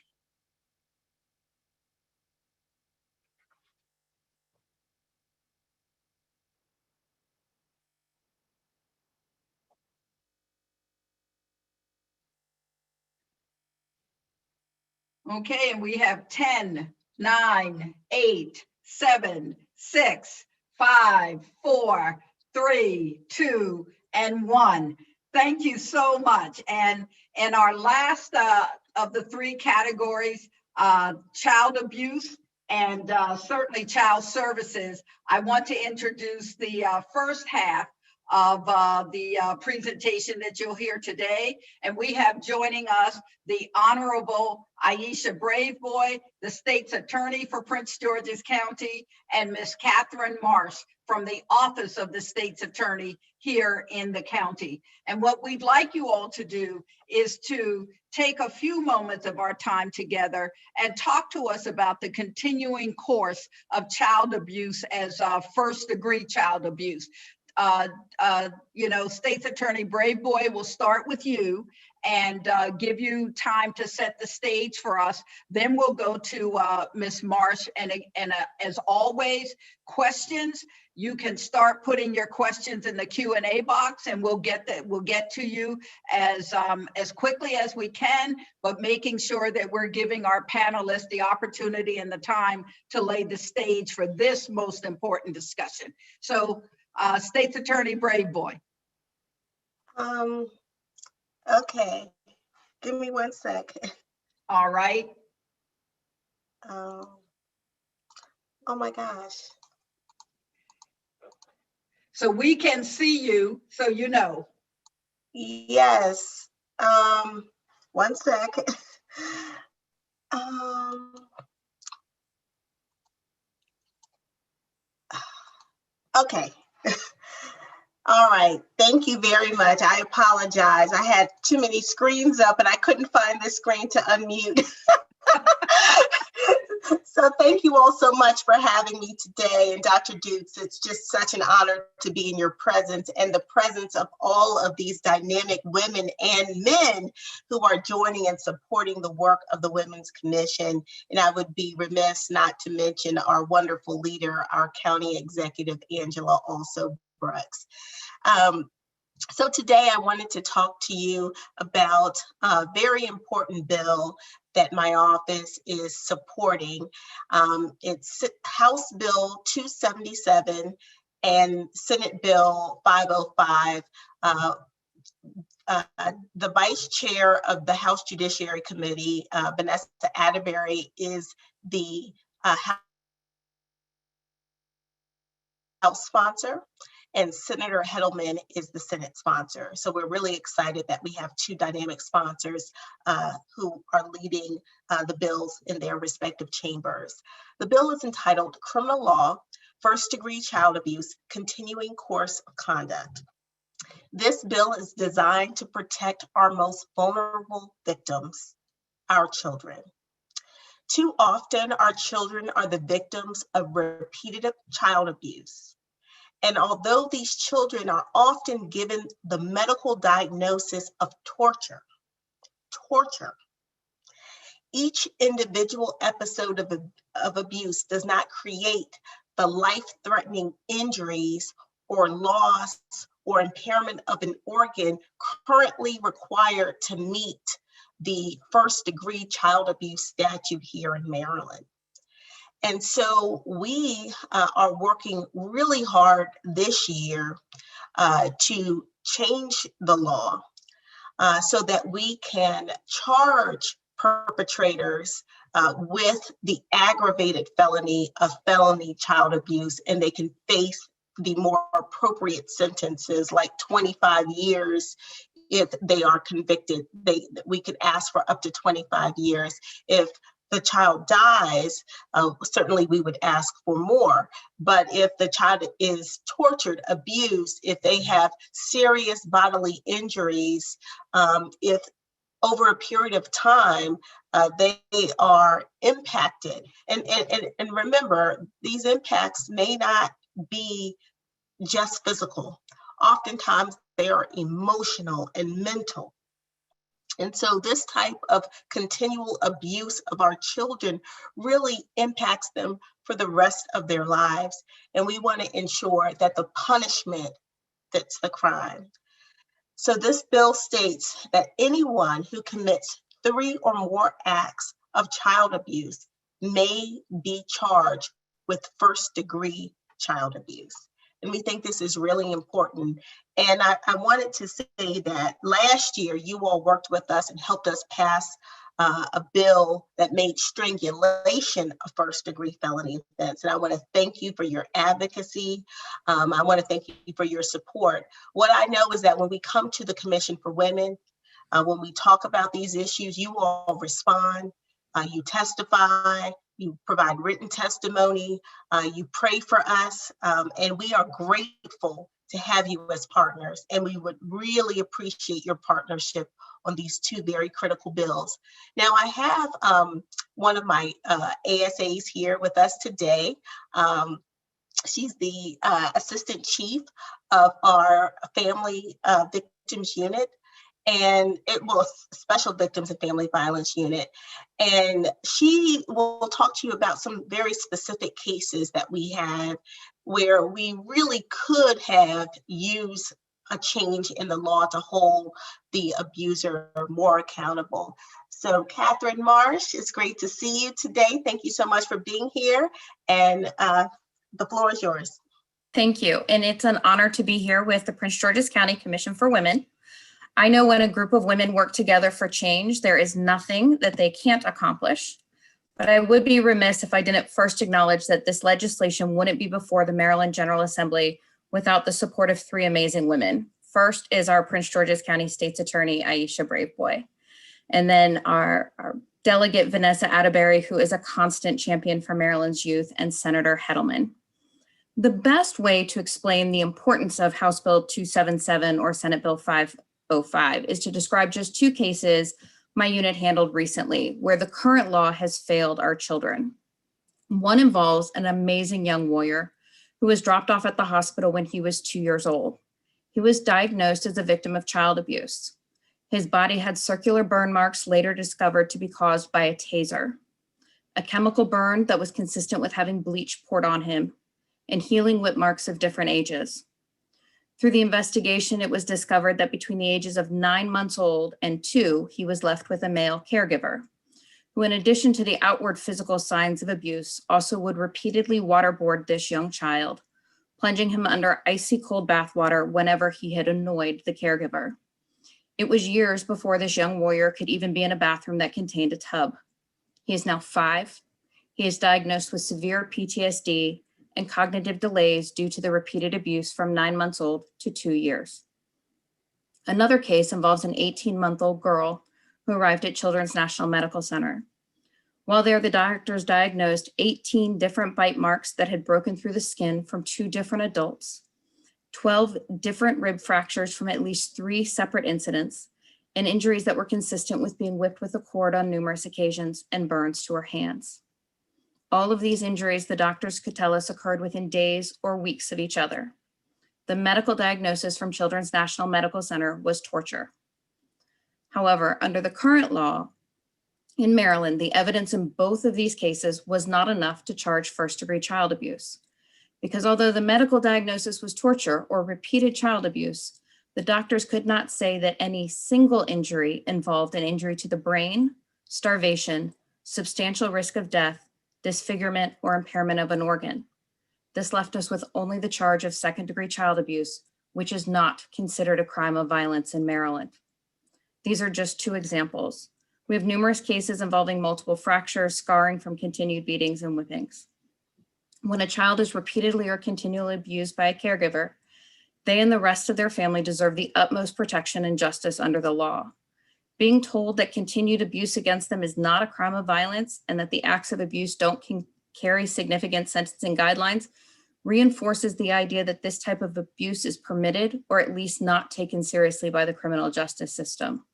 Okay, and we have 10, 9, 8, 7, 6, 5, 4, 3, 2, and 1. Thank you so much. And in our last of the three categories, child abuse and certainly child services, I want to introduce the first half of the presentation that you'll hear today. And we have joining us the Honorable Aisha Braveboy, the State's Attorney for Prince George's County, and Ms. Catherine Marsh from the Office of the State's Attorney here in the county. And what we'd like you all to do is to take a few moments of our time together and talk to us about the continuing course of child abuse as first-degree child abuse. State's Attorney Braveboy will start with you and give you time to set the stage for us. Then we'll go to Ms. Marsh, and as always, questions. You can start putting your questions in the Q&A box, and we'll get to you as quickly as we can, but making sure that we're giving our panelists the opportunity and the time to lay the stage for this most important discussion. So, State's Attorney Braveboy. Okay, give me 1 second. All right. Oh my gosh. So we can see you, so you know. Yes. 1 second. Okay. All right. Thank you very much. I apologize. I had too many screens up and I couldn't find this screen to unmute. So thank you all so much for having me today. And Dr. Dukes, it's just such an honor to be in your presence and the presence of all of these dynamic women and men who are joining and supporting the work of the Women's Commission. And I would be remiss not to mention our wonderful leader, our County Executive, Angela also Brooks. So today I wanted to talk to you about a very important bill that my office is supporting. It's House Bill 277 and Senate Bill 505, the vice chair of the House Judiciary Committee, Vanessa Atterbury, is the House sponsor, and Senator Hedelman is the Senate sponsor. So we're really excited that we have two dynamic sponsors who are leading the bills in their respective chambers. The bill is entitled Criminal Law, First Degree Child Abuse, Continuing Course of Conduct. This bill is designed to protect our most vulnerable victims, our children. Too often, our children are the victims of repeated child abuse. And although these children are often given the medical diagnosis of torture, each individual episode of abuse does not create the life-threatening injuries or loss or impairment of an organ currently required to meet the first-degree child abuse statute here in Maryland. And so we are working really hard this year to change the law so that we can charge perpetrators with the aggravated felony of felony child abuse, and they can face the more appropriate sentences like 25 years if they are convicted. We could ask for up to 25 years. If the child dies, certainly we would ask for more. But if the child is tortured, abused, if they have serious bodily injuries, if over a period of time they are impacted, and remember, these impacts may not be just physical. Oftentimes they are emotional and mental. And so this type of continual abuse of our children really impacts them for the rest of their lives. And we want to ensure that the punishment fits the crime. So this bill states that anyone who commits 3 or more acts of child abuse may be charged with first-degree child abuse. And we think this is really important. And I wanted to say that last year, you all worked with us and helped us pass a bill that made strangulation a first-degree felony offense. And I want to thank you for your advocacy. I want to thank you for your support. What I know is that when we come to the Commission for Women, when we talk about these issues, you all respond, you testify, you provide written testimony, you pray for us, and we are grateful to have you as partners. And we would really appreciate your partnership on these 2 very critical bills. Now, I have one of my ASAs here with us today. She's the Assistant Chief of our Family Victims Unit, and it was Special Victims and Family Violence Unit. And she will talk to you about some very specific cases that we had where we really could have used a change in the law to hold the abuser more accountable. So Catherine Marsh, it's great to see you today. Thank you so much for being here. And the floor is yours. Thank you. And it's an honor to be here with the Prince George's County Commission for Women. I know when a group of women work together for change, there is nothing that they can't accomplish. But I would be remiss if I didn't first acknowledge that this legislation wouldn't be before the Maryland General Assembly without the support of 3 amazing women. First is our Prince George's County State's Attorney, Aisha Braveboy. And then our Delegate Vanessa Atterbury, who is a constant champion for Maryland's youth, and Senator Hedelman. The best way to explain the importance of House Bill 277 or Senate Bill 505 is to describe just 2 cases my unit handled recently where the current law has failed our children. One involves an amazing young warrior who was dropped off at the hospital when he was 2 years old. He was diagnosed as a victim of child abuse. His body had circular burn marks later discovered to be caused by a taser, a chemical burn that was consistent with having bleach poured on him, and healing whip marks of different ages. Through the investigation, it was discovered that between the ages of 9 months old and 2, he was left with a male caregiver, who in addition to the outward physical signs of abuse, also would repeatedly waterboard this young child, plunging him under icy cold bath water whenever he had annoyed the caregiver. It was years before this young warrior could even be in a bathroom that contained a tub. He is now 5. He is diagnosed with severe PTSD and cognitive delays due to the repeated abuse from 9 months old to 2 years. Another case involves an 18-month-old girl who arrived at Children's National Medical Center. While there, the doctors diagnosed 18 different bite marks that had broken through the skin from 2 different adults, 12 different rib fractures from at least 3 separate incidents, and injuries that were consistent with being whipped with a cord on numerous occasions and burns to her hands. All of these injuries, the doctors could tell us, occurred within days or weeks of each other. The medical diagnosis from Children's National Medical Center was torture. However, under the current law in Maryland, the evidence in both of these cases was not enough to charge first-degree child abuse. Because although the medical diagnosis was torture or repeated child abuse, the doctors could not say that any single injury involved an injury to the brain, starvation, substantial risk of death, disfigurement, or impairment of an organ. This left us with only the charge of second-degree child abuse, which is not considered a crime of violence in Maryland. These are just 2 examples. We have numerous cases involving multiple fractures, scarring from continued beatings and whippings. When a child is repeatedly or continually abused by a caregiver, they and the rest of their family deserve the utmost protection and justice under the law. Being told that continued abuse against them is not a crime of violence and that the acts of abuse don't carry significant sentencing guidelines reinforces the idea that this type of abuse is permitted or at least not taken seriously by the criminal justice system.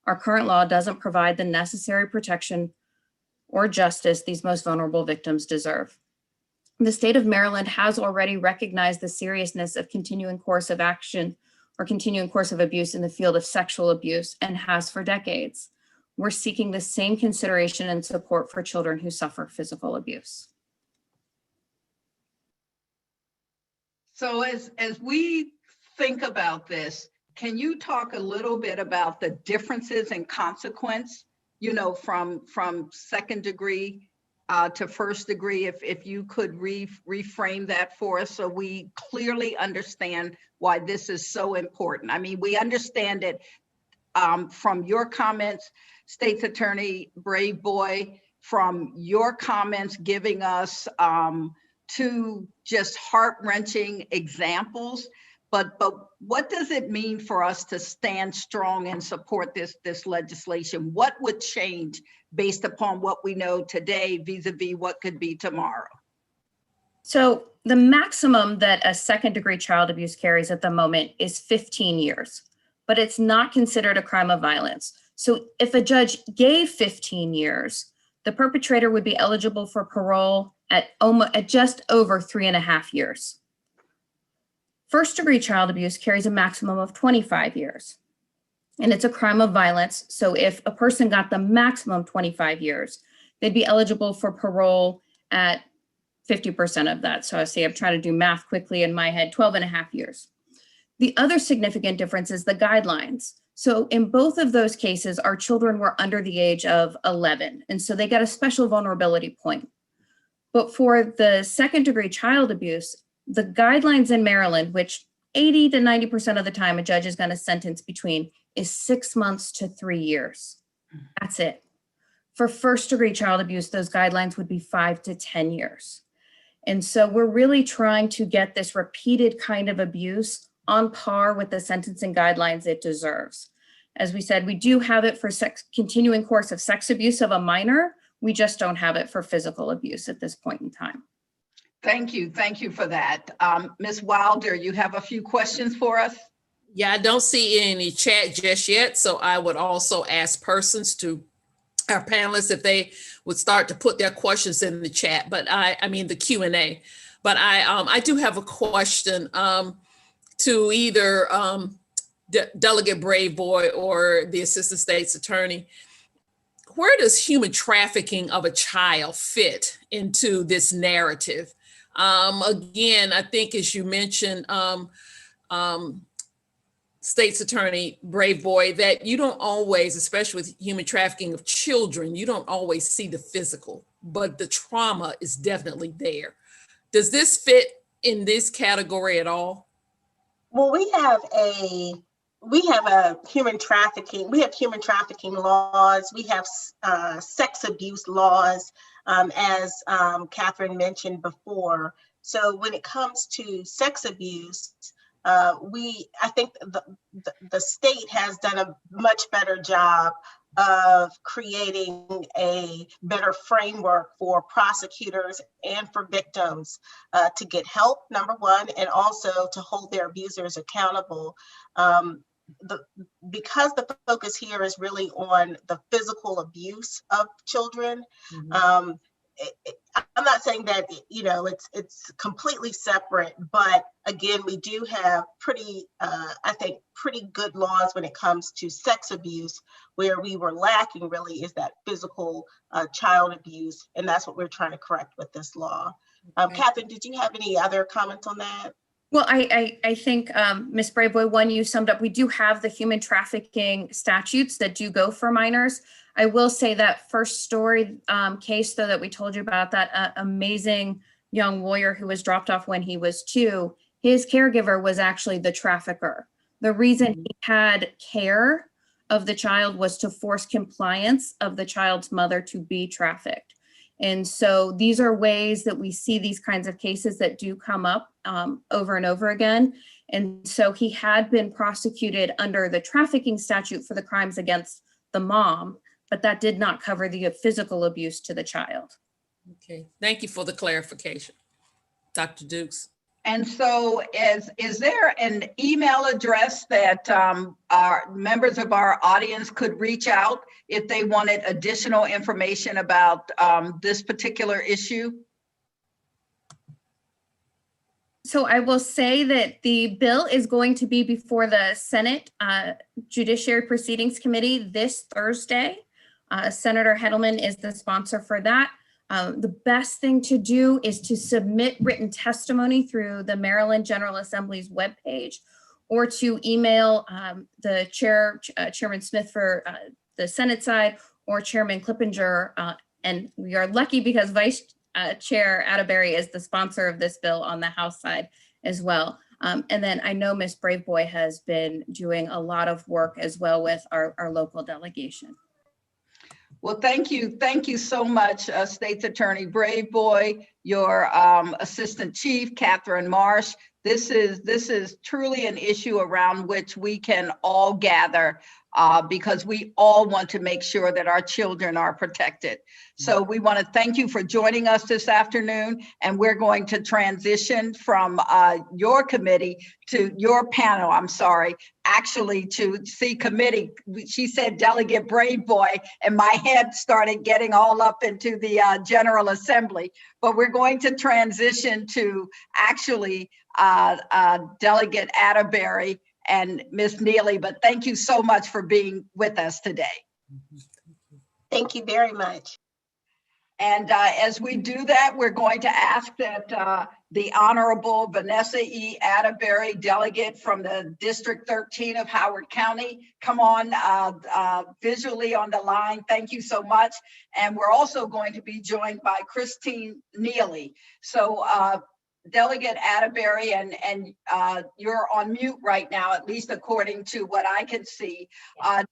Our current law doesn't provide the necessary protection or justice these most vulnerable victims deserve. The state of Maryland has already recognized the seriousness of continuing course of action or continuing course of abuse in the field of sexual abuse and has for decades. We're seeking the same consideration and support for children who suffer physical abuse. So as we think about this, can you talk a little bit about the differences in consequence, you know, from second degree to first degree, if you could reframe that for us so we clearly understand why this is so important. I mean, we understand it from your comments, State's Attorney Brave Boy, from your comments giving us 2 just heart-wrenching examples. But what does it mean for us to stand strong and support this legislation? What would change based upon what we know today vis-a-vis what could be tomorrow? So the maximum that a second-degree child abuse carries at the moment is 15 years, but it's not considered a crime of violence. So if a judge gave 15 years, the perpetrator would be eligible for parole at just over 3.5 years. First-degree child abuse carries a maximum of 25 years, and it's a crime of violence. So if a person got the maximum 25 years, they'd be eligible for parole at 50% of that. So I say I'm trying to do math quickly in my head, 12.5 years. The other significant difference is the guidelines. So in both of those cases, our children were under the age of 11, and so they got a special vulnerability point. But for the second-degree child abuse, the guidelines in Maryland, which 80 to 90% of the time a judge is going to sentence between, is 6 months to 3 years. That's it. For first-degree child abuse, those guidelines would be 5 to 10 years. And so we're really trying to get this repeated kind of abuse on par with the sentencing guidelines it deserves. As we said, we do have it for continuing course of sex abuse of a minor. We just don't have it for physical abuse at this point in time. Thank you for that. Ms. Wilder, you have a few questions for us? Yeah, I don't see any chat just yet, so I would also ask persons to our panelists if they would start to put their questions in the chat, but I mean the Q&A. But I do have a question to either Delegate Brave Boy or the Assistant State's Attorney. Where does human trafficking of a child fit into this narrative? Again, I think as you mentioned, State's Attorney Brave Boy, that you don't always, especially with human trafficking of children, you don't always see the physical, but the trauma is definitely there. Does this fit in this category at all? Well, we have a we have human trafficking laws, we have sex abuse laws, as Catherine mentioned before. So when it comes to sex abuse, I think the state has done a much better job of creating a better framework for prosecutors and for victims to get help, number one, and also to hold their abusers accountable. Because the focus here is really on the physical abuse of children, I'm not saying that, you know, it's completely separate, but again, we do have I think pretty good laws when it comes to sex abuse. Where we were lacking really is that physical child abuse, and that's what we're trying to correct with this law. Catherine, did you have any other comments on that? Well, I think, Ms. Braveboy, one, you summed up, we do have the human trafficking statutes that do go for minors. I will say that first story case, though, that we told you about, that amazing young lawyer who was dropped off when he was 2, his caregiver was actually the trafficker. The reason he had care of the child was to force compliance of the child's mother to be trafficked. And so these are ways that we see these kinds of cases that do come up over and over again. And so he had been prosecuted under the trafficking statute for the crimes against the mom, but that did not cover the physical abuse to the child. Okay, thank you for the clarification. Dr. Dukes. And so is there an email address that our members of our audience could reach out if they wanted additional information about this particular issue? So I will say that the bill is going to be before the Senate Judiciary Proceedings Committee this Thursday. Senator Hedelman is the sponsor for that. The best thing to do is to submit written testimony through the Maryland General Assembly's webpage, or to email the Chairman Smith for the Senate side, or Chairman Clippinger. And we are lucky because Vice Chair Atterbury is the sponsor of this bill on the House side as well. And then I know Ms. Braveboy has been doing a lot of work as well with our local delegation. Well, thank you. Thank you so much, State's Attorney Braveboy, your Assistant Chief, Catherine Marsh. This is truly an issue around which we can all gather because we all want to make sure that our children are protected. So we want to thank you for joining us this afternoon, and we're going to transition from your committee to your panel, actually to C committee. She said Delegate Braveboy, and my head started getting all up into the General Assembly, but we're going to transition to actually Delegate Atterbury and Ms. Neely, but thank you so much for being with us today. Thank you very much. And as we do that, we're going to ask that the Honorable Vanessa E. Atterbury, delegate from the District 13 of Howard County, come on visually on the line. Thank you so much. And we're also going to be joined by Christine Neely. So Delegate Atterbury, and you're on mute right now, at least according to what I can see.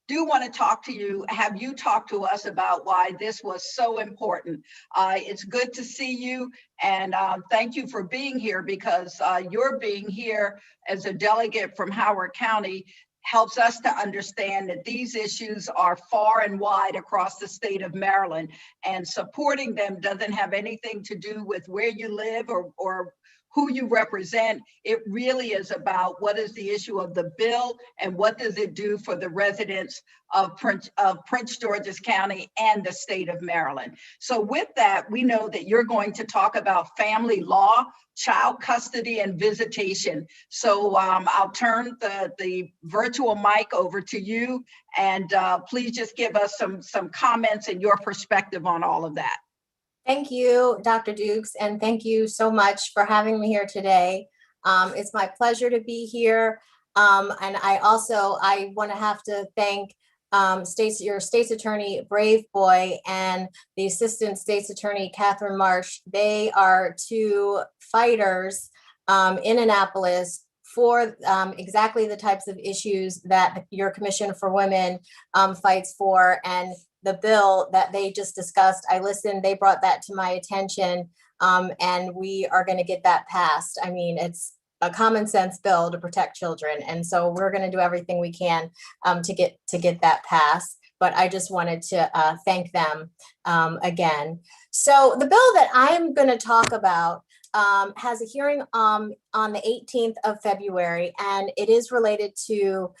Do want to talk to you, have you talk to us about why this was so important. It's good to see you, and thank you for being here, because your being here as a delegate from Howard County helps us to understand that these issues are far and wide across the state of Maryland, and supporting them doesn't have anything to do with where you live or who you represent. It really is about what is the issue of the bill and what does it do for the residents of Prince George's County and the state of Maryland. So with that, we know that you're going to talk about family law, child custody, and visitation. So I'll turn the virtual mic over to you, and please just give us some comments and your perspective on all of that. Thank you, Dr. Dukes, and thank you so much for having me here today. It's my pleasure to be here. And I want to thank your State's Attorney Braveboy and the Assistant State's Attorney Catherine Marsh. They are two fighters in Annapolis for exactly the types of issues that your Commission for Women fights for. And the bill that they just discussed, I listened, they brought that to my attention, and we are going to get that passed. I mean, it's a common sense bill to protect children. And so we're going to do everything we can to get that passed. But I just wanted to thank them again. So the bill that I'm going to talk about has a hearing on the 18th of February, and it is related to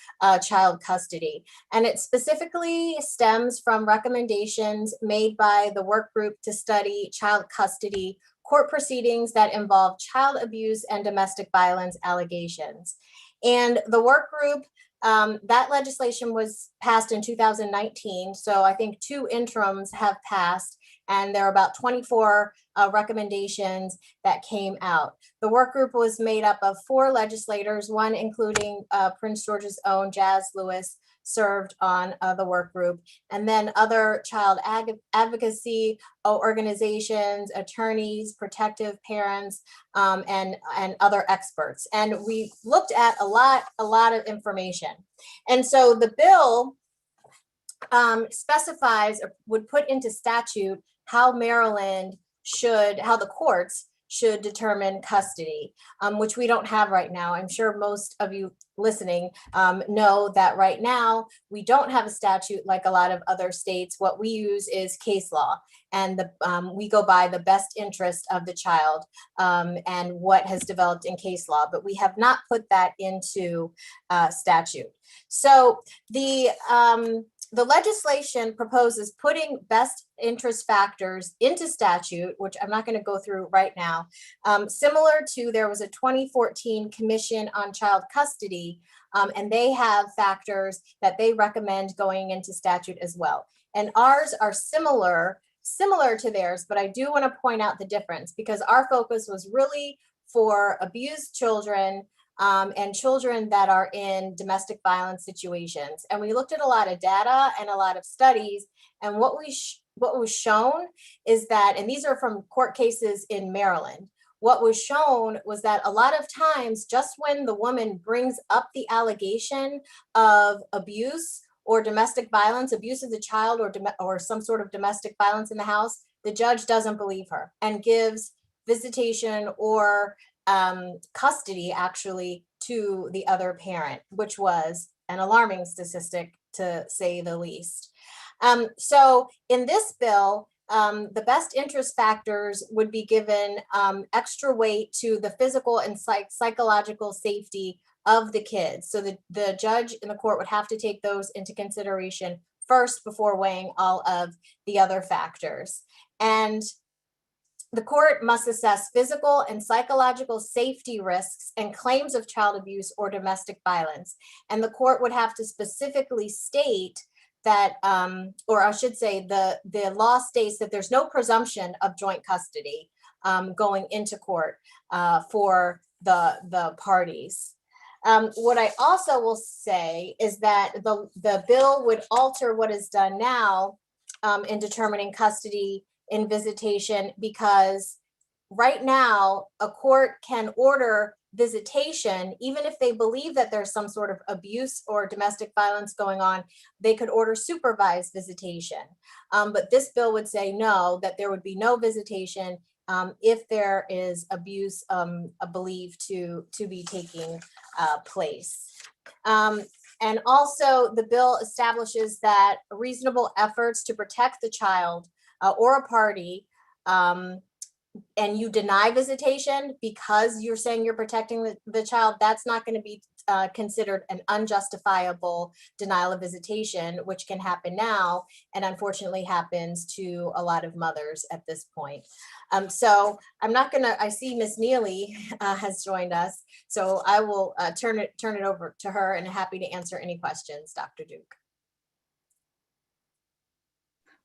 child custody. And it specifically stems from recommendations made by the work group to study child custody court proceedings that involve child abuse and domestic violence allegations. And the work group, that legislation was passed in 2019. So I think 2 interims have passed, and there are about 24 recommendations that came out. The work group was made up of 4 legislators, one including Prince George's own Jazz Lewis served on the work group, and then other child advocacy organizations, attorneys, protective parents, and other experts. And we looked at a lot of information. And so the bill specifies or would put into statute how how the courts should determine custody, which we don't have right now. I'm sure most of you listening know that right now we don't have a statute like a lot of other states. What we use is case law, and we go by the best interest of the child and what has developed in case law, but we have not put that into statute. So the legislation proposes putting best interest factors into statute, which I'm not going to go through right now, similar to there was a 2014 Commission on Child Custody, and they have factors that they recommend going into statute as well. And ours are similar to theirs, but I do want to point out the difference because our focus was really for abused children and children that are in domestic violence situations. And we looked at a lot of data and a lot of studies, and what was shown is that, and these are from court cases in Maryland, what was shown was that a lot of times, just when the woman brings up the allegation of abuse or domestic violence, abuse of the child or some sort of domestic violence in the house, the judge doesn't believe her and gives visitation or custody actually to the other parent, which was an alarming statistic to say the least. So in this bill, the best interest factors would be given extra weight to the physical and psychological safety of the kids. So the judge in the court would have to take those into consideration first before weighing all of the other factors. And the court must assess physical and psychological safety risks and claims of child abuse or domestic violence. And the court would have to specifically state that, or I should say the law states that there's no presumption of joint custody going into court for the parties. What I also will say is that the bill would alter what is done now in determining custody in visitation, because right now a court can order visitation even if they believe that there's some sort of abuse or domestic violence going on. They could order supervised visitation, but this bill would say no, that there would be no visitation if there is abuse believed to be taking place. And also the bill establishes that reasonable efforts to protect the child or a party, and you deny visitation because you're saying you're protecting the child, that's not going to be considered an unjustifiable denial of visitation, which can happen now and unfortunately happens to a lot of mothers at this point. So I'm not going to, I see Ms. Neely has joined us, so I will turn it over to her and happy to answer any questions, Dr. Duke.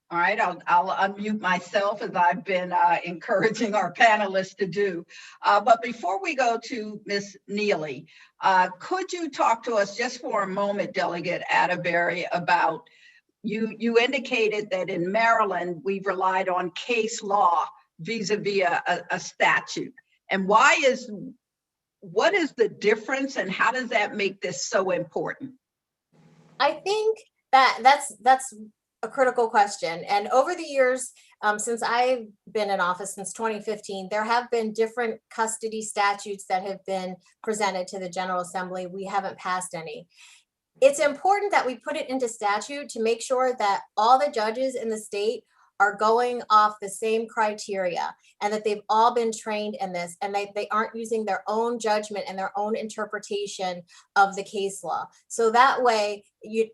All right, I'll unmute myself as I've been encouraging our panelists to do. But before we go to Ms. Neely, could you talk to us just for a moment, Delegate Atterbury, about, you indicated that in Maryland, we've relied on case law vis-a-vis a statute. And why is What is the difference and how does that make this so important? I think that's a critical question. And over the years, since I've been in office since 2015, there have been different custody statutes that have been presented to the General Assembly. We haven't passed any. It's important that we put it into statute to make sure that all the judges in the state are going off the same criteria and that they've all been trained in this and they aren't using their own judgment and their own interpretation of the case law. So that way, you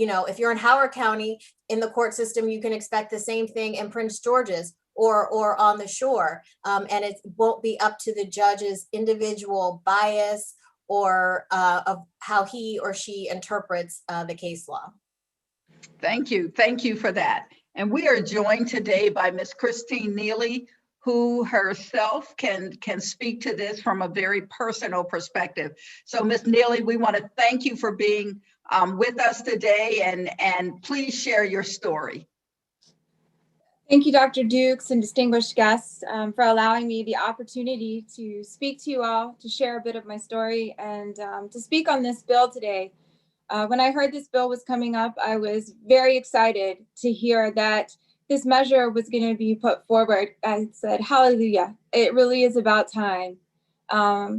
know, if you're in Howard County in the court system, you can expect the same thing in Prince George's or on the shore. And it won't be up to the judge's individual bias or of how he or she interprets the case law. Thank you. Thank you for that. And we are joined today by Ms. Christine Neely, who herself can speak to this from a very personal perspective. So Ms. Neely, we want to thank you for being with us today and please share your story. Thank you, Dr. Dukes and distinguished guests for allowing me the opportunity to speak to you all, to share a bit of my story and to speak on this bill today. When I heard this bill was coming up, I was very excited to hear that this measure was going to be put forward. I said, hallelujah, it really is about time. I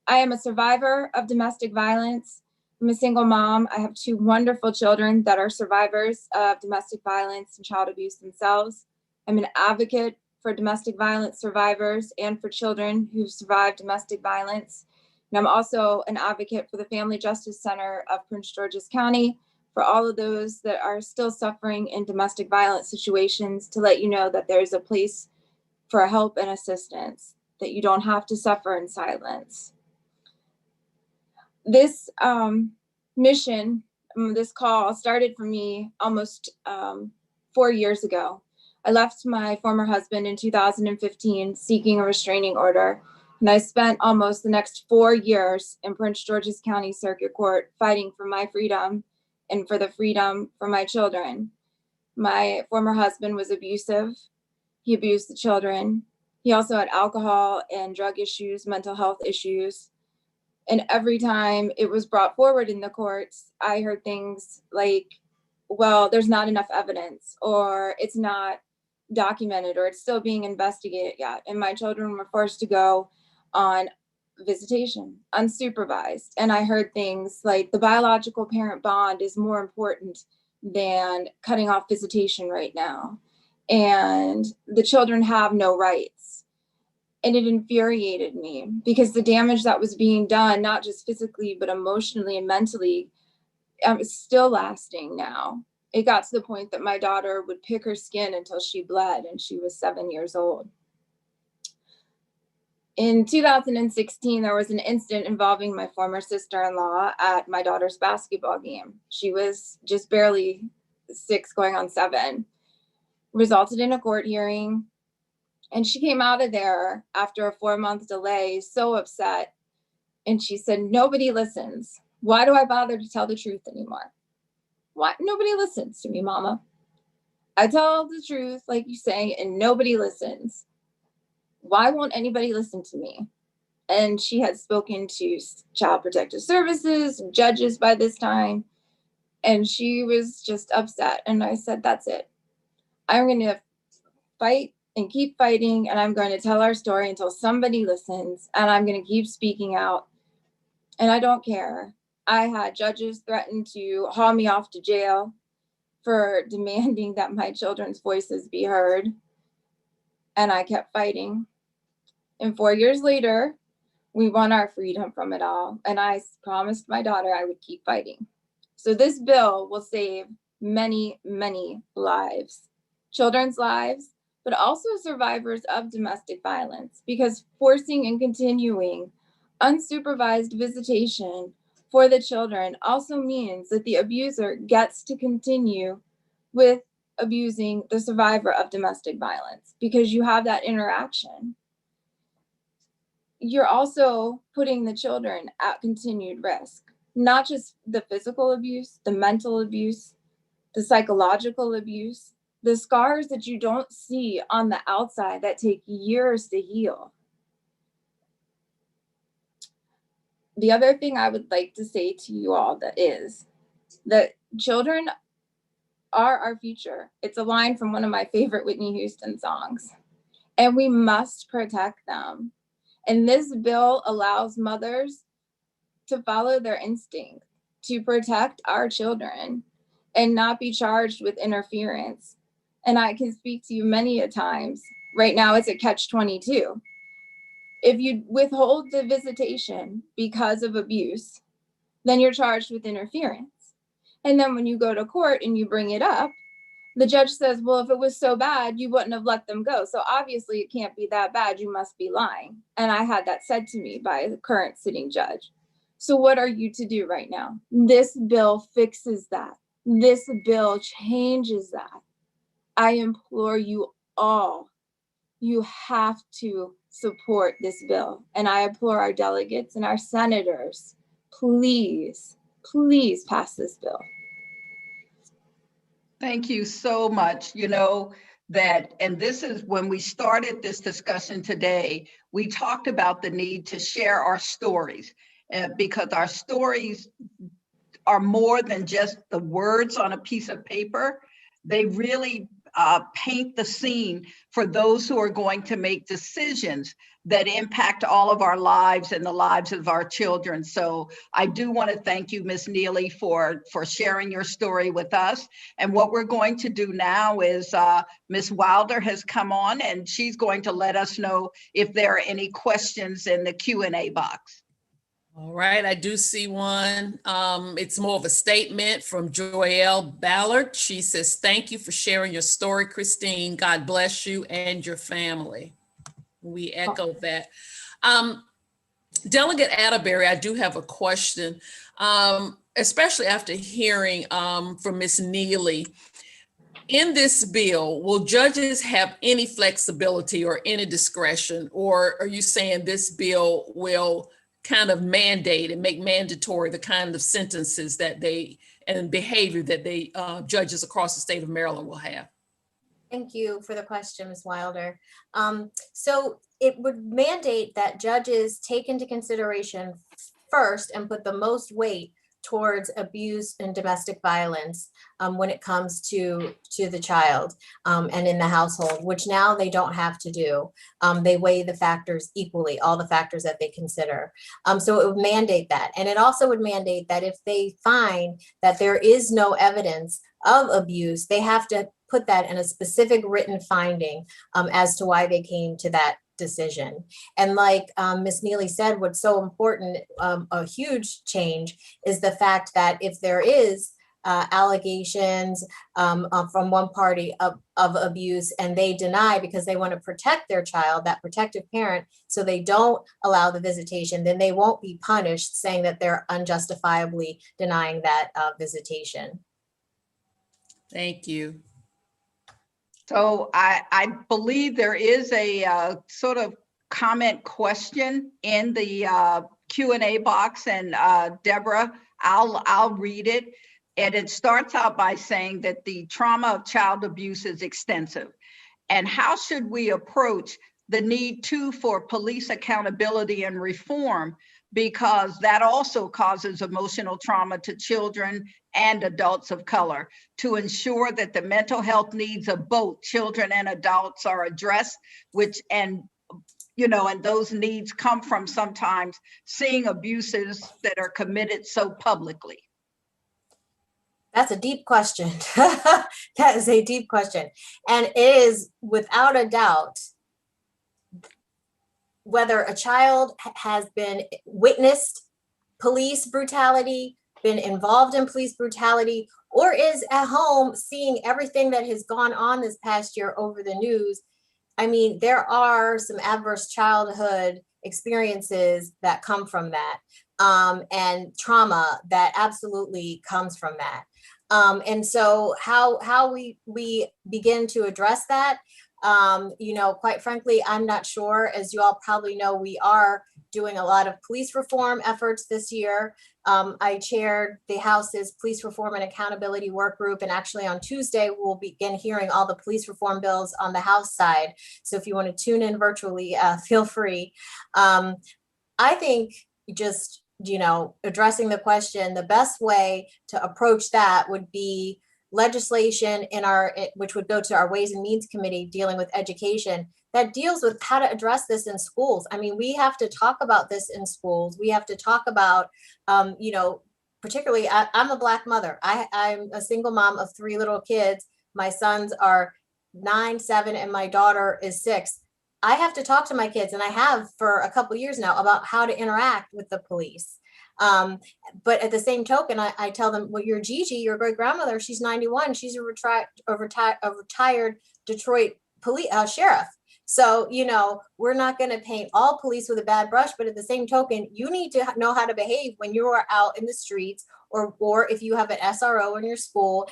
am a survivor of domestic violence. I'm a single mom. I have two wonderful children that are survivors of domestic violence and child abuse themselves. I'm an advocate for domestic violence survivors and for children who've survived domestic violence. And I'm also an advocate for the Family Justice Center of Prince George's County, for all of those that are still suffering in domestic violence situations, to let you know that there's a place for help and assistance, that you don't have to suffer in silence. This mission, this call started for me almost 4 years ago. I left my former husband in 2015 seeking a restraining order. And I spent almost the next 4 years in Prince George's County Circuit Court fighting for my freedom and for the freedom for my children. My former husband was abusive. He abused the children. He also had alcohol and drug issues, mental health issues. And every time it was brought forward in the courts, I heard things like, well, there's not enough evidence, or it's not documented, or it's still being investigated yet. And my children were forced to go on visitation, unsupervised. And I heard things like the biological parent bond is more important than cutting off visitation right now. And the children have no rights. And it infuriated me because the damage that was being done, not just physically, but emotionally and mentally, is still lasting now. It got to the point that my daughter would pick her skin until she bled, and she was 7 years old. In 2016, there was an incident involving my former sister-in-law at my daughter's basketball game. She was just barely 6 going on 7. Resulted in a court hearing. And she came out of there after a 4-month delay, so upset. And she said, nobody listens. Why do I bother to tell the truth anymore? Why? Nobody listens to me, Mama. I tell the truth, like you say, and nobody listens. Why won't anybody listen to me? And she had spoken to Child Protective Services, judges by this time, and she was just upset. And I said, that's it. I'm going to fight and keep fighting, and I'm going to tell our story until somebody listens, and I'm going to keep speaking out. And I don't care. I had judges threaten to haul me off to jail for demanding that my children's voices be heard. And I kept fighting. And 4 years later, we won our freedom from it all. And I promised my daughter I would keep fighting. So this bill will save many, many lives, children's lives, but also survivors of domestic violence, because forcing and continuing unsupervised visitation for the children also means that the abuser gets to continue with abusing the survivor of domestic violence, because you have that interaction. You're also putting the children at continued risk, not just the physical abuse, the mental abuse, the psychological abuse, the scars that you don't see on the outside that take years to heal. The other thing I would like to say to you all is that children are our future. It's a line from one of my favorite Whitney Houston songs, and we must protect them. And this bill allows mothers to follow their instinct to protect our children and not be charged with interference. And I can speak to you many a times. Right now it's a catch-22. If you withhold the visitation because of abuse, then you're charged with interference. And then when you go to court and you bring it up, the judge says, well, if it was so bad, you wouldn't have let them go. So obviously it can't be that bad. You must be lying. And I had that said to me by the current sitting judge. So what are you to do right now? This bill fixes that. This bill changes that. I implore you all, you have to support this bill. And I implore our delegates and our senators, please, please pass this bill. Thank you so much. You know, that, and this is when we started this discussion today, we talked about the need to share our stories because our stories are more than just the words on a piece of paper. They really paint the scene for those who are going to make decisions that impact all of our lives and the lives of our children. So I do want to thank you, Ms. Neely, for sharing your story with us. And what we're going to do now is Ms. Wilder has come on and she's going to let us know if there are any questions in the Q&A box. All right, I do see one. It's more of a statement from Joelle Ballard. She says, thank you for sharing your story, Christine. God bless you and your family. We echo that. Delegate Atterbury, I do have a question, especially after hearing from Ms. Neely. In this bill, will judges have any flexibility or any discretion, or are you saying this bill will kind of mandate and make mandatory the kind of sentences that they and behavior that they judges across the state of Maryland will have? Thank you for the question, Ms. Wilder. So it would mandate that judges take into consideration first and put the most weight towards abuse and domestic violence when it comes to the child and in the household, which now they don't have to do. They weigh the factors equally, all the factors that they consider. So it would mandate that. And it also would mandate that if they find that there is no evidence of abuse, they have to put that in a specific written finding as to why they came to that decision. And like Ms. Neely said, what's so important, a huge change, is the fact that if there is allegations from one party of abuse and they deny because they want to protect their child, that protective parent, so they don't allow the visitation, then they won't be punished, saying that they're unjustifiably denying that visitation. Thank you. So I believe there is a sort of comment question in the Q&A box, and Deborah, I'll read it. And it starts out by saying that the trauma of child abuse is extensive. And how should we approach the need for police accountability and reform, because that also causes emotional trauma to children and adults of color, to ensure that the mental health needs of both children and adults are addressed, and those needs come from sometimes seeing abuses that are committed so publicly. That's a deep question. That is a deep question. And it is without a doubt, whether a child has been witnessed police brutality, been involved in police brutality, or is at home seeing everything that has gone on this past year over the news. I mean, there are some adverse childhood experiences that come from that, and trauma that absolutely comes from that. And so how we begin to address that, quite frankly, I'm not sure. As you all probably know, we are doing a lot of police reform efforts this year. I chaired the House's Police Reform and Accountability Work Group, and actually on Tuesday, we'll begin hearing all the police reform bills on the House side. So if you want to tune in virtually, feel free. I think just addressing the question, the best way to approach that would be legislation which would go to our Ways and Means Committee dealing with education that deals with how to address this in schools. I mean, we have to talk about this in schools. We have to talk about, particularly, I'm a Black mother. I'm a single mom of 3 little kids. My sons are 9, 7, and my daughter is 6. I have to talk to my kids, and I have for a couple of years now, about how to interact with the police. But at the same token, I tell them, well, your Gigi, your great grandmother, she's 91. She's a retired Detroit police sheriff. So, we're not going to paint all police with a bad brush, but at the same token, you need to know how to behave when you are out in the streets, or if you have an SRO in your school,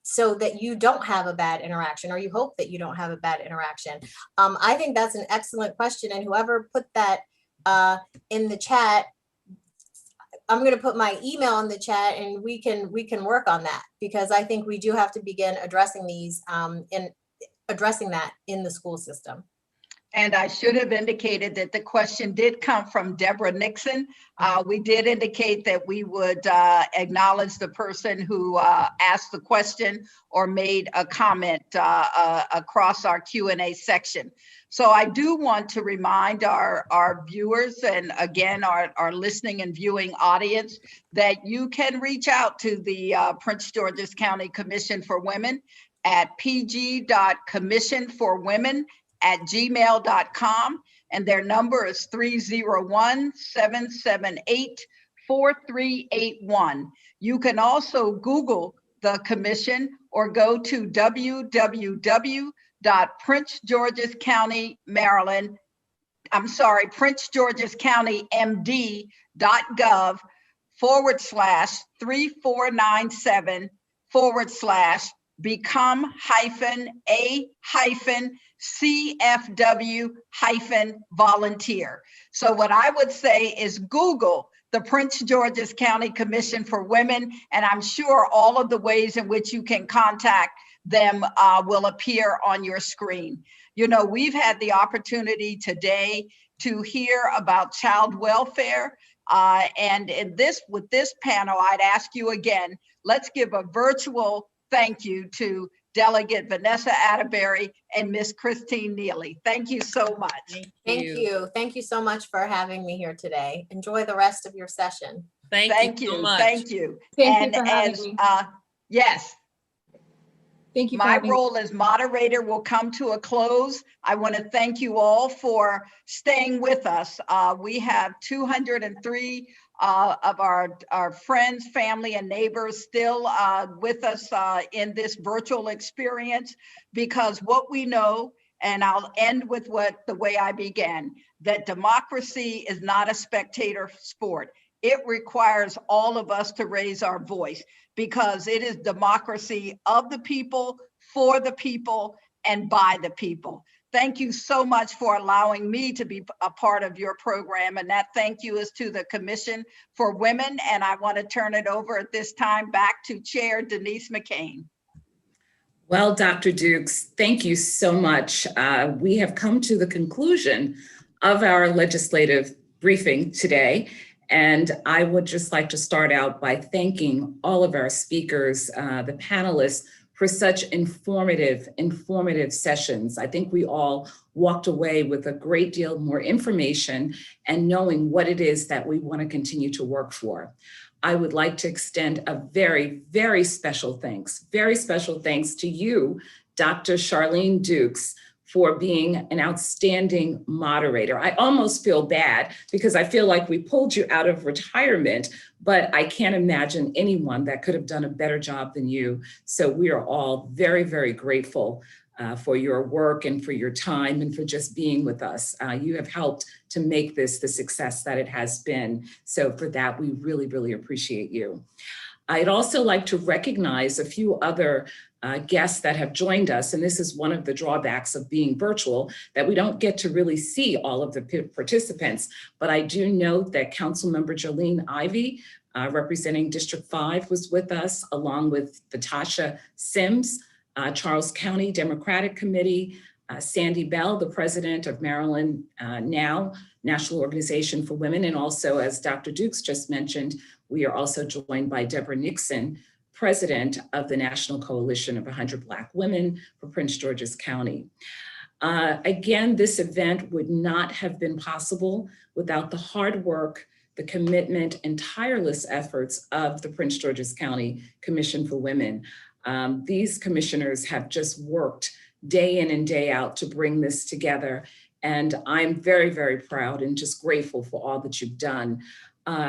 so that you don't have a bad interaction, or you hope that you don't have a bad interaction. I think that's an excellent question. And whoever put that in the chat, I'm going to put my email in the chat, and we can work on that, because I think we do have to begin addressing these addressing that in the school system. And I should have indicated that the question did come from Deborah Nixon. We did indicate that we would acknowledge the person who asked the question or made a comment across our Q&A section. So I do want to remind our viewers, and again, our listening and viewing audience, that you can reach out to the Prince George's County Commission for Women at pg.commissionforwomen@gmail.com, and their number is 301-778-4381. You can also Google the commission or go to princegeorgescounty.gov/34970/become-a-CFW-volunteer. So what I would say is Google the Prince George's County Commission for Women, and I'm sure all of the ways in which you can contact them will appear on your screen. We've had the opportunity today to hear about child welfare, and with this panel, I'd ask you again, let's give a virtual thank you to Delegate Vanessa Atterbury and Miss Christine Neely. Thank you so much. Thank you. Thank you so much for having me here today. Enjoy the rest of your session. Thank you so much. Thank you. Thank you for having me. Yes. Thank you. My role as moderator will come to a close. I want to thank you all for staying with us. We have 203 of our friends, family, and neighbors still with us in this virtual experience, because what we know, and I'll end with the way I began, that democracy is not a spectator sport. It requires all of us to raise our voice, because it is democracy of the people, for the people, and by the people. Thank you so much for allowing me to be a part of your program. And that thank you is to the Commission for Women. And I want to turn it over at this time back to Chair Denise McCain. Well, Dr. Dukes, thank you so much. We have come to the conclusion of our legislative briefing today. And I would just like to start out by thanking all of our speakers, the panelists, for such informative sessions. I think we all walked away with a great deal more information and knowing what it is that we want to continue to work for. I would like to extend a very, very special thanks to you, Dr. Charlene Dukes, for being an outstanding moderator. I almost feel bad because I feel like we pulled you out of retirement, but I can't imagine anyone that could have done a better job than you. So we are all very, very grateful for your work and for your time and for just being with us. You have helped to make this the success that it has been. So for that, we really, really appreciate you. I'd also like to recognize a few other guests that have joined us. And this is one of the drawbacks of being virtual, that we don't get to really see all of the participants. But I do note that Councilmember Jolene Ivey, representing District 5, was with us, along with Natasha Sims, Charles County Democratic Committee, Sandy Bell, the president of Maryland Now, National Organization for Women. And also, as Dr. Dukes just mentioned, we are also joined by Deborah Nixon, President of the National Coalition of 100 Black Women for Prince George's County. Again, this event would not have been possible without the hard work, the commitment, and tireless efforts of the Prince George's County Commission for Women. These commissioners have just worked day in and day out to bring this together. And I'm very, very proud and just grateful for all that you've done.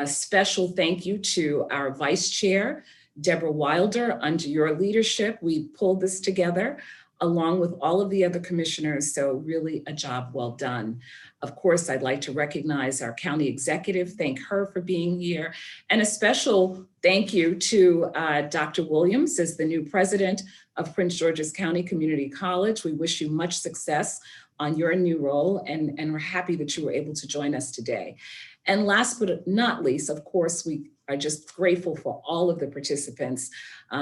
Special thank you to our Vice Chair, Deborah Wilder. Under your leadership, we pulled this together along with all of the other commissioners. So really a job well done. Of course, I'd like to recognize our county executive, thank her for being here. And a special thank you to Dr. Williams as the new president of Prince George's County Community College. We wish you much success on your new role, and we're happy that you were able to join us today. And last but not least, of course, we are just grateful for all of the participants.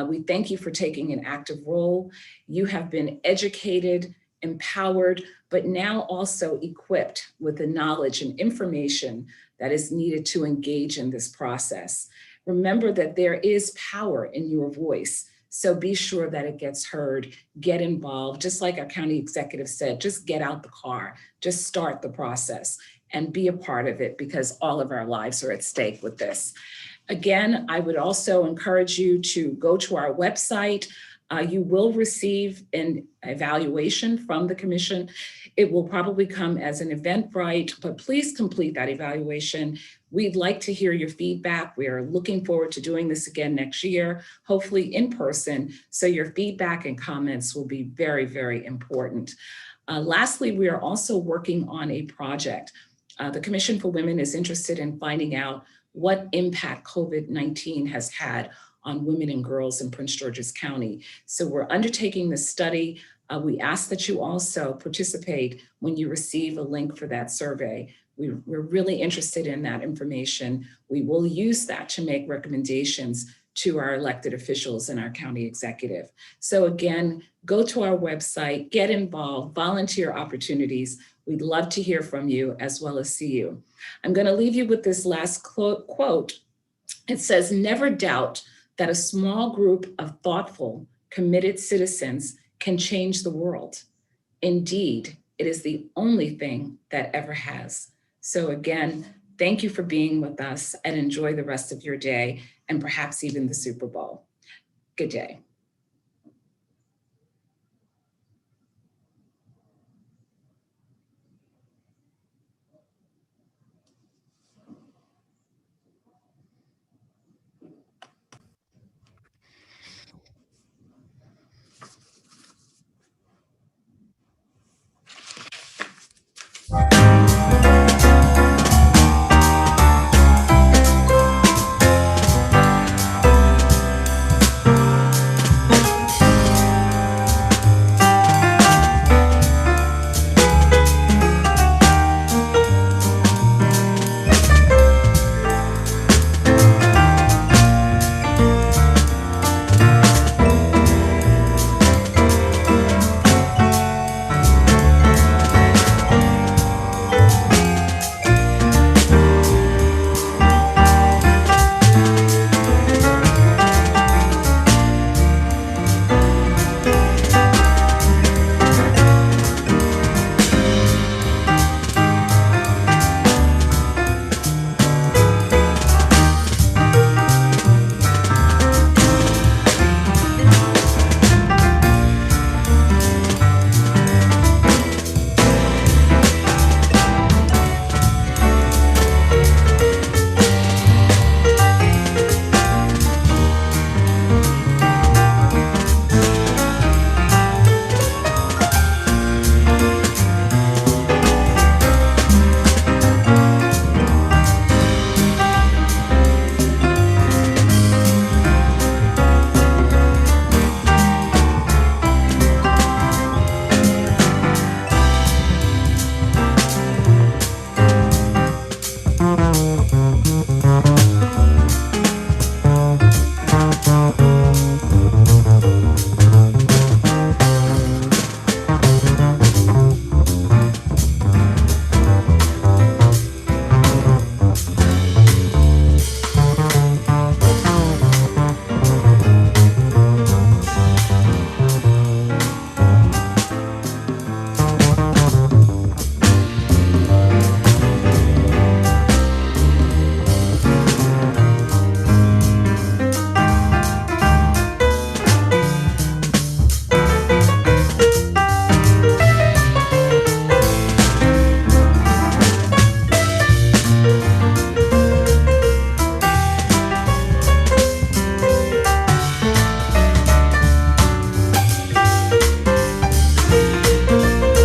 We thank you for taking an active role. You have been educated, empowered, but now also equipped with the knowledge and information that is needed to engage in this process. Remember that there is power in your voice. So be sure that it gets heard, get involved. Just like our county executive said, just get out the car, just start the process and be a part of it, because all of our lives are at stake with this. Again, I would also encourage you to go to our website. You will receive an evaluation from the commission. It will probably come as an Eventbrite, but please complete that evaluation. We'd like to hear your feedback. We are looking forward to doing this again next year, hopefully in person. So your feedback and comments will be very, very important. Lastly, we are also working on a project. The Commission for Women is interested in finding out what impact COVID-19 has had on women and girls in Prince George's County. So we're undertaking this study. We ask that you also participate when you receive a link for that survey. We're really interested in that information. We will use that to make recommendations to our elected officials and our county executive. So again, go to our website, get involved, volunteer opportunities. We'd love to hear from you as well as see you. I'm going to leave you with this last quote. It says, "Never doubt that a small group of thoughtful, committed citizens can change the world. Indeed, it is the only thing that ever has." So again, thank you for being with us, and enjoy the rest of your day and perhaps even the Super Bowl. Good day.